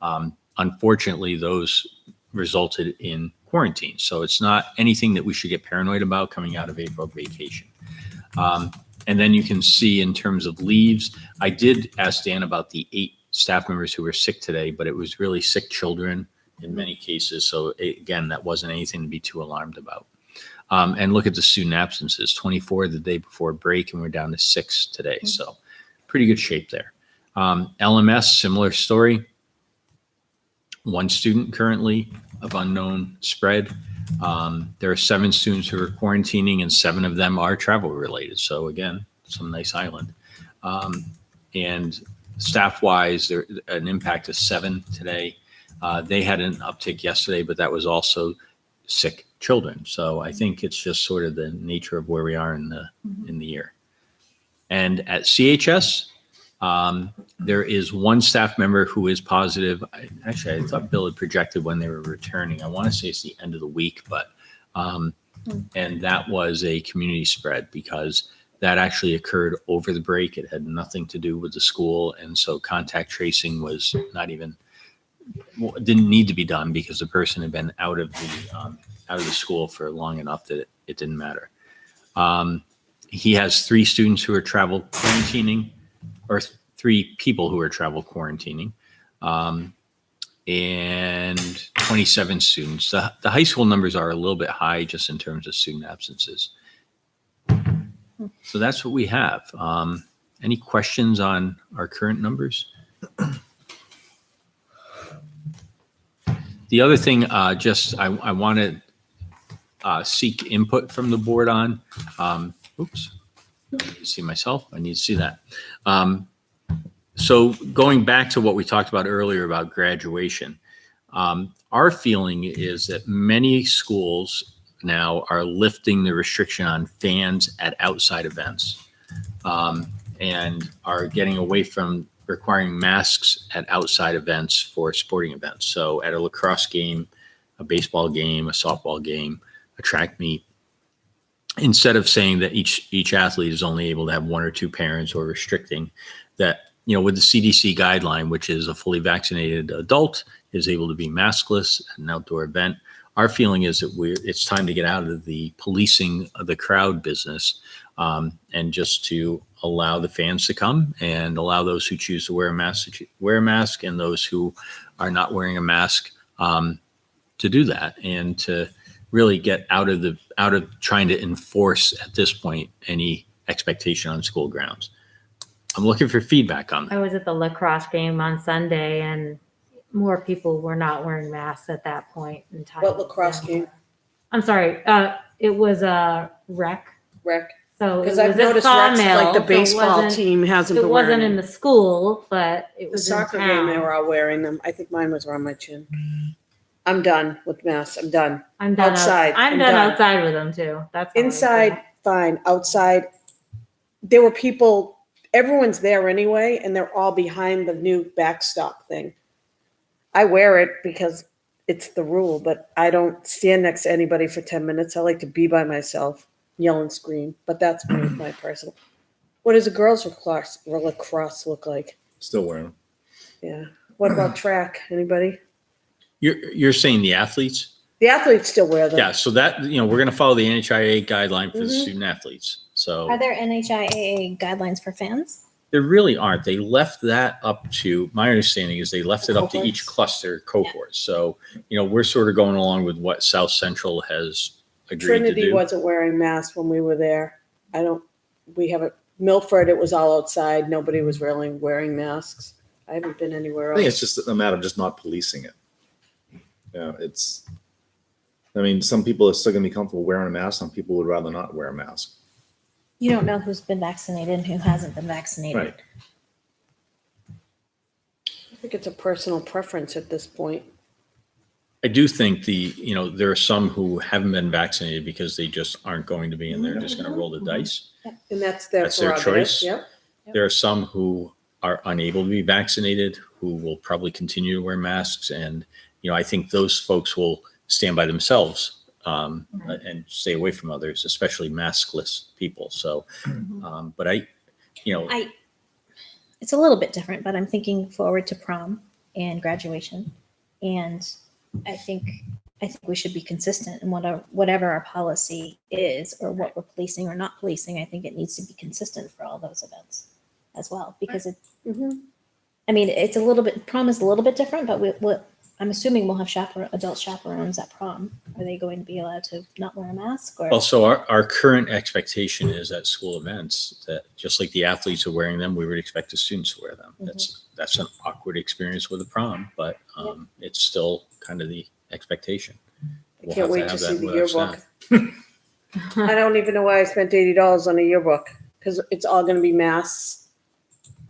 unfortunately, those resulted in quarantine. So it's not anything that we should get paranoid about coming out of April vacation. And then you can see in terms of leaves, I did ask Dan about the 8 staff members who were sick today, but it was really sick children in many cases. So again, that wasn't anything to be too alarmed about. And look at the student absences, 24 the day before break, and we're down to 6 today. So pretty good shape there. LMS, similar story. 1 student currently of unknown spread. There are 7 students who are quarantining, and 7 of them are travel related. So again, some nice island. And staff-wise, there an impact of 7 today. They had an uptick yesterday, but that was also sick children. So I think it's just sort of the nature of where we are in the year. And at CHS, there is 1 staff member who is positive. I thought Bill had projected when they were returning. I want to say it's the end of the week, but and that was a community spread because that actually occurred over the break. It had nothing to do with the school, and so contact tracing was not even didn't need to be done because the person had been out of the school for long enough that it didn't matter. He has 3 students who are travel quarantining, or 3 people who are travel quarantining, and 27 students. The high school numbers are a little bit high just in terms of student absences. So that's what we have. Any questions on our current numbers? The other thing, I want to seek input from the board on. Oops, I need to see myself. I need to see that. So going back to what we talked about earlier about graduation, our feeling is that many schools now are lifting the restriction on fans at outside events and are getting away from requiring masks at outside events for sporting events. So at a lacrosse game, a baseball game, a softball game, a track meet, instead of saying that each athlete is only able to have 1 or 2 parents or restricting that, with the CDC guideline, which is a fully vaccinated adult is able to be maskless at an outdoor event. Our feeling is that it's time to get out of the policing of the crowd business and just to allow the fans to come and allow those who choose to wear a mask and those who are not wearing a mask to do that and to really get out of trying to enforce at this point any expectation on school grounds. I'm looking for feedback on that. I was at the lacrosse game on Sunday and more people were not wearing masks at that point in time. What lacrosse game? I'm sorry. It was a rec. Rec. So Because it I've was a noticed recs, sawmill, like the so it baseball wasn't- team hasn't It been wasn't wearing in them. the school, but it The was soccer in game, they town. were all wearing them. I think mine was around my chin. I'm done with masks. I'm done. I'm done. Outside, I'm I'm done done. outside with them too. That's how I Inside, feel. fine. Outside, there were people, everyone's there anyway, and they're all behind the new backstop thing. I wear it because it's the rule, but I don't stand next to anybody for 10 minutes. I like to be by myself, yell and scream, but that's my personal. What does a girls' lacrosse look like? Still wearing them. Yeah. What about track? Anybody? You're saying the athletes? The athletes still wear them. Yeah, so that, we're going to follow the NHIA guideline for the Mhm. student athletes. So Are there NHIAA guidelines for fans? there really aren't. They left that up to, my understanding is they left it up to each cluster cohort. So, we're sort of going along with what South Central has agreed to Trinity do. wasn't wearing masks when we were there. We haven't, Milford, it was all outside. Nobody was really wearing masks. I haven't been anywhere I think else. it's just a matter of just not policing it. Some people are still gonna be comfortable wearing a mask. Some people would rather not wear a mask. You don't know who's been vaccinated and who hasn't been vaccinated. Right. I think it's a personal preference at this point. I do think there are some who haven't been vaccinated because they just aren't going to be, and they're just going to roll the dice. And that's their That's their prerogative. choice. Yep. There are some who are unable to be vaccinated who will probably continue to wear masks. And, I think those folks will stand by themselves and stay away from others, especially maskless people. So, but It's a little bit different, but I'm thinking forward to prom and graduation. And I think we should be consistent in whatever our policy is or what we're policing or not policing. I think it needs to be consistent for all those events as well, because Mhm. it's a little bit, prom is a little bit different, but I'm assuming we'll have adult chaperones at prom. Are they going to be allowed to not wear a mask? Or also our current expectation is at school events that just like the athletes are wearing them, we would expect the students to wear them. That's an awkward experience with a prom, but it's still kind of the expectation. I can't wait to see the with our yearbook. staff. I don't even know why I spent $80 on a yearbook because it's all going to be masks.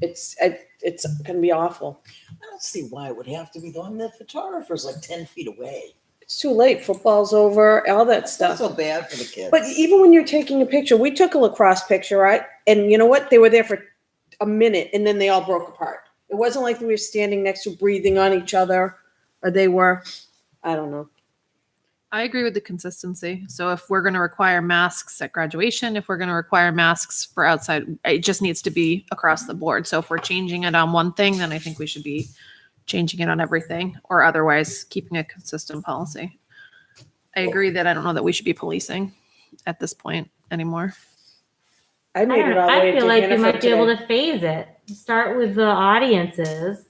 It's going to be awful. I don't see why it would have to be though. The photographer's like 10 feet away. It's too late. Football's over. All that It's stuff. not so bad for the kids. But even when you're taking a picture, we took a lacrosse picture, right? And you know what? They were there for a minute and then they all broke apart. It wasn't like we were standing next to breathing on each other or they were, I don't know. I agree with the consistency. So if we're going to require masks at graduation, if we're going to require masks for outside, it just needs to be across the board. So if we're changing it on one thing, then I think we should be changing it on everything, or otherwise keeping a consistent policy. I agree that I don't know that we should be policing at this point anymore. I made it all the way I to feel like you Hannaford might be able today. to phase it. Start with the audiences.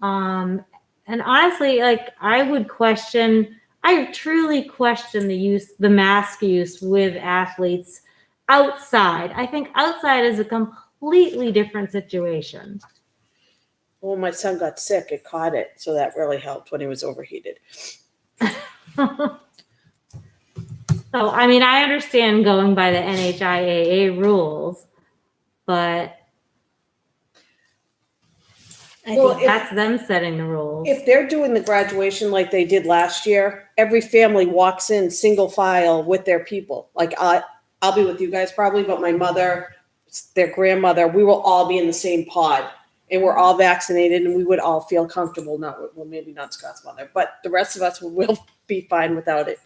And honestly, like I truly question the mask use with athletes outside. I think outside is a completely different situation. Well, my son got sick. It caught it. So that really helped when he was overheated. So, I understand going by the NHIAA rules, but that's them setting the rules. If they're doing the graduation like they did last year, every family walks in single file with their people. Like I'll be with you guys probably, but my mother, their grandmother, we will all be in the same pod and we're all vaccinated and we would all feel comfortable. Maybe not Scott's mother, but the rest of us will be fine without it.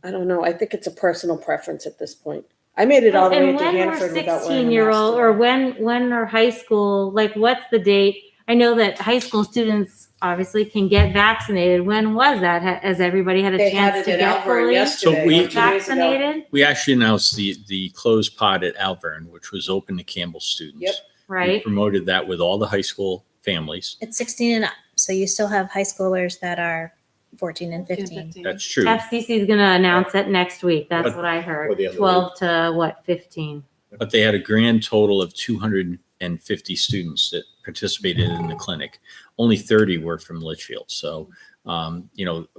I don't know. I think it's a personal preference at this point. I made it all the way to Hannaford without wearing a mask. 16-year-old or when are high school, like what's the date? I know that high school students obviously can get vaccinated. When was that? Has everybody had a They had chance it to at get Alvern fully yesterday. So we- 2 days ago. vaccinated? We actually announced the closed pod at Alvern, which was open to Campbell students. Yep. We Right? promoted that with all the high school families. it's 16 and up. So you still have high schoolers that are 14 and 15. That's true. FCC is going to announce it next week. That's But- what I Or heard. the other 12 to 15? But they had a grand total of 250 students that participated in the clinic. Only 30 were from Litchfield. So,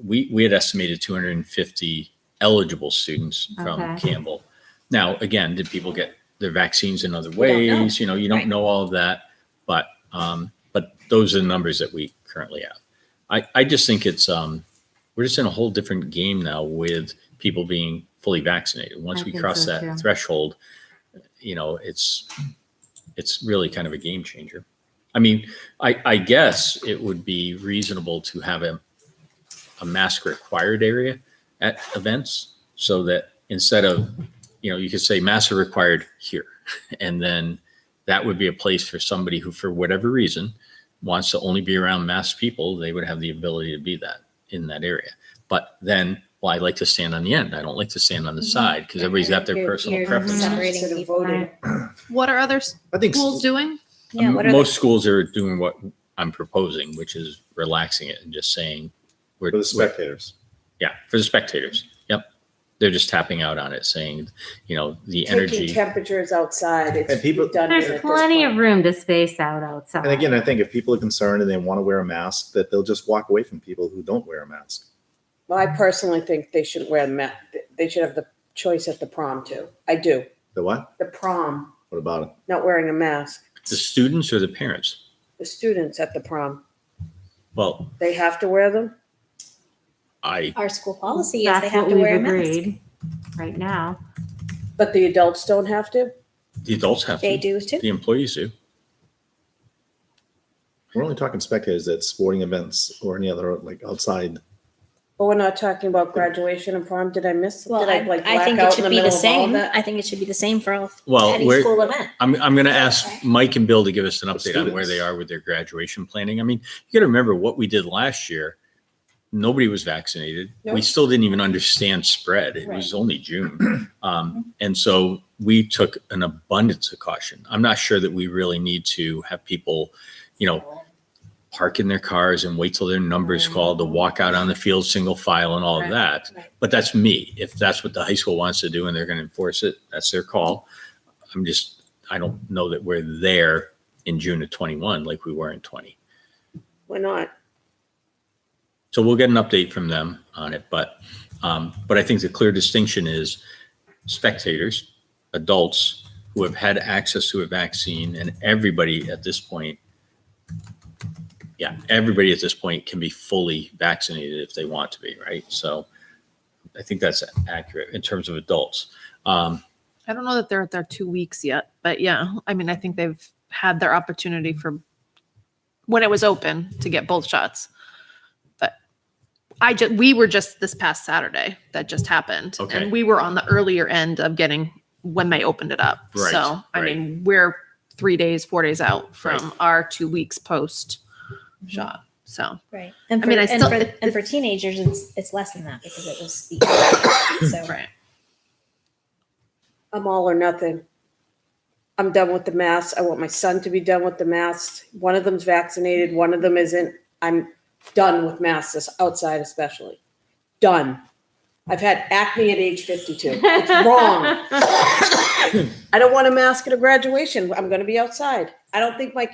we had estimated 250 eligible students from Okay. Campbell. Now, again, did people get their vaccines in other don't know. ways? You don't Right. know all of that, but those are the numbers that we currently have. I just think it's, we're just in a whole different game now with people being fully vaccinated. Once I we think cross so, that too. threshold, it's really kind of a game changer. I mean, I guess it would be reasonable to have a mask required area at events so that instead of, you could say masks are required here. And then that would be a place for somebody who, for whatever reason, wants to only be around masked people. They would have the ability to be that in that area. But then, well, I like to stand on the end. I don't like to stand on the side because everybody's got their You're- personal you're preferences. separating Instead of people. voting. What are other I think schools doing? Yeah, what are Most schools are doing what I'm proposing, which is relaxing it and just saying for the spectators. Yeah, for the spectators. Yep. They're just tapping out on it, saying, the Taking energy. temperatures outside, it's And people- redundant at There's this plenty point. of room to space out outside. And again, I think if people are concerned and they want to wear a mask, that they'll just walk away from people who don't wear a mask. Well, I personally think they shouldn't wear the mask. They should have the choice at the prom too. I do. The what? The prom, What about it? not wearing a mask. The students or the parents? The students at the prom, Well, they have to wear them? Our school policy is That's they have what to we've wear a mask. agreed right now. But the adults don't have to? the adults have They to. do too. The employees do. We're only talking spectators at sporting events or any other like outside. But we're not talking about graduation and prom. Did I miss? Well, Did I like I black think it out in should the be the middle of all same. that? I think it should be the same for all, Well, any we're, school event. I'm going to ask Okay. Mike and Bill to give us an update on where students. they are with their graduation planning. I mean, you got to remember what we did last year. Nobody was vaccinated. We Nope. still didn't even understand spread. It was only June. And so we took an abundance of caution. I'm not sure that we really need to have people, park in their cars and wait till their number is called to walk out on the field single file and all of that. Right. But that's me. If that's what the high school wants to do and they're going to enforce it, that's their call. I don't know that we're there in June of 21 like we were in 20. We're not. So we'll get an update from them on it. But I think the clear distinction is spectators, adults who have had access to a vaccine, and everybody at this point can be fully vaccinated if they want to be, right? So I think that's accurate in terms of adults. I don't know that they're at their 2 weeks yet, but yeah, I mean, I think they've had their opportunity for when it was open to get both shots. But we were just this past Saturday that just happened. Okay. And we were on the earlier end of getting when they opened it up. Right, So, I right. mean, we're 4 days out from Right. our 2 weeks post shot. So, Right. And I for, mean, I and still- for, and for teenagers, it's less than that because it was the so right. I'm all or nothing. I'm done with the masks. I want my son to be done with the masks. One of them's vaccinated, one of them isn't. I'm done with masks outside, especially. Done. I've had acne at age 52. It's wrong. I don't want a mask at a graduation. I'm going to be outside. I don't think my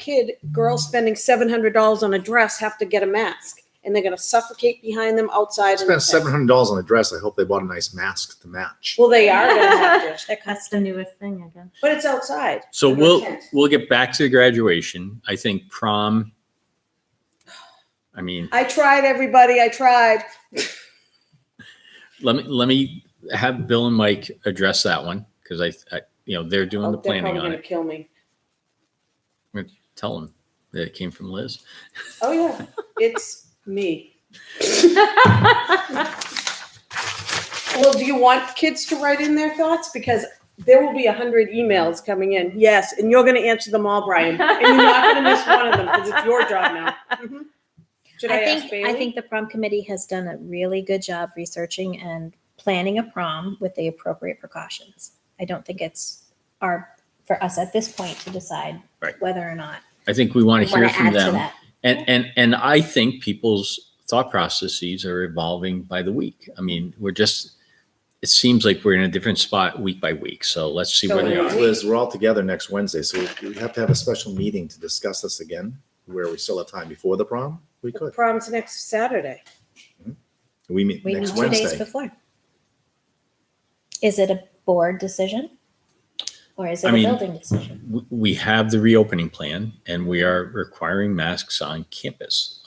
girls spending $700 on a dress have to get a mask. And they're going to suffocate behind them outside. in the Spent tent. $700 on a dress. I hope they bought a nice mask to match. Well, they are going to have to. they're That's the newest thing, I guess. But it's outside. So in the we'll tent. get back to the graduation. I think prom. I mean, I tried, everybody. I tried. let me have Bill and Mike address that one because I they're doing the Oh, they're planning probably on going to it. kill me. I'm gonna tell them that it came from Liz. Oh, yeah. It's me. Well, do you want kids to write in their thoughts? Because there will be 100 emails coming in. Yes, and you're going to answer them all, Brian. And you're not going to miss one of them because it's your job now. Mhm. Should I, ask Bailey? I think the prom committee has done a really good job researching and planning a prom with the appropriate precautions. I don't think it's for us at this point to decide Right. whether or not I think we want we to hear want to from add to them, that. and I think people's thought processes are evolving by the week. I mean, it seems like we're in a different spot week by week. So let's see where they are. Liz, we're all together next Wednesday, so we have to have a special meeting to discuss this again, where we still have time before the prom. We The could. prom's next Saturday. We meet We next meet 2 days Wednesday. before. Is it a board decision? Or is it I a mean, building decision? We have the reopening plan and we are requiring masks on campus.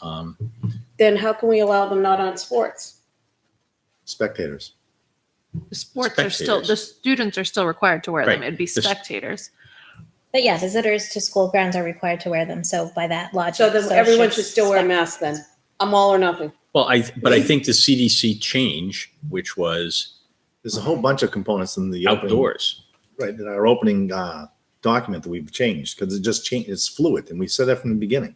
Then how can we allow them not on sports? Spectators. The sports are still, the Spectators. students are still required to wear them. Right. It'd be The s- spectators. But yeah, visitors to school grounds are required to wear them. So by that logic. So then everyone should still wear a mask then. I'm all or nothing. Well, I think the CDC change, which was There's a whole bunch of components in the opening, outdoors. right, in our opening document that we've changed because it just changed. It's fluid, and we said that from the beginning.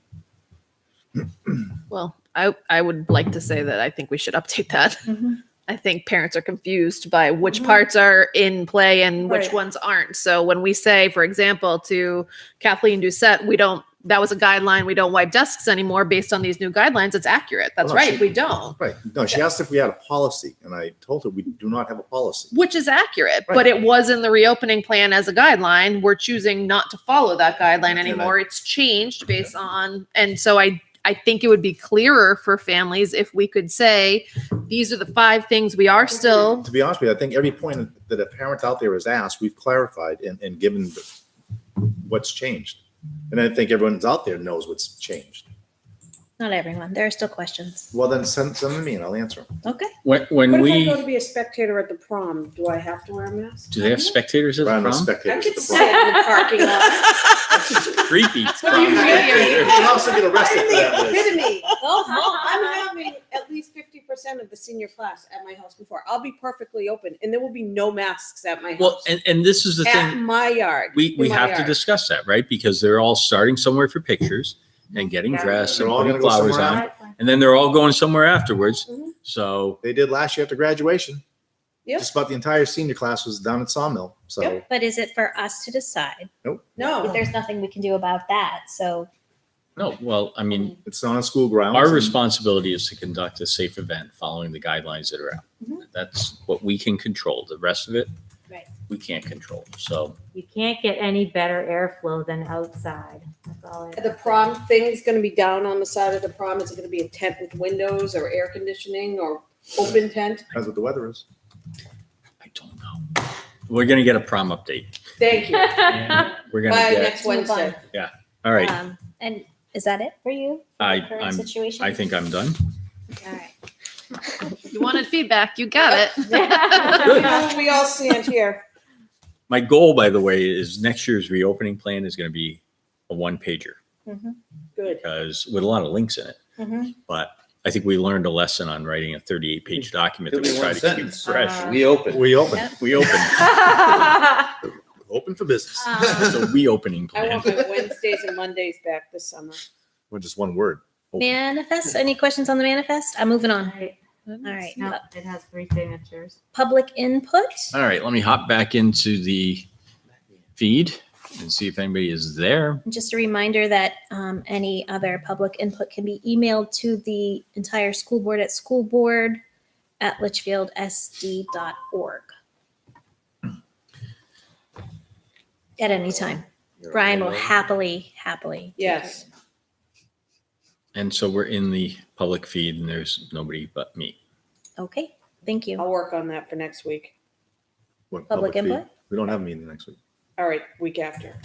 Well, I would like to say that I think we should update that. Mhm. I think parents are confused by which parts are in play and which Right. ones aren't. So when we say, for example, to Kathleen Doucette, that was a guideline, we don't wipe desks anymore based on these new guidelines, it's accurate. That's Well, no, right, she- we don't. Right. No, she asked if we had a policy, and I told her we do not have a policy. Which is accurate, Right. but it was in the reopening plan as a guideline. We're choosing not to follow that guideline anymore. It's changed based on, and so I think it would be clearer for families if we could say, these are the 5 things we are still. To be honest with you, I think every point that a parent out there has asked, we've clarified and given what's changed. And I think everyone's out there knows what's changed. Not everyone. There are still questions. Well, then send them to me and I'll answer them. Okay. When What if I we, go to be a spectator at the prom? Do I have to wear a mask? do they have spectators at the Ryan, no prom? I spectators could at the sit prom. in the parking lot. Creepy. What prom do you spectator. You can also get arrested for that. Liz. Epitome. I'm having at least 50% of the senior class at my house before. I'll be perfectly open, and there will be no masks at my house. Well, and this is the At thing, my yard. we in my have to yard. discuss that, right? Because they're all starting somewhere for pictures and getting Yeah. dressed They're and all putting gonna go flowers somewhere on. And then they're all going somewhere afterwards. Mhm. So They did last year after graduation. Yep. Just about the entire senior class was down at Sawmill. So Yep. But is it for us to decide? No. There's nothing we can do about that. So no, well, I mean, it's not on school grounds. our and- responsibility is to conduct a safe event following the guidelines that are out. Mhm. That's what we can control. The rest of it, Right. we can't control. So You can't get any better airflow than outside. That's all it The prom thing's going to be down on the side of the prom. Is it going to be a tent with windows or air conditioning or open tent? Depends what the weather is. I don't know. We're gonna get a prom update. Thank you. We're gonna By get, next Wednesday. all right. And is that it for you? For the current situation? I think I'm done. All right. You wanted feedback, you got it. We all stand here. My goal, by the way, is next year's reopening plan is gonna be a 1-pager Good. because with a lot of links in it. Mhm. But I think we learned a lesson on writing a 38-page document that we try to keep fresh. We open. We open. Open for business. So we opening I plan. want my Wednesdays and Mondays back this summer. Well, just one word. Manifest. Any questions on the manifest? I'm moving on. Right. All right. No, it has 3 signatures. Public input. All right, let me hop back into the feed and see if anybody is there. Just a reminder that any other public input can be emailed to the entire school board at schoolboard@litchfieldsd.org at any time. Brian will happily. Yes. And so we're in the public feed and there's nobody but me. Okay, thank you. I'll work on that for next week. What, Public feed? input? We don't have a meeting next week. All right, week after.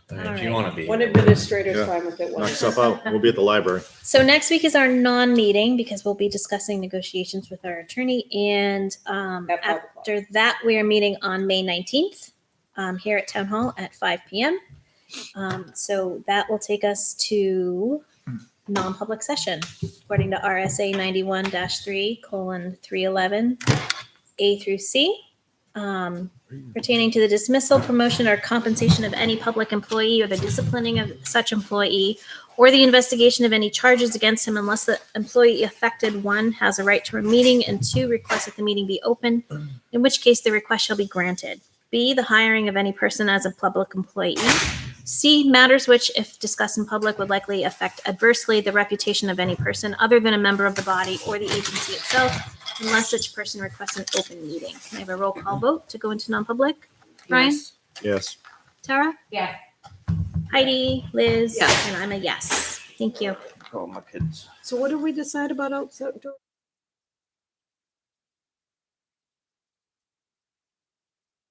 If you want to be. One administrator's Yeah. fine with it. one Knock is- stuff out. We'll be at the library. So next week is our non-meeting because we'll be discussing negotiations with our attorney. And At 5 o'clock. after that, we are meeting on May 19th here at Town Hall at 5 p.m. So that will take us to non-public session according to RSA 91-3:311 A through C. Pertaining to the dismissal, promotion, or compensation of any public employee or the disciplining of such employee or the investigation of any charges against him unless the employee affected, 1, has a right to a meeting, and 2, requests that the meeting be open, in which case the request shall be granted. B, the hiring of any person as a public employee. C, matters which, if discussed in public, would likely affect adversely the reputation of any person other than a member of the body or the agency itself, unless such person requests an open meeting. Can I have a roll call vote to go into non-public? Brian? Yes. Yes. Tara? Yes. Heidi? Liz? Yes. And I'm a yes. Thank you. Oh, my kids. So what did we decide about outdoor?